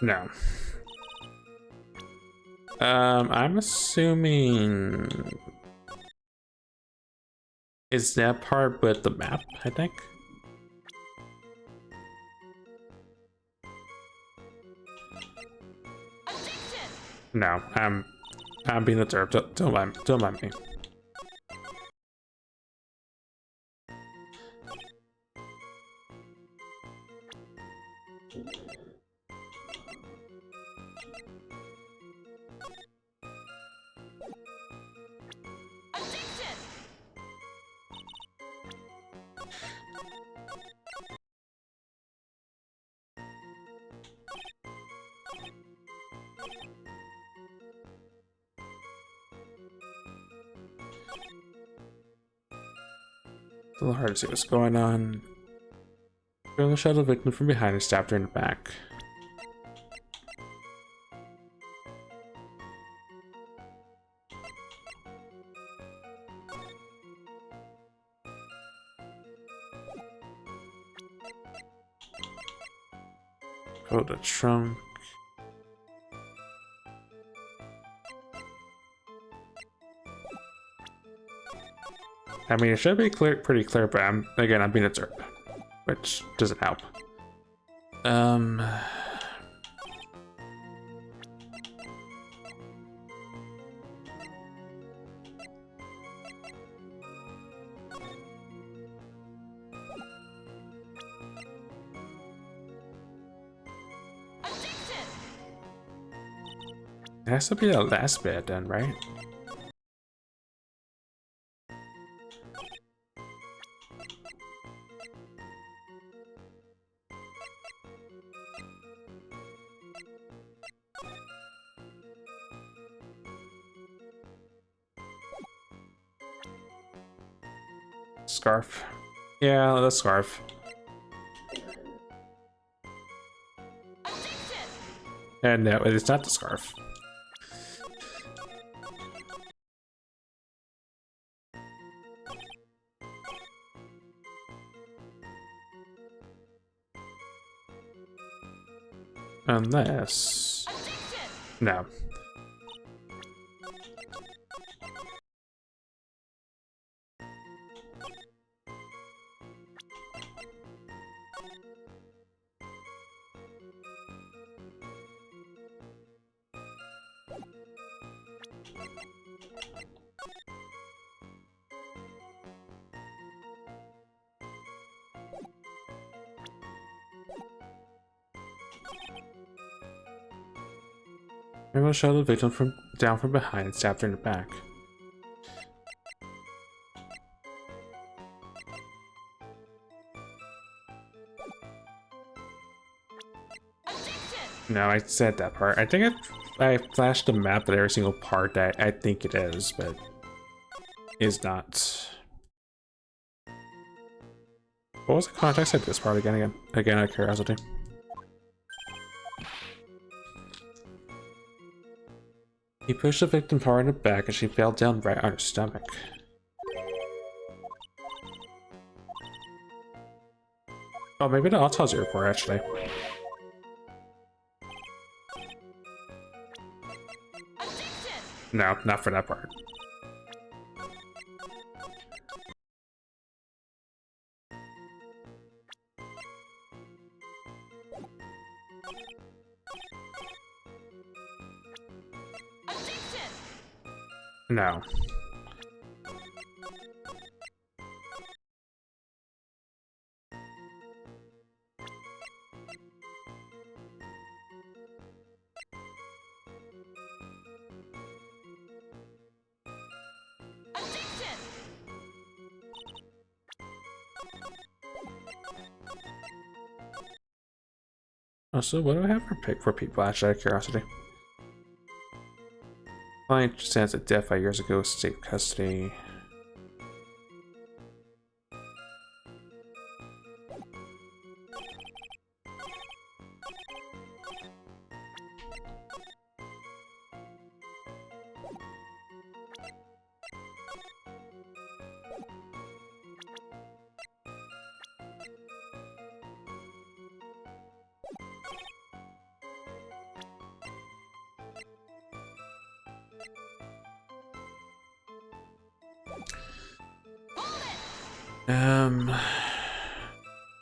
No. I'm assuming it's that part with the map, I think. No, I'm being observed. Don't mind me. It's a little hard to see what's going on. Girl shot the victim from behind and stabbed her in the back. Go to the trunk. I mean, it should be pretty clear, but I'm being observed, which doesn't help. It has to be the last bit then, right? Scarf. Yeah, the scarf. And no, it is not the scarf. Unless... No. I'm going to show the victim down from behind and stab her in the back. No, I said that part. I think I flashed the map at every single part that I think it is, but is not. What was the context of this part again out of curiosity? He pushed the victim hard in the back and she fell down right on her stomach. Oh, maybe the autopsy report actually. No, not for that part. No. Oh, so what do I have for people, actually, out of curiosity? Client stands at death 5 years ago, state custody.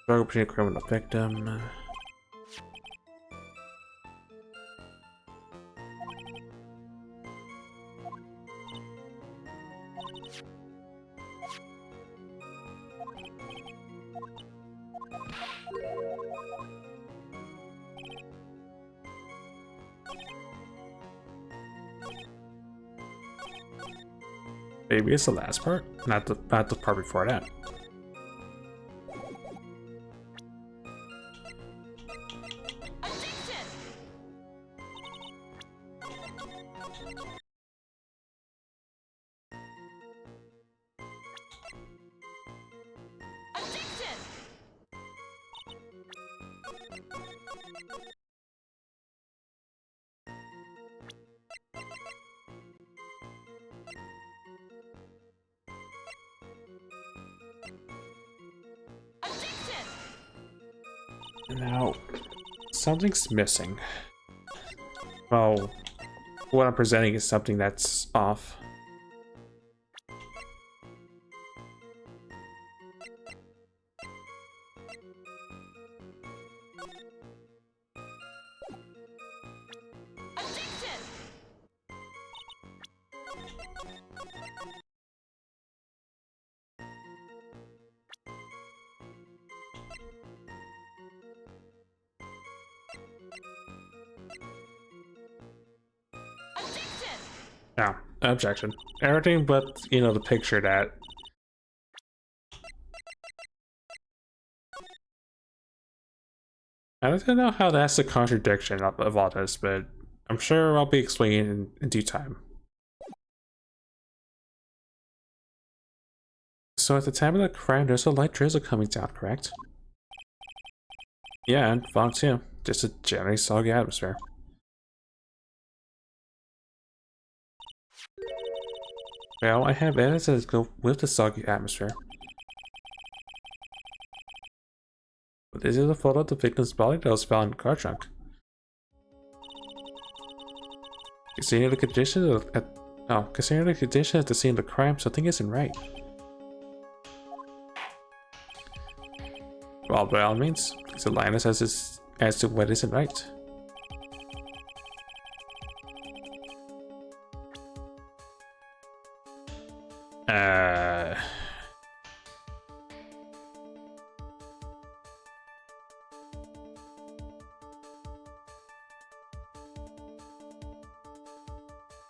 Struggle between a criminal victim. Maybe it's the last part, not the part before that. Now, something's missing. Well, what I'm presenting is something that's off. No, objection. Everything but, you know, the picture that... I don't know how that's a contradiction of all this, but I'm sure I'll be explaining in due time. So at the time of the crime, there's a light drizzle coming down, correct? Yeah, and fog too. Just a generally soggy atmosphere. Well, I have evidence that go with the soggy atmosphere. But this is a photo of the victim's body that was found in the car trunk. Considering the condition considering the condition at the scene of the crime, something isn't right. Well, by all means, please enlighten us as to what isn't right.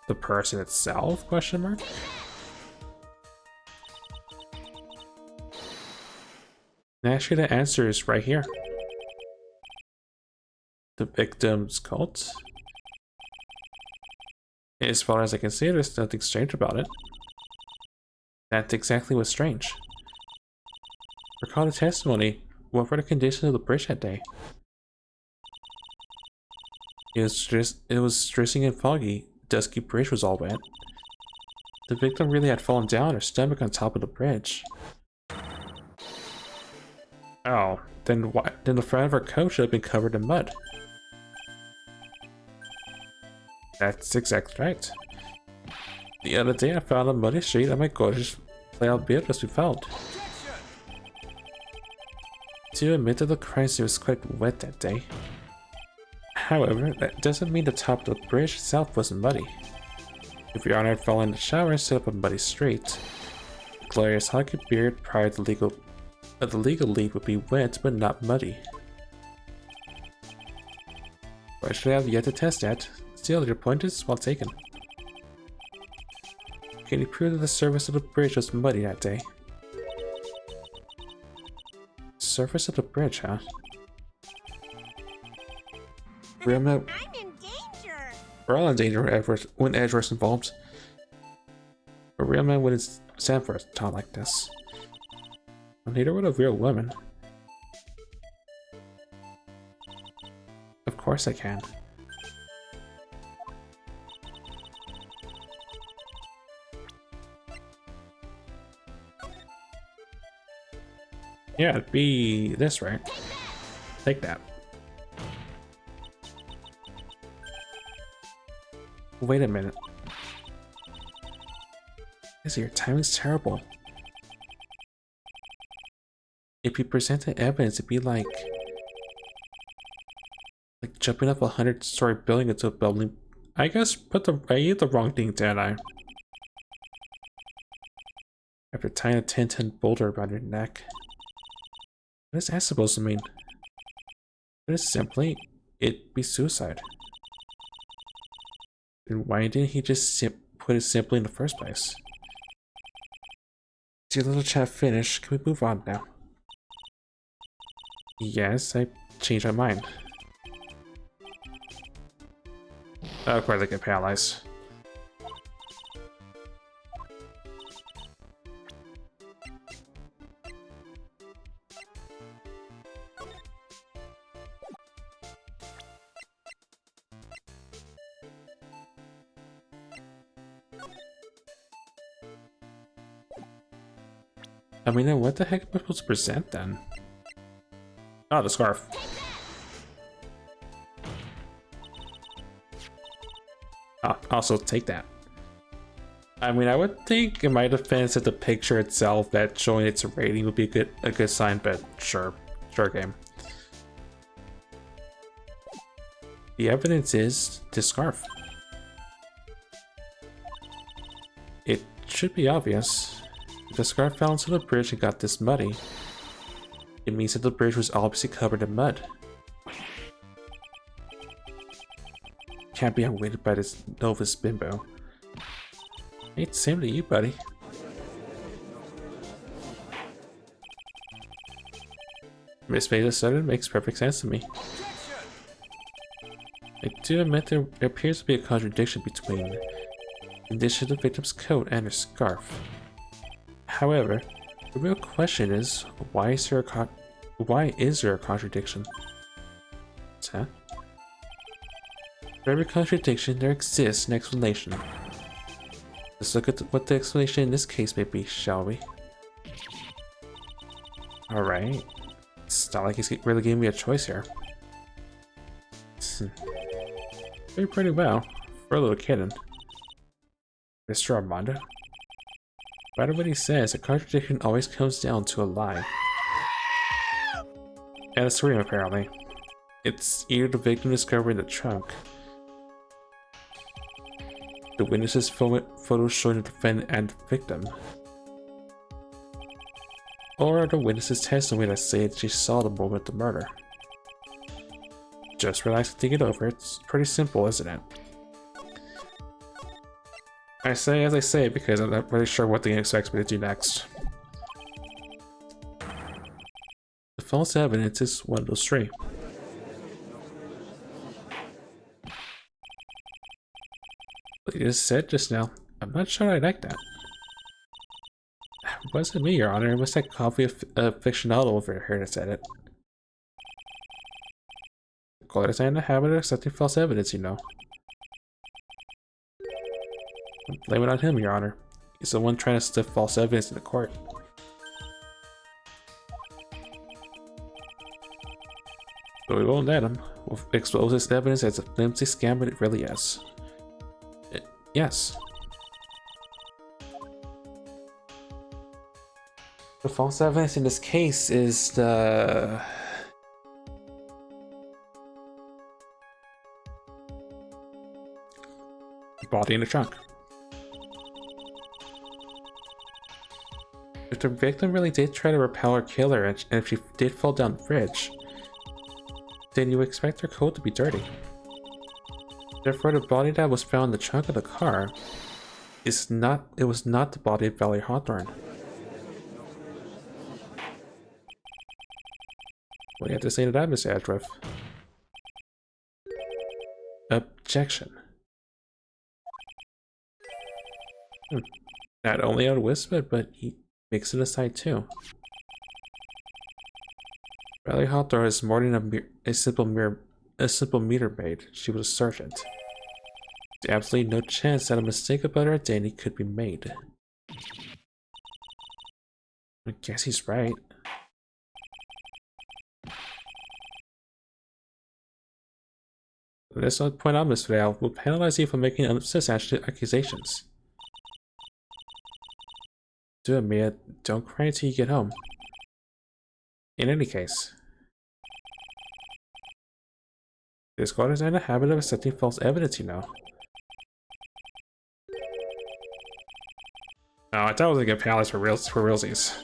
the person itself? Question mark. And actually, the answer is right here. The victim's cult. As far as I can see, there's nothing strange about it. That's exactly what's strange. Recall the testimony. What were the conditions of the bridge that day? It was drizzling and foggy. Dusky bridge was all wet. The victim really had fallen down on her stomach on top of the bridge. Oh, then why? Then the front of her coat should have been covered in mud. That's exactly right. The other day I found a muddy street and my gorgeous playout beard was found. To admit that the crime scene was quite wet that day. However, that doesn't mean the top of the bridge itself wasn't muddy. If your honor had fallen in the shower instead of a muddy street, the glorious hockey beard prior to the legal lead would be wet but not muddy. But I should have yet to test that. Still, your point is well taken. Can you prove that the surface of the bridge was muddy that day? Surface of the bridge, huh? I'm in danger. We're all in danger when Edgeworth's involved. A real man wouldn't stand for a taunt like this. Neither would a real woman. Of course I can. Yeah, it'd be this, right? Take that. Wait a minute. Your timing's terrible. If you presented evidence, it'd be like jumping up a 100-story building into a building. I guess I used the wrong thing, didn't I? After tying a 10-ton boulder around your neck. What is that supposed to mean? It is simply, it'd be suicide. Then why didn't he just put it simply in the first place? Is your little chat finished? Can we move on now? Yes, I changed my mind. Of course I get paralyzed. I mean, then what the heck am I supposed to present then? Oh, the scarf. Oh, also take that. I mean, I would think in my defense that the picture itself that showing its rating would be a good sign, but sure game. The evidence is this scarf. It should be obvious. If the scarf fell into the bridge and got this muddy, it means that the bridge was obviously covered in mud. Can't be outwitted by this novice bimbo. Hey, same to you, buddy. Miss Veda sudden makes perfect sense to me. I do admit there appears to be a contradiction between the condition of the victim's coat and her scarf. However, the real question is, why is there a contradiction? Huh? For every contradiction, there exists an explanation. Let's look at what the explanation in this case may be, shall we? Alright. It's not like he's really giving me a choice here. Doing pretty well for a little kitten. Mr. Armando? No matter what he says, a contradiction always comes down to a lie. And a scream, apparently. It's either the victim discovered in the trunk, the witness's photos showing the defendant and the victim, or the witness's testimony that said she saw the moment of the murder. Just relax and think it over. It's pretty simple, isn't it? I say as I say because I'm not really sure what they expect me to do next. The false evidence is one of those three. What you just said just now, I'm not sure I like that. It wasn't me, Your Honor. It was that copy of fiction novel over here that said it. Court is in the habit of accepting false evidence, you know. Blame it on him, Your Honor. He's the one trying to stuff false evidence in the court. But we won't let him. We'll expose this evidence as a flimsy scam, but it really is. Yes. The false evidence in this case is the body in the trunk. If the victim really did try to repel or kill her, and if she did fall down the bridge, then you expect her coat to be dirty. Therefore, the body that was found in the trunk of the car was not the body of Valerie Hawthorne. What do you have to say to that, Miss Adriff? Objection. Not only out of whisper, but he makes it aside too. Valerie Hawthorne is more than a simple meter maid. She was a sergeant. There's absolutely no chance that a mistake about her identity could be made. I guess he's right. From this point on, Miss Vale will penalize you for making unsubstantiated accusations. Do it, Mia. Don't cry until you get home. In any case, this court is in the habit of accepting false evidence, you know. Oh, I thought I was gonna get penalized for realsies.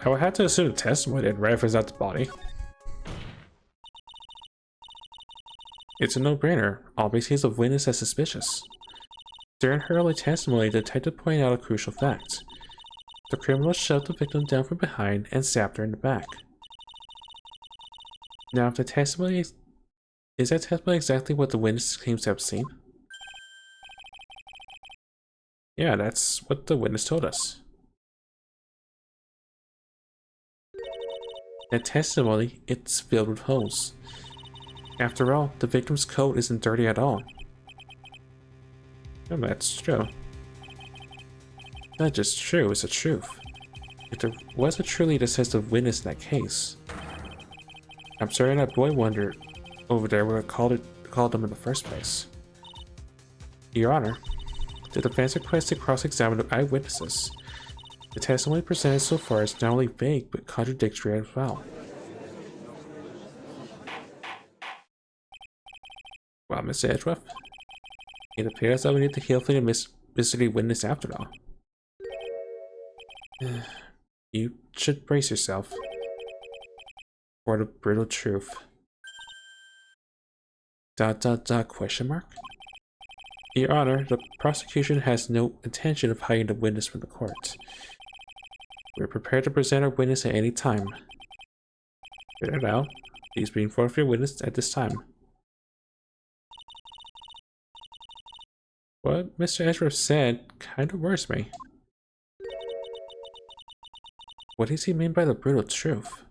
I would have to assume the testimony and reference out the body. It's a no-brainer. All bases of witness as suspicious. During her early testimony, the detective pointed out a crucial fact. The criminal shoved the victim down from behind and stabbed her in the back. Now, if the testimony is that testimony exactly what the witness claims to have seen? Yeah, that's what the witness told us. That testimony, it's filled with holes. After all, the victim's coat isn't dirty at all. Oh, that's true. Not just true, it's the truth. If there was a truly decisive witness in that case, I'm sorry that boy wonder over there would have called them in the first place. Your Honor, the defense requests to cross-examine the eyewitnesses. The testimony presented so far is not only vague, but contradictory as well. Well, Miss Edgeworth, it appears that we need to heal for the mystery witness after all. You should brace yourself for the brutal truth. ... question mark? Your Honor, the prosecution has no intention of hiding the witness from the court. We're prepared to present our witness at any time. Very well. Please bring forth your witness at this time. What Mr. Edgeworth said kind of worries me. What does he mean by the brutal truth?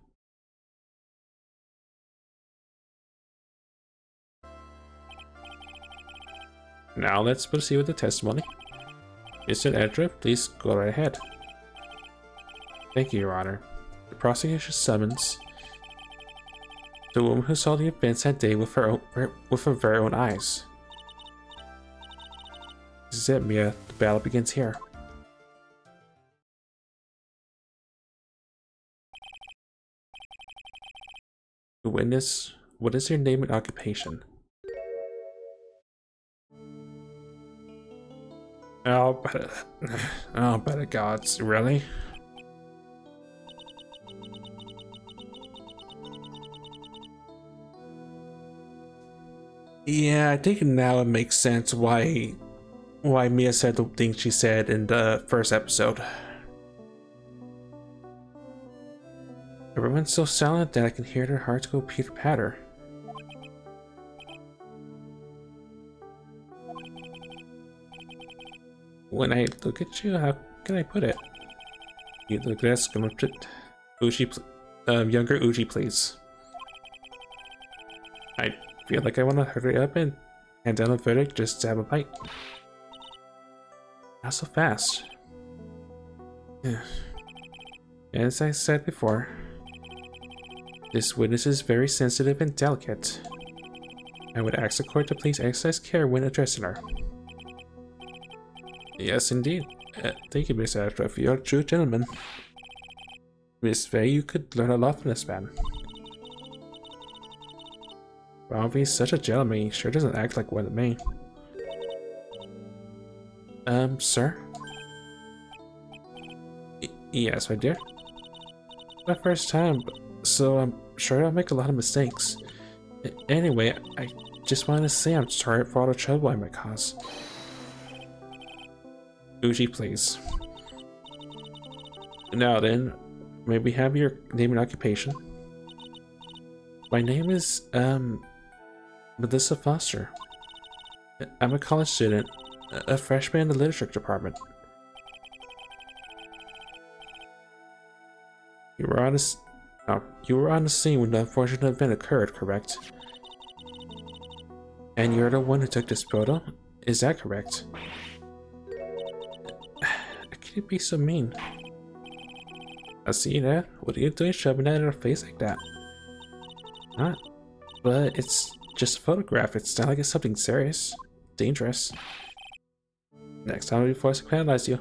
Now let's proceed with the testimony. Mr. Edgeworth, please go right ahead. Thank you, Your Honor. The prosecution summons the woman who saw the events that day with her very own eyes. This is it, Mia. The battle begins here. The witness, what is your name and occupation? Oh, but oh, better gods, really? Yeah, I think now it makes sense why Mia said the things she said in the first episode. Everyone's so silent that I can hear their hearts go pitter-patter. When I look at you, how can I put it? You look at us, come up to Uchi, younger Uchi, please. I feel like I want to hurry up and hand down a verdict just to have a bite. Not so fast. As I said before, this witness is very sensitive and delicate. I would ask the court to please exercise care when addressing her. Yes, indeed. Thank you, Miss Ashcroft. You're a true gentleman. Miss Faye, you could learn a lot from this man. Well, he's such a gentleman, he sure doesn't act like one of me. Sir? Yes, my dear? My first time, so I'm sure I'll make a lot of mistakes. Anyway, I just wanted to say I'm sorry for all the trouble I might cause. Uchi, please. Now then, may we have your name and occupation? My name is, Melissa Foster. I'm a college student, a freshman in the literature department. You were on the scene when the unfortunate event occurred, correct? And you're the one who took this photo? Is that correct? Can you be so mean? I see that. What are you doing shoving that in her face like that? Huh? But it's just a photograph. It's not like it's something serious. Dangerous. Next time I'll be forced to penalize you.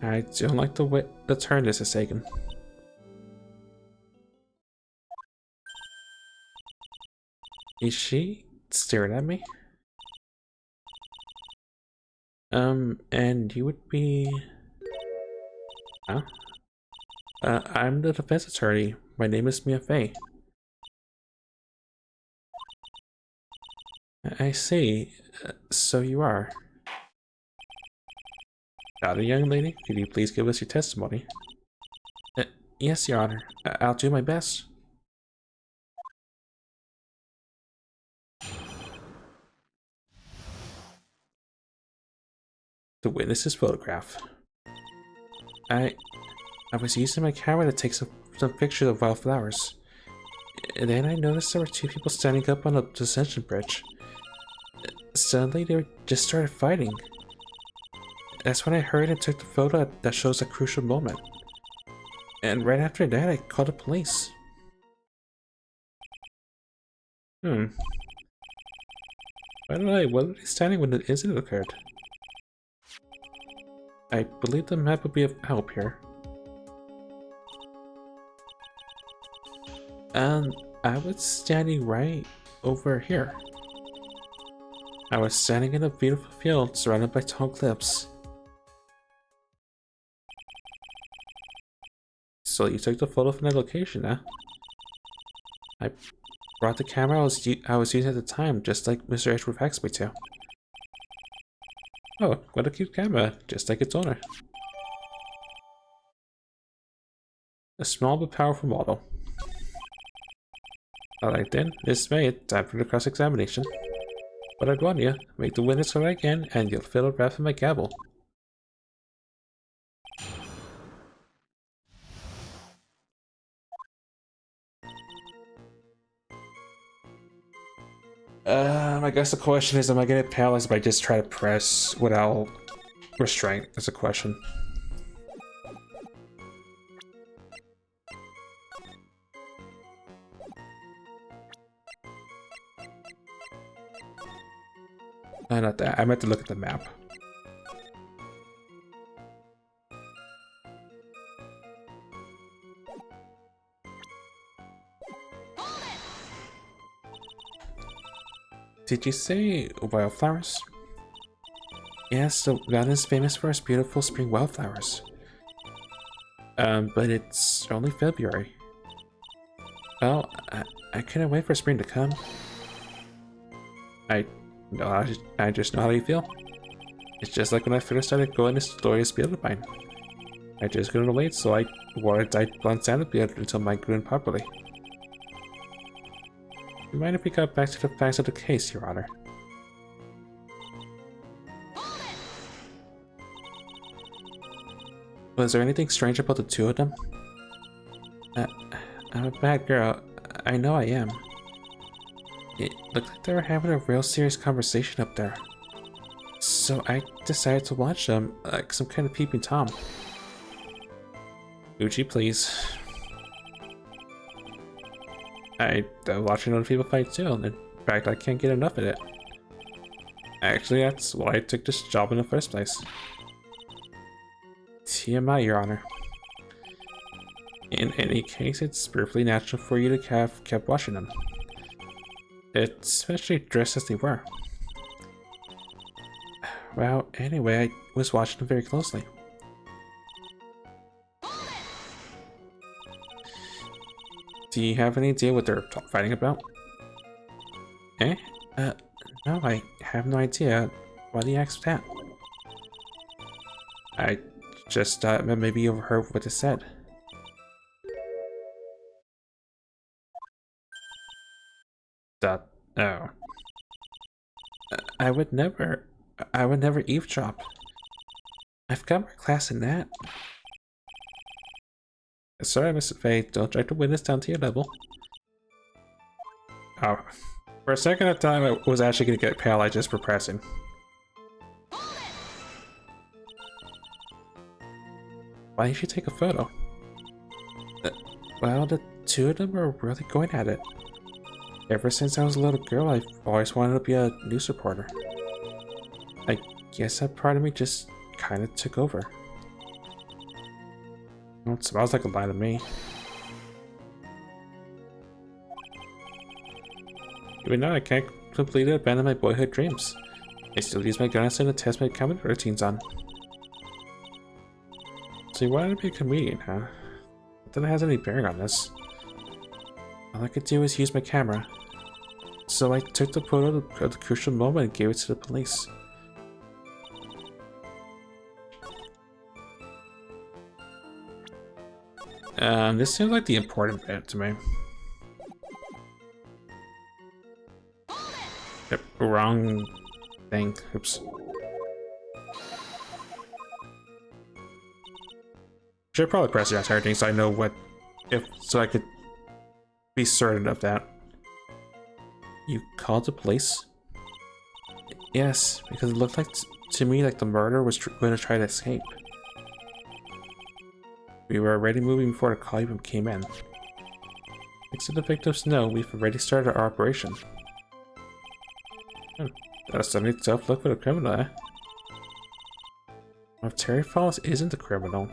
I don't like the way the turn this is taken. Is she staring at me? And you would be... Huh? I'm the defense attorney. My name is Mia Fey. I see. So you are. Howdy, young lady. Could you please give us your testimony? Yes, Your Honor. I'll do my best. The witness's photograph. I was using my camera to take some pictures of wildflowers. And then I noticed there were two people standing up on a detention bridge. Suddenly they just started fighting. That's when I hurried and took the photo that shows a crucial moment. And right after that I called the police. Why were they standing when the incident occurred? I believe the map would be of help here. I was standing right over here. I was standing in a beautiful field surrounded by tall cliffs. So you took the photo from that location, huh? I brought the camera I was using at the time, just like Mr. Edgeworth asked me to. Oh, what a cute camera, just like its owner. A small but powerful model. Alright then, Miss May, time for the cross-examination. But I'd warn you, make the witness go again, and you'll feel a wrath of my gavel. I guess the question is, am I gonna get paralyzed if I just try to press without restraint? That's a question. Not that. I meant to look at the map. Did you say wildflowers? Yes, the mountain is famous for its beautiful spring wildflowers. But it's only February. Well, I couldn't wait for spring to come. I just know how you feel. It's just like when I first started going to Glorious Beard of mine. I just couldn't wait, so I wore a dyed blonde Santa beard until mine grew in properly. You mind if we got back to the facts of the case, Your Honor? Was there anything strange about the two of them? I'm a bad girl. I know I am. It looked like they were having a real serious conversation up there. So I decided to watch them, like some kind of peeping Tom. Uchi, please. I love watching other people fight too. In fact, I can't get enough of it. Actually, that's why I took this job in the first place. TMI, Your Honor. In any case, it's perfectly natural for you to have kept watching them. Especially dressed as they were. Well, anyway, I was watching them very closely. Do you have any idea what they're fighting about? Eh? No, I have no idea. Why do you ask that? I just thought maybe you overheard what they said. Oh. I would never eavesdrop. I've got more class than that. Sorry, Mr. Faye, don't try to win this down to your level. Oh. For a second I thought I was actually gonna get paralyzed just for pressing. Why didn't you take a photo? Well, the two of them are really going at it. Ever since I was a little girl, I've always wanted to be a news reporter. I guess that part of me just kind of took over. Well, it smells like a lie to me. Even now, I can't completely abandon my boyhood dreams. I still use my guns and test my comedy routines on. So you wanted to be a comedian, huh? Not that it has any bearing on this. All I could do was use my camera. So I took the photo of the crucial moment and gave it to the police. This seems like the important bit to me. Yep, wrong thing. Oops. Should probably press the entire thing so I know what so I could be certain of that. You called the police? Yes, because it looked like to me like the murderer was going to try to escape. We were already moving before the call even came in. Thanks to the victims know, we've already started our operation. That's a neat tough look for the criminal, eh? Well, if Terry Falls isn't the criminal,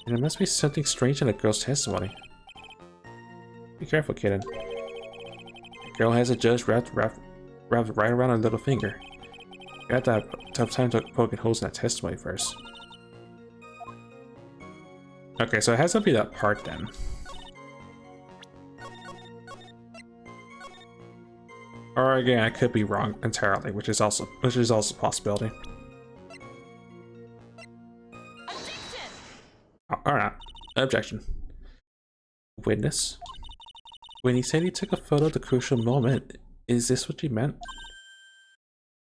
then there must be something strange in the girl's testimony. Be careful, kitten. The girl has a judge wrapped right around her little finger. You got to have a tough time poking holes in that testimony first. Okay, so it has to be that part then. Or again, I could be wrong entirely, which is also a possibility. Alright, objection. Witness? When he said he took a photo of the crucial moment, is this what you meant?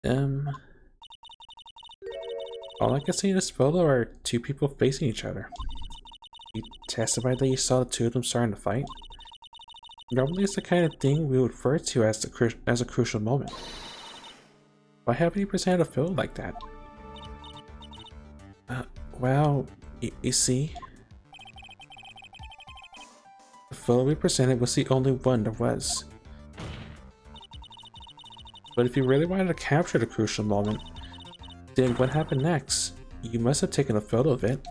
All I can see in this photo are two people facing each other. You testified that you saw the two of them starting to fight? Normally it's the kind of thing we would refer to as a crucial moment. Why haven't you presented a photo like that? Well, you see, the photo we presented was the only one there was. But if you really wanted to capture the crucial moment, then what happened next? You must have taken a photo of it.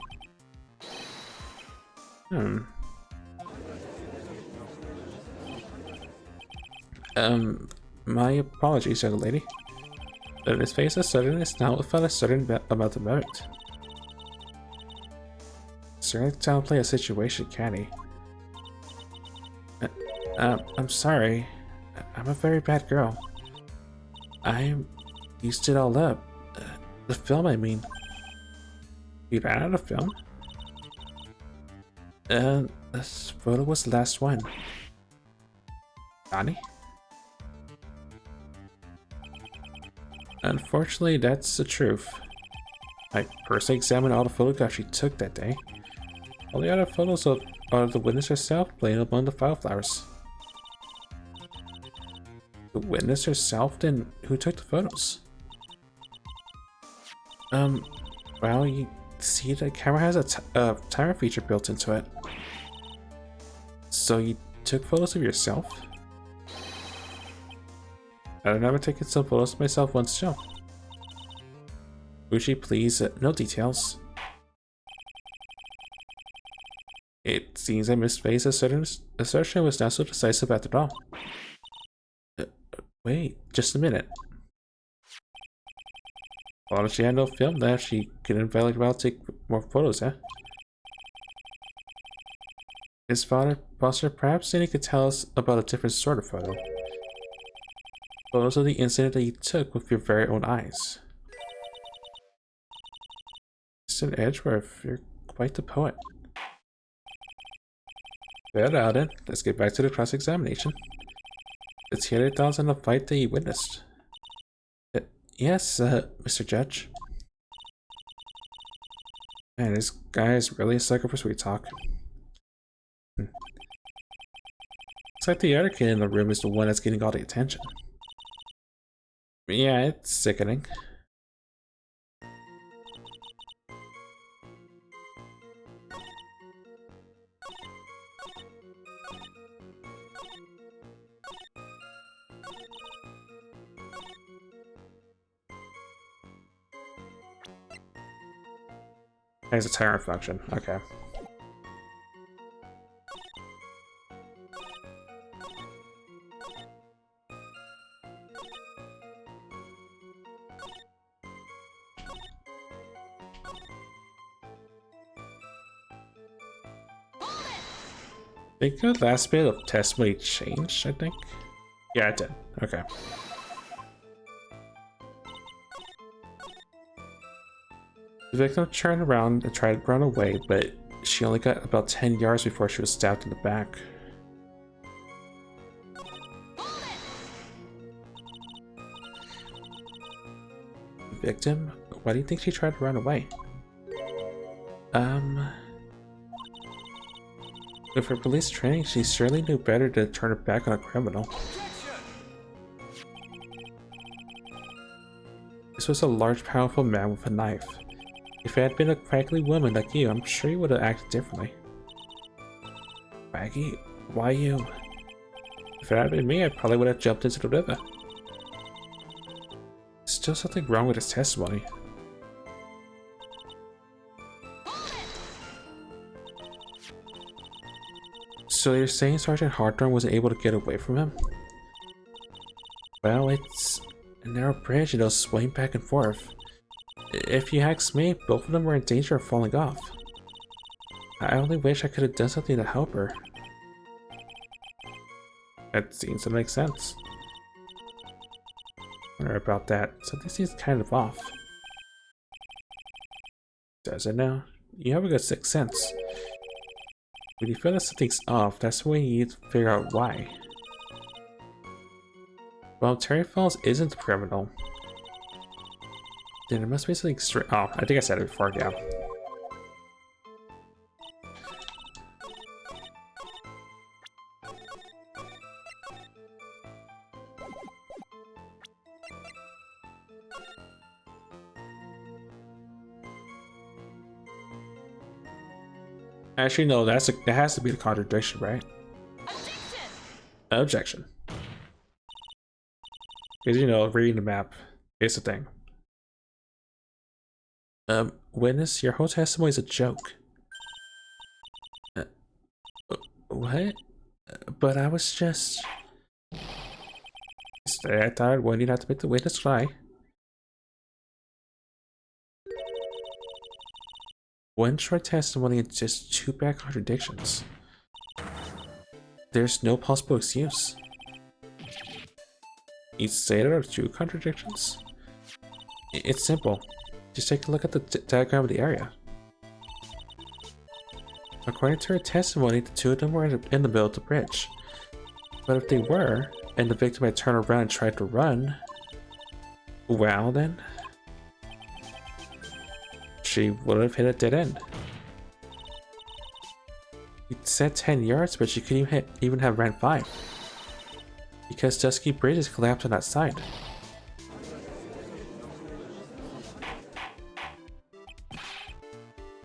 My apologies, young lady. His face is sudden is now without a certain amount of merit. Certainly downplay a situation, can he? I'm sorry. I'm a very bad girl. I used it all up. The film, I mean. You ran out of film? This photo was the last one. Johnny? Unfortunately, that's the truth. I personally examined all the photographs she took that day. All the other photos are the witness herself playing among the wildflowers. The witness herself? Then who took the photos? Well, you see, the camera has a timer feature built into it. So you took photos of yourself? I remember taking some photos of myself once too. Would you please, no details. It seems I misplaced a certain assertion was not so decisive after all. Wait, just a minute. Well, if she had no film left, she couldn't very well take more photos, huh? His father, Buster, perhaps then he could tell us about a different sort of photo. Photos of the incident that you took with your very own eyes. Mr. Edgeworth, you're quite the poet. Well, now then, let's get back to the cross-examination. Let's hear your thoughts on the fight that you witnessed. Yes, Mr. Judge. Man, this guy is really a sucker for sweet talk. Looks like the other kid in the room is the one that's getting all the attention. Yeah, it's sickening. Has a tyrant function. Okay. I think the last bit of testimony changed, I think. Yeah, it did. Okay. The victim turned around and tried to run away, but she only got about 10 yards before she was stabbed in the back. The victim? Why do you think she tried to run away? With her police training, she surely knew better to turn her back on a criminal. This was a large, powerful man with a knife. If it had been a crackly woman like you, I'm sure you would have acted differently. Maggie, why you? If it had been me, I probably would have jumped into the river. There's still something wrong with his testimony. So you're saying Sergeant Hawthorne wasn't able to get away from him? Well, it's a narrow bridge and it'll swing back and forth. If you ask me, both of them were in danger of falling off. I only wish I could have done something to help her. That seems to make sense. I wonder about that. Something seems kind of off. Does it now? You have a good sixth sense. When you feel that something's off, that's when you need to figure out why. Well, Terry Falls isn't the criminal. Then there must be something straight. Oh, I think I said it before, yeah. Actually, no, that has to be the contradiction, right? Objection. Because, you know, reading the map is the thing. Witness, your whole testimony is a joke. What? But I was just... Stay at tired one, you'd have to make the witness cry. One short testimony and just two bad contradictions. There's no possible excuse. You say there are two contradictions? It's simple. Just take a look at the diagram of the area. According to her testimony, the two of them were in the middle of the bridge. But if they were, and the victim had turned around and tried to run, well then, she would have hit a dead end. You said 10 yards, but she couldn't even have ran 5. Because Dusky Bridge is collapsed on that side.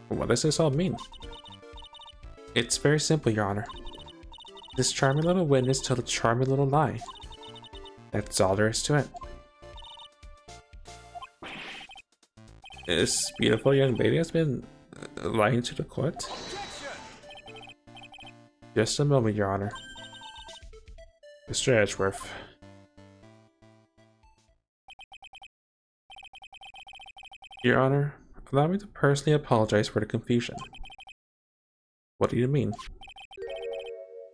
What does this all mean? It's very simple, Your Honor. This charming little witness told a charming little lie. That's all there is to it. This beautiful young lady has been lying to the court. Just a moment, Your Honor. Mr. Edgeworth. Your Honor, allow me to personally apologize for the confusion. What do you mean?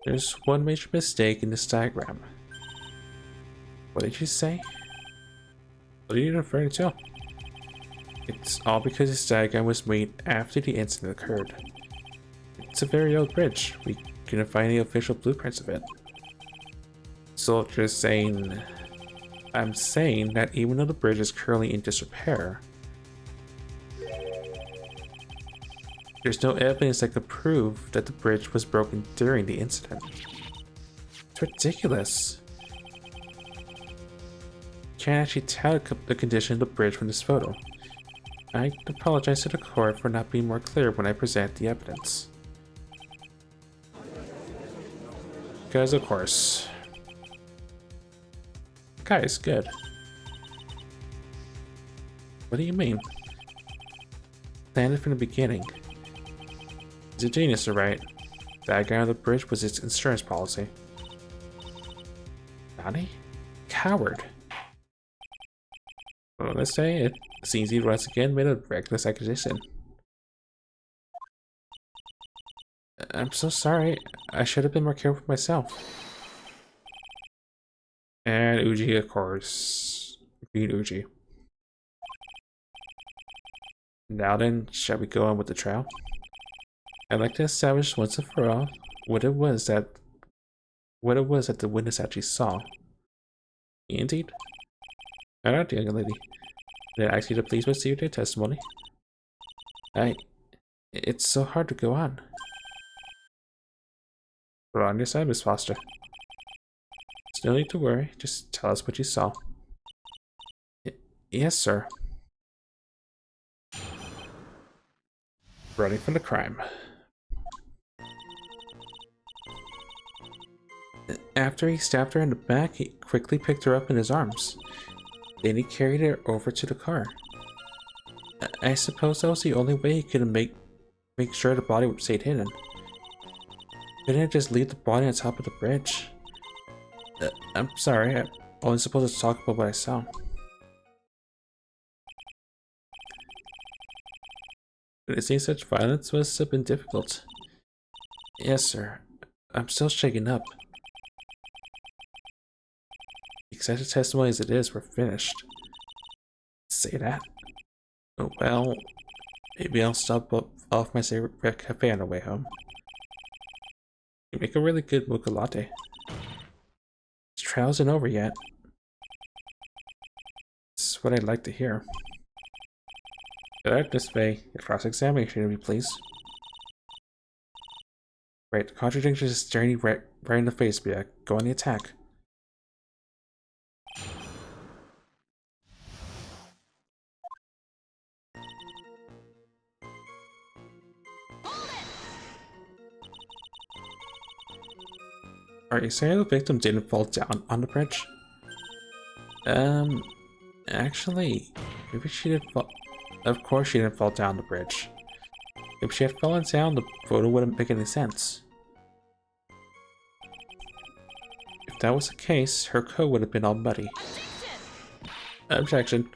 There's one major mistake in this diagram. What did you say? What are you referring to? It's all because this diagram was made after the incident occurred. It's a very old bridge. We couldn't find any official blueprints of it. So you're saying... I'm saying that even though the bridge is currently in disrepair, there's no evidence that could prove that the bridge was broken during the incident. It's ridiculous. Can't actually tell the condition of the bridge from this photo. I apologize to the court for not being more clear when I present the evidence. Because of course. Guys, good. What do you mean? Planned it from the beginning. He's a genius, alright. That guy on the bridge was its insurance policy. Johnny? Coward. Well, let's say it seems he once again made a reckless accusation. I'm so sorry. I should have been more careful myself. And Uji, of course. Green Uji. Now then, shall we go on with the trial? I'd like to establish once and for all what it was that the witness actually saw. Indeed. Alright, young lady. Did I ask you to please receive your testimony? It's so hard to go on. We're on your side, Miss Foster. There's no need to worry. Just tell us what you saw. Yes, sir. Running from the crime. After he stabbed her in the back, he quickly picked her up in his arms. Then he carried her over to the car. I suppose that was the only way he could make sure the body stayed hidden. Couldn't he just leave the body on top of the bridge? I'm sorry, I'm only supposed to talk about what I saw. Witnessing such violence must have been difficult. Yes, sir. I'm still shaken up. Excessive testimony as it is, we're finished. Say that? Oh, well, maybe I'll stop off my favorite cafe on the way home. You make a really good mocha latte. This trial isn't over yet. This is what I'd like to hear. Alright, this way. Your cross-examination of me, please. Right, the contradiction is staring you right in the face, Bia. Go on the attack. Are you saying the victim didn't fall down on the bridge? Actually, maybe she did fall. Of course she didn't fall down the bridge. If she had fallen down, the photo wouldn't make any sense. If If that was the case, her coat would have been all muddy. Objection.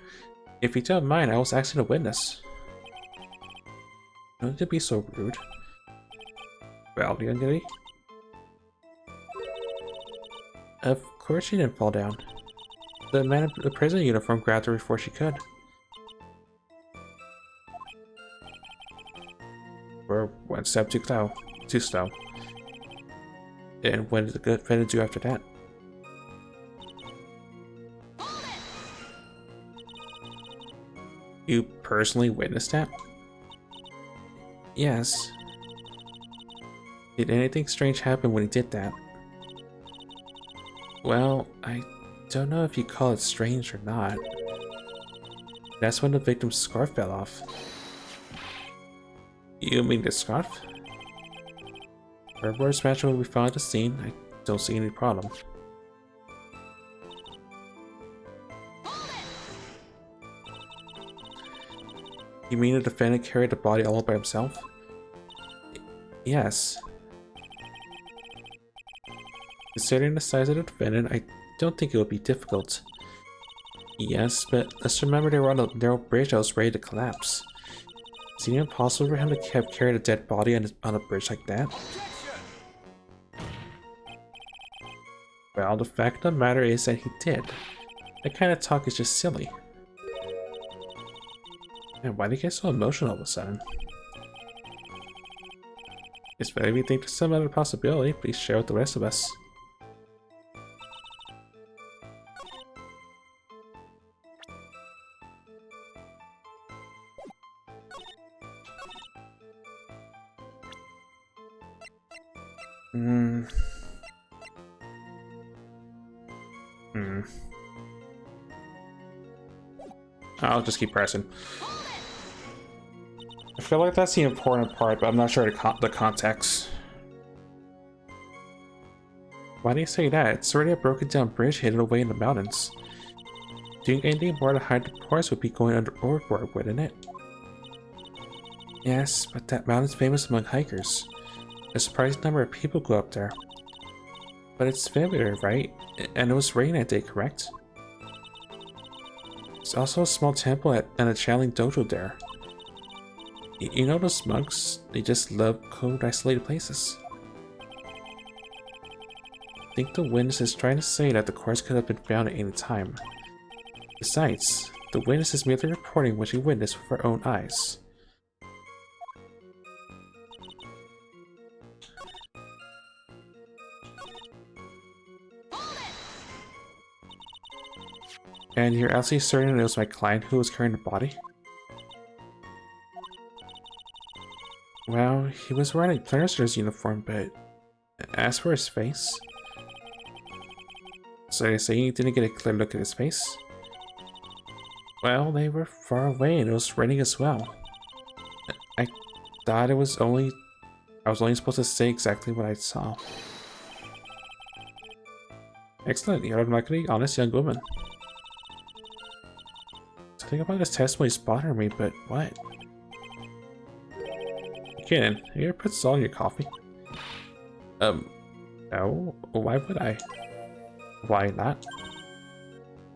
If you don't mind, I was acting a witness. Don't need to be so rude. Well, young lady. Of course she didn't fall down. The man in the prison uniform grabbed her before she could. We're one step too slow. And what did the good defendant do after that? You personally witnessed that? Yes. Did anything strange happen when he did that? Well, I don't know if you call it strange or not. That's when the victim's scarf fell off. You mean the scarf? Her words match what we found at the scene. I don't see any problem. You mean the defendant carried the body all by himself? Yes. Considering the size of the defendant, I don't think it would be difficult. Yes, but let's remember they were on a narrow bridge that was ready to collapse. Is it impossible for him to have carried a dead body on a bridge like that? Well, the fact of the matter is that he did. That kind of talk is just silly. Man, why do you get so emotional all of a sudden? If you think there's some other possibility, please share with the rest of us. I'll just keep pressing. I feel like that's the important part, but I'm not sure the context. Why do you say that? It's already a broken down bridge hidden away in the mountains. Doing anything more to hide the parts would be going overboard, wouldn't it? Yes, but that mountain's famous among hikers. A surprising number of people go up there. But it's February, right? And it was raining that day, correct? There's also a small temple and a channeling dojo there. You know those monks? They just love cold, isolated places. I think the witness is trying to say that the corpse could have been found at any time. Besides, the witness is merely reporting what she witnessed with her own eyes. And you're absolutely certain it was my client who was carrying the body? Well, he was wearing a clearancer's uniform, but as for his face... So you're saying you didn't get a clear look at his face? Well, they were far away and it was raining as well. I thought I was only supposed to say exactly what I saw. Excellent, you're an automatically honest young woman. Something about this testimony is bothering me, but what? Kidding, you ever put salt in your coffee? No. Why would I? Why not?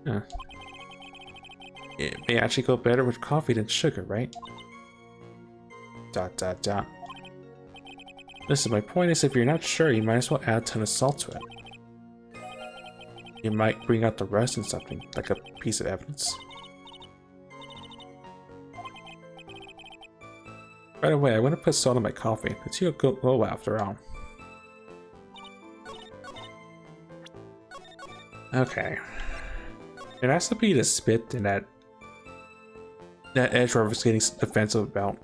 Huh. It may actually go better with coffee than sugar, right? ... Listen, my point is if you're not sure, you might as well add a ton of salt to it. You might bring out the rust in something, like a piece of evidence. By the way, I want to put salt in my coffee. It's your good goal after all. Okay. It has to be the spit and that edge where I was getting defensive about.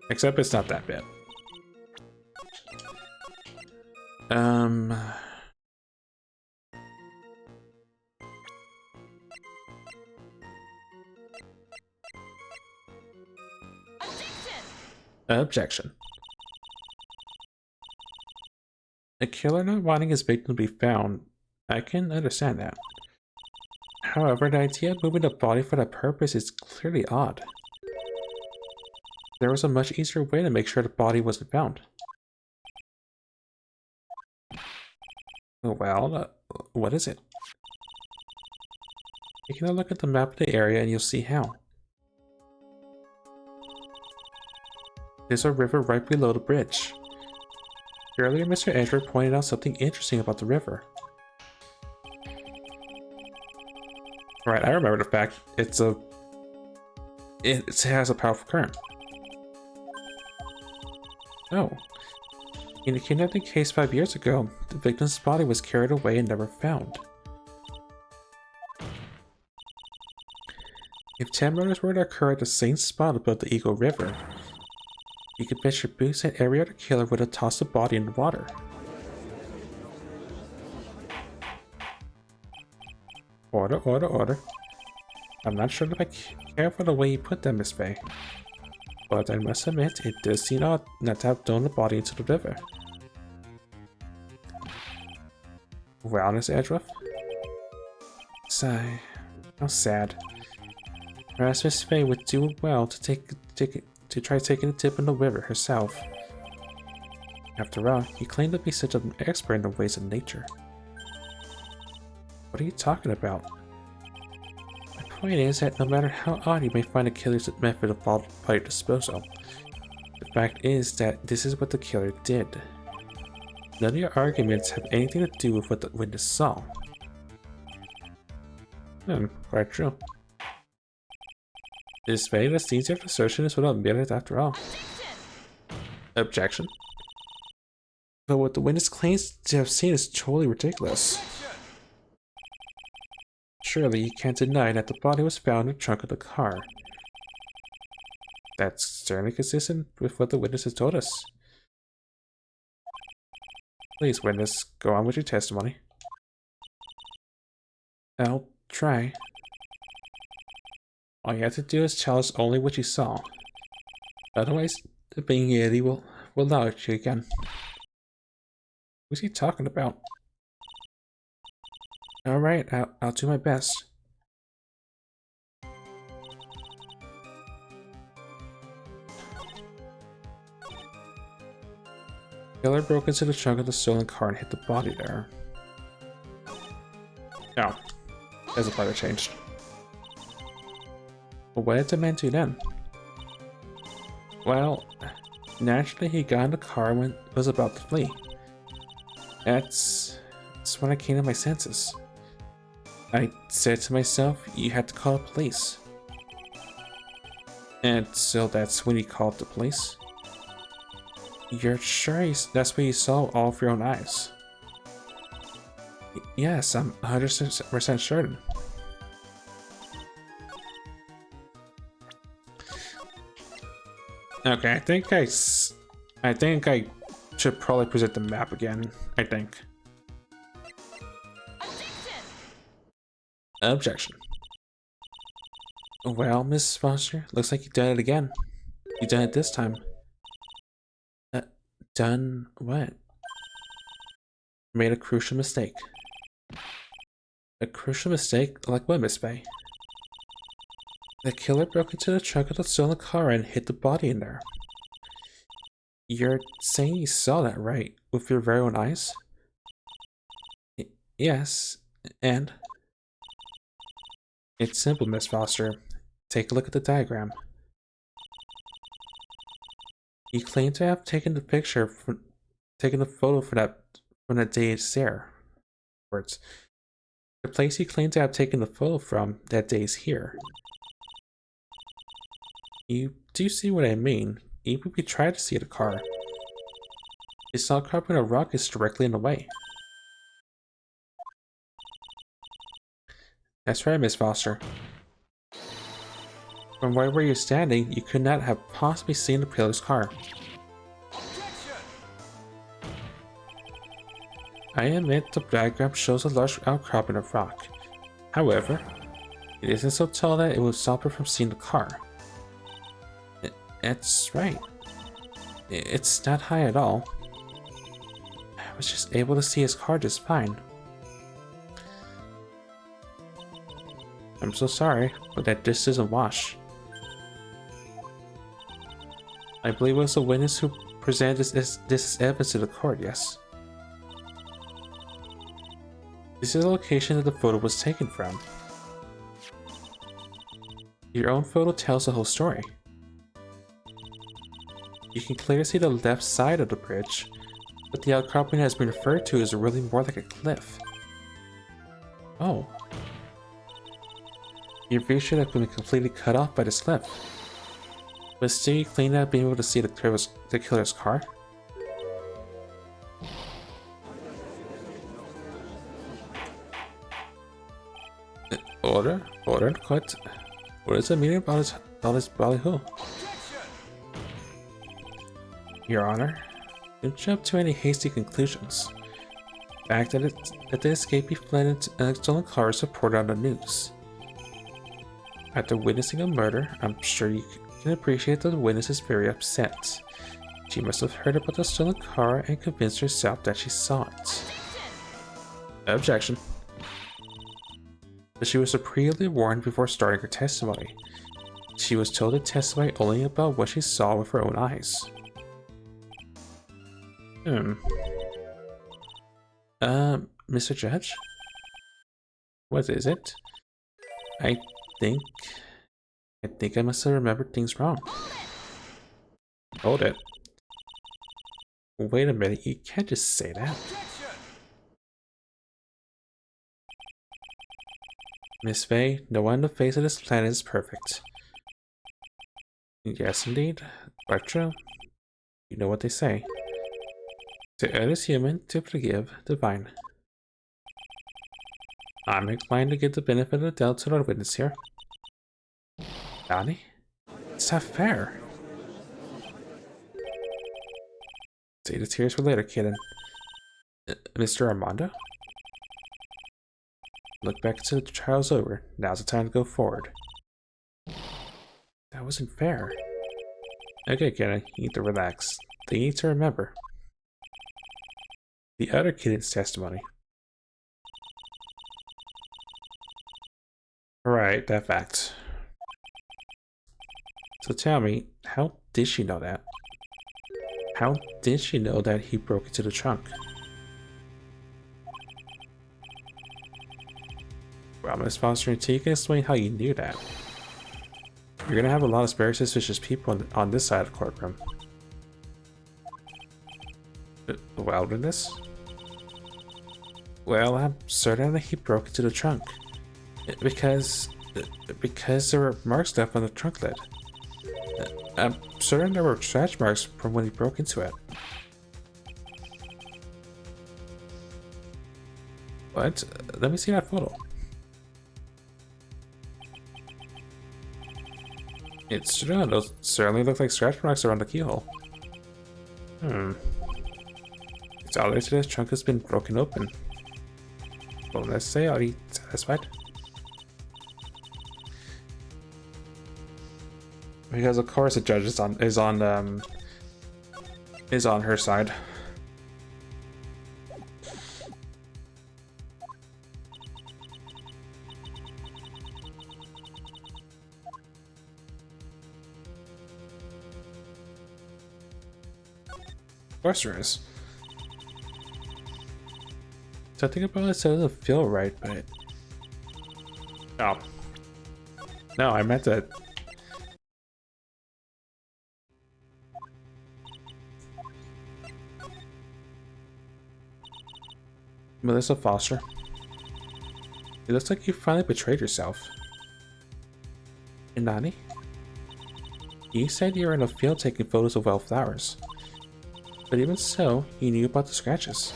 Except it's not that bad. Objection. A killer not wanting his victim to be found, I can understand that. However, the idea of moving the body for that purpose is clearly odd. There was a much easier way to make sure the body wasn't found. Well, what is it? Taking a look at the map of the area and you'll see how. There's a river right below the bridge. Earlier, Mr. Edward pointed out something interesting about the river. Right, I remember the fact it has a powerful current. Oh. In a kidnapping case 5 years ago, the victim's body was carried away and never found. If 10 murders were to occur at the same spot above the Eagle River, you could bet your boots that every other killer would have tossed the body in the water. Order, order, order. I'm not sure if I care for the way you put that, Miss Faye. But I must admit, it does seem odd not to have thrown the body into the river. Well, Miss Edgeworth? Sigh. How sad. Perhaps Miss Faye would do well to try taking a dip in the river herself. After all, you claim to be such an expert in the ways of nature. What are you talking about? My point is that no matter how odd you may find a killer's method of body disposal, the fact is that this is what the killer did. None of your arguments have anything to do with what the witness saw. Quite true. This way, the easier of assertion is without merit after all. Objection. But what the witness claims to have seen is totally ridiculous. Surely you can't deny that the body was found in the trunk of the car. That's certainly consistent with what the witness has told us. Please, witness, go on with your testimony. I'll try. All you have to do is tell us only what you saw. Otherwise, the being yeti will allow it you again. Who's he talking about? Alright, I'll do my best. Killer broke into the trunk of the stolen car and hit the body there. Oh, there's a part that changed. But what did the man do then? Well, naturally he got in the car when it was about to flee. That's when I came to my senses. I said to myself, you had to call the police. And so that's when he called the police? You're sure that's what you saw all with your own eyes? Yes, I'm 100% certain. Okay, I think I should probably present the map again. I think. Objection. Well, Miss Foster, looks like you done it again. You done it this time. Done what? Made a crucial mistake. A crucial mistake? Like what, Miss Faye? The killer broke into the trunk of the stolen car and hit the body in there. You're saying you saw that, right? With your very own eyes? Yes, and? It's simple, Miss Foster. Take a look at the diagram. He claimed to have taken the photo from that day there. Words. The place he claimed to have taken the photo from that day is here. You do see what I mean. Even if we tried to see the car, the saw carpet of rock is directly in the way. That's right, Miss Foster. From right where you're standing, you could not have possibly seen the killer's car. I admit the diagram shows a large outcropping of rock. However, it isn't so tall that it would stop her from seeing the car. That's right. It's not high at all. I was just able to see his car just fine. I'm so sorry, but that this is a wash. I believe it was the witness who presented this as evidence to the court, yes. This is the location that the photo was taken from. Your own photo tells the whole story. You can clearly see the left side of the bridge, but the outcropping that has been referred to is really more like a cliff. Oh. Your view should have been completely cut off by this cliff. But still you claim not being able to see the killer's car? Order? Order? What is the meaning about this ballyhoo? Your Honor, don't jump to any hasty conclusions. The fact that the escapee fled in a stolen car is reported on the news. After witnessing a murder, I'm sure you can appreciate that the witness is very upset. She must have heard about the stolen car and convinced herself that she saw it. Objection. But she was repeatedly warned before starting her testimony. She was told to testify only about what she saw with her own eyes. Mr. Judge? What is it? I think I must have remembered things wrong. Hold it. Wait a minute, you can't just say that. Miss Faye, no one on the face of this planet is perfect. Yes, indeed. Quite true. You know what they say. To err is human, to forgive, divine. I'm inclined to give the benefit of the doubt to our witness here. Donnie? It's not fair. Save the tears for later, kidden. Mr. Armando? Look back until the trial's over. Now's the time to go forward. That wasn't fair. Okay, kidden, you need to relax. They need to remember. The other kidden's testimony. Right, that fact. So tell me, how did she know that? How did she know that he broke into the trunk? Well, Miss Foster and T, you can explain how you knew that. You're gonna have a lot of very suspicious people on this side of the courtroom. The wilderness? Well, I'm certain that he broke into the trunk. Because there were marks left on the trunk lid. I'm certain there were scratch marks from when he broke into it. What? Let me see that photo. It's true, those certainly look like scratch marks around the keyhole. It's obvious that his trunk has been broken open. Well, let's say, are you satisfied? Because of course the judge is on her side. Of course there is. Something about it doesn't feel right, but no, I meant that. Melissa Foster. It looks like you finally betrayed yourself. Inani? You said you were in a field taking photos of wildflowers. But even so, you knew about the scratches.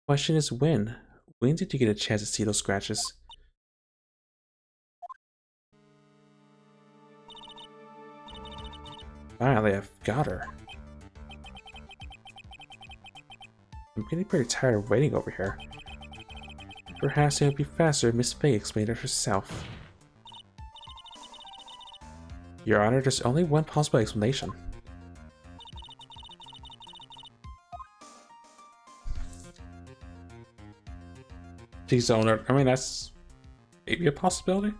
Question is when? When did you get a chance to see those scratches? Finally, I've got her. I'm getting pretty tired of waiting over here. Perhaps it would be faster if Miss Faye explained it herself. Your Honor, there's only one possible explanation. She's the owner. I mean, that's maybe a possibility.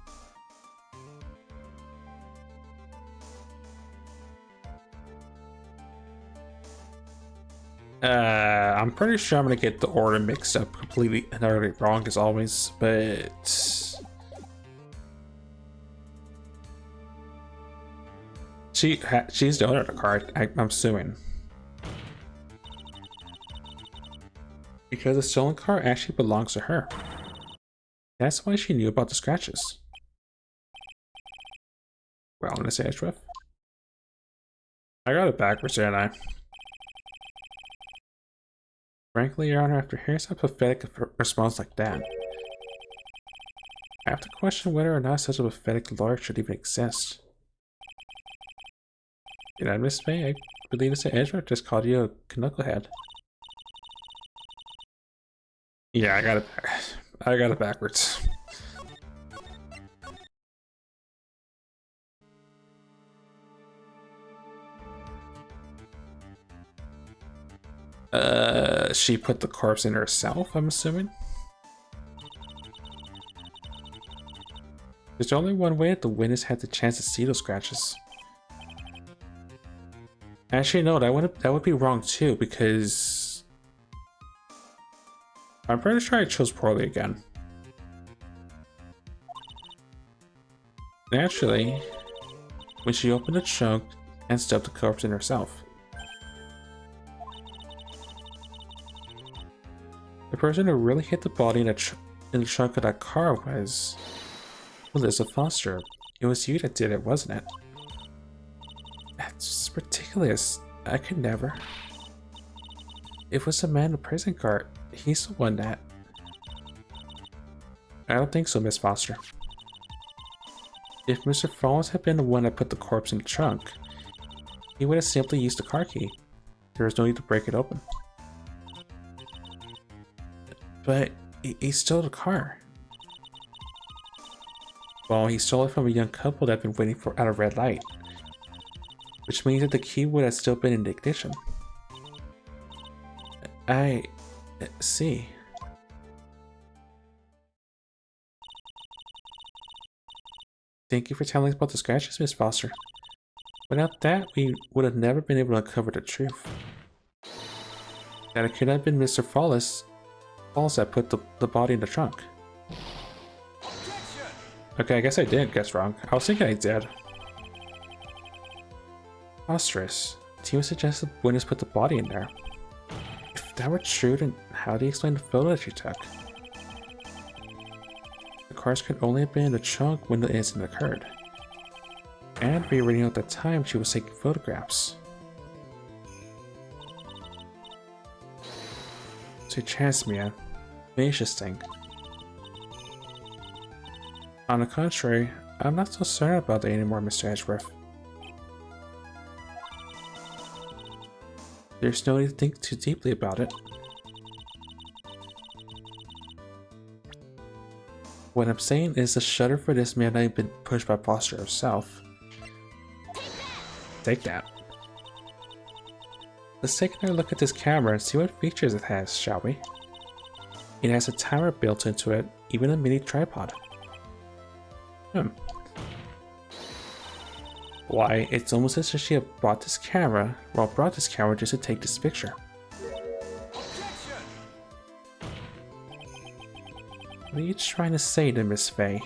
I'm pretty sure I'm gonna get the order mixed up completely and utterly wrong as always, but she's the owner of the car. I'm assuming because the stolen car actually belongs to her. That's why she knew about the scratches. Well, I'm gonna say Edgeworth. I got it backwards, didn't I? Frankly, Your Honor, after hearing some pathetic response like that, I have to question whether or not such a pathetic lawyer should even exist. Did I miss me? I believe Mr. Edgeworth just called you a knucklehead. Yeah, I got it backwards. She put the corpse in herself, I'm assuming? There's only one way that the witness had the chance to see those scratches. Actually, no, that would be wrong too, because I'm pretty sure I chose poorly again. Naturally, when she opened the trunk and stuffed the corpse in herself. The person who really hit the body in the trunk of that car was Melissa Foster. It was you that did it, wasn't it? That's ridiculous. I could never. It was the man in the prison car. He's the one that... I don't think so, Miss Foster. If Mr. Falls had been the one that put the corpse in the trunk, he would have simply used the car key. There was no need to break it open. But he stole the car. Well, he stole it from a young couple that had been waiting for at a red light. Which means that the key would have still been in the ignition. I see. Thank you for telling us about the scratches, Miss Foster. Without that, we would have never been able to uncover the truth. That it could have been Mr. Falls that put the body in the trunk. Okay, I guess I didn't guess wrong. I was thinking I did. Ostrus. Timo suggested the witness put the body in there. If that were true, then how do you explain the photo that you took? The cars could only have been in the trunk when the incident occurred. And rereading at the time, she was taking photographs. So chance, Mia. Malicious thing. On the contrary, I'm not so certain about that anymore, Mr. Edgeworth. There's no need to think too deeply about it. What I'm saying is the shutter for this may not have been pushed by Foster herself. Take that. Let's take another look at this camera and see what features it has, shall we? It has a timer built into it, even a mini tripod. Why, it's almost as if she had brought this camera just to take this picture. What are you trying to say to Miss Faye?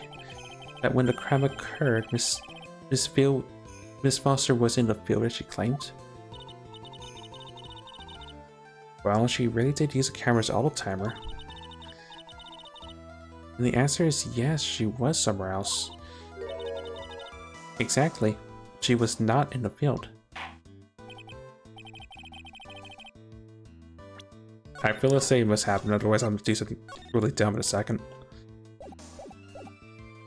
That when the crime occurred, Miss Foster was in the field as she claimed? Well, she really did use the camera's auto timer. And the answer is yes, she was somewhere else. Exactly. She was not in the field. I feel the same must happen, otherwise I'm gonna do something really dumb in a second.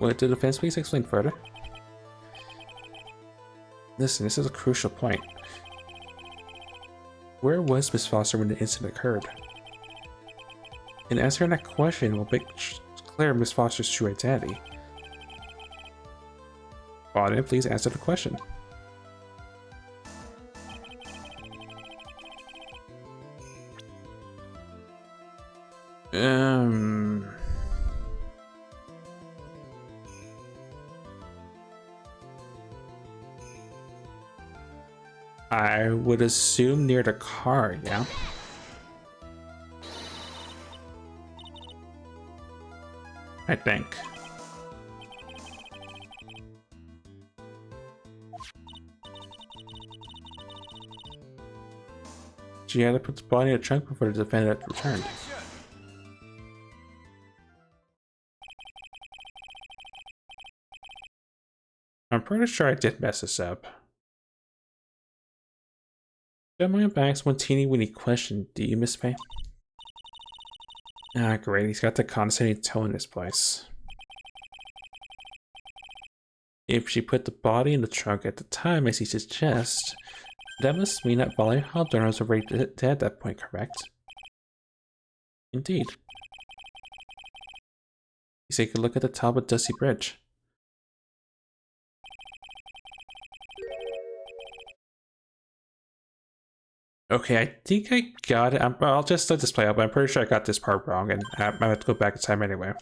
Will the defense please explain further? Listen, this is a crucial point. Where was Miss Foster when the incident occurred? In answering that question will make clear Miss Foster's true identity. Auden, please answer the question. I would assume near the car, yeah? I think. She had to put the body in a trunk before the defendant returned. I'm pretty sure I did mess this up. Don't mind if I ask one teeny weeny question, do you, Miss Faye? Ah, great, he's got the condescending tone in his place. If she put the body in the trunk at the time, as he suggests, that must mean that Valerie Haldern was already dead at that point, correct? Indeed. You take a look at the top of Dusty Bridge. Okay, I think I got it. I'll just let this play out, but I'm pretty sure I got this part wrong, and I might have to go back in time anyway.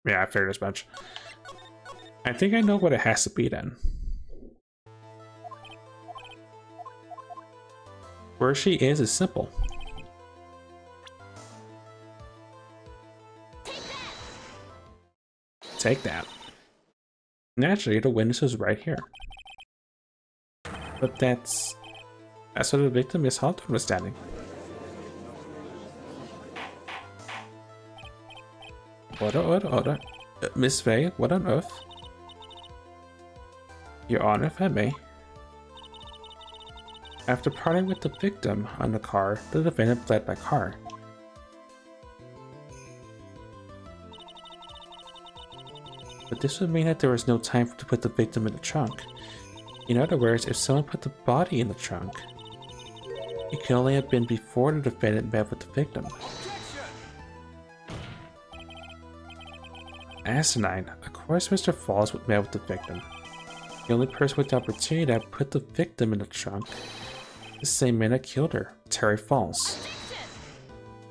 Yeah, I figured as much. I think I know what it has to be then. Where she is simple. Take that. Naturally, the witness is right here. But that's where the victim, Miss Hawthorne, was standing. Order. Miss Faye, what on earth? Your Honor, if I may. After parting with the victim on the car, the defendant fled by car. But this would mean that there was no time to put the victim in the trunk. In other words, if someone put the body in the trunk, it could only have been before the defendant met with the victim. Asinine. Of course Mr. Falls met with the victim. The only person with the opportunity to put the victim in the trunk is the same man that killed her, Terry Falls.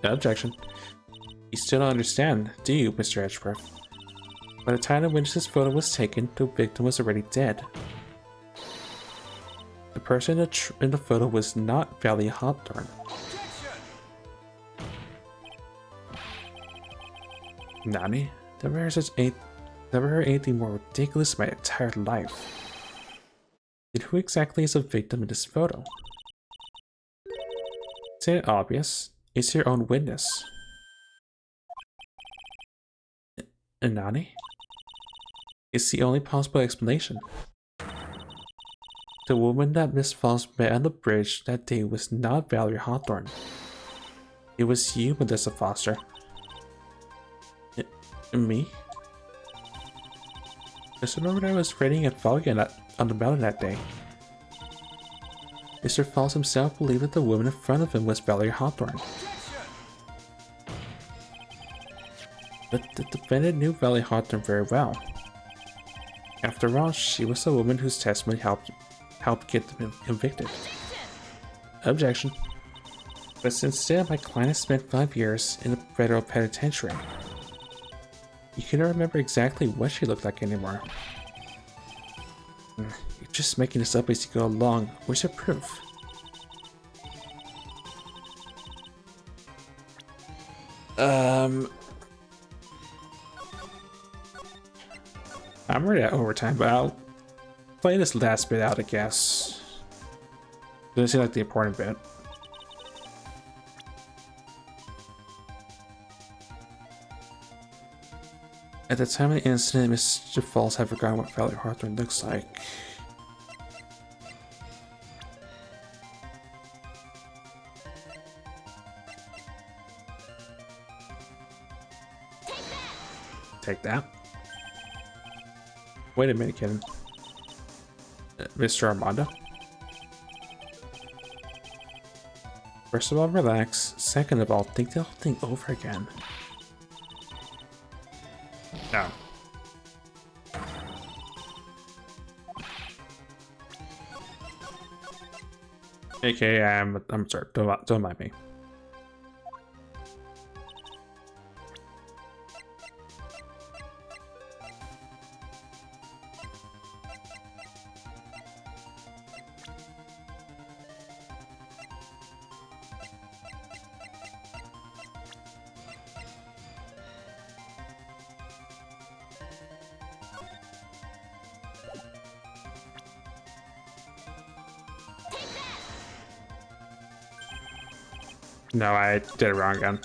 No objection. You still don't understand, do you, Mr. Edgeworth? By the time the witness's photo was taken, the victim was already dead. The person in the photo was not Valerie Hawthorne. Nani? Never heard anything more ridiculous in my entire life. Then who exactly is the victim in this photo? To it obvious, it's your own witness. Nani? It's the only possible explanation. The woman that Miss Falls met on the bridge that day was not Valerie Hawthorne. It was you, Melissa Foster. Me? Just remember that I was raiding at Falcon on the mountain that day. Mr. Falls himself believed that the woman in front of him was Valerie Hawthorne. But the defendant knew Valerie Hawthorne very well. After all, she was the woman whose testimony helped get them convicted. Objection. But since then, my client has spent 5 years in a federal penitentiary. You cannot remember exactly what she looked like anymore. You're just making this up as you go along. Where's your proof? I'm already at overtime, but I'll play this last bit out, I guess. Doesn't seem like the important bit. At the time of the incident, Mr. Falls had forgotten what Valerie Hawthorne looks like. Take that. Wait a minute, kid. Mr. Armando? First of all, relax. Second of all, think the whole thing over again. No. Okay, I'm sorry. Don't mind me. No, I did it wrong again.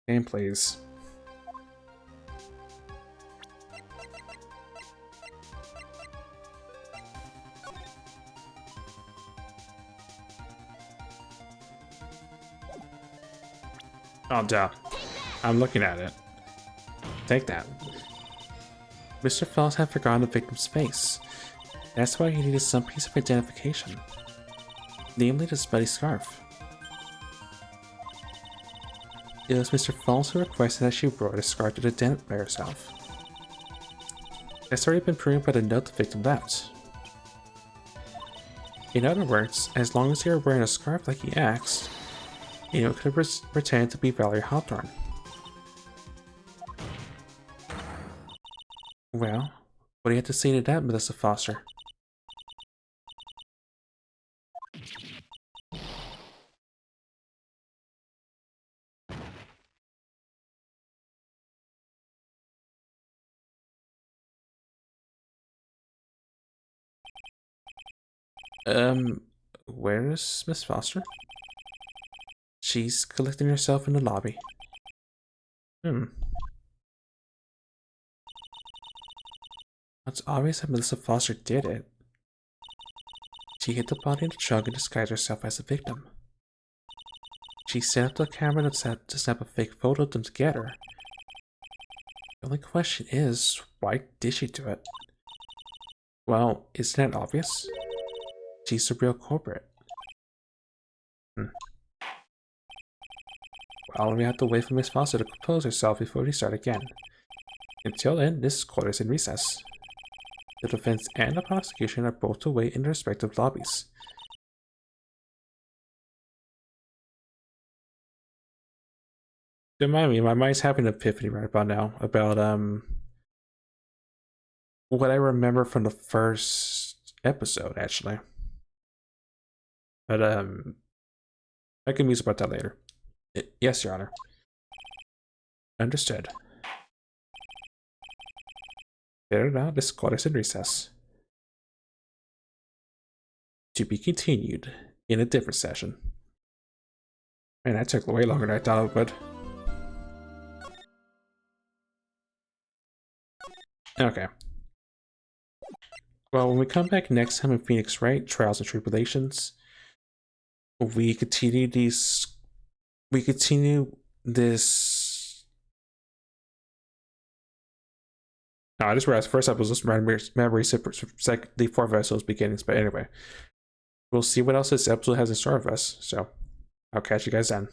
Game, please. Oh, duh. I'm looking at it. Take that. Mr. Fells had forgotten the victim's face. That's why he needed some piece of identification. Namely, this bloody scarf. It was Mr. Fells who requested that she wore the scarf to identify herself. That's already been proven by the note the victim left. In other words, as long as you are wearing a scarf like he asked, you know, could pretend to be Valerie Hawthorne. Well, what do you have to say to that, Melissa Foster? Where is Miss Foster? She's collecting herself in the lobby. It's obvious that Melissa Foster did it. She hid the body in the trunk and disguised herself as the victim. She set up the camera to snap a fake photo of them together. The only question is, why did she do it? Well, isn't that obvious? She's the real culprit. Well, we have to wait for Miss Foster to compose herself before we start again. Until then, this court is in recess. The defense and the prosecution are both to wait in their respective lobbies. Don't mind me, my mind's having an epiphany right about now about what I remember from the first episode, actually. But I can muse about that later. Yes, Your Honor. Understood. There now, this court is in recess. To be continued in a different session. Man, that took way longer than I thought it would. Okay. Well, when we come back next time in Phoenix Wright, Trials and Tribulations, we continue this. No, I just realized first episode was memory the 4 vessels beginnings, but anyway. We'll see what else this episode has in store of us, so I'll catch you guys then.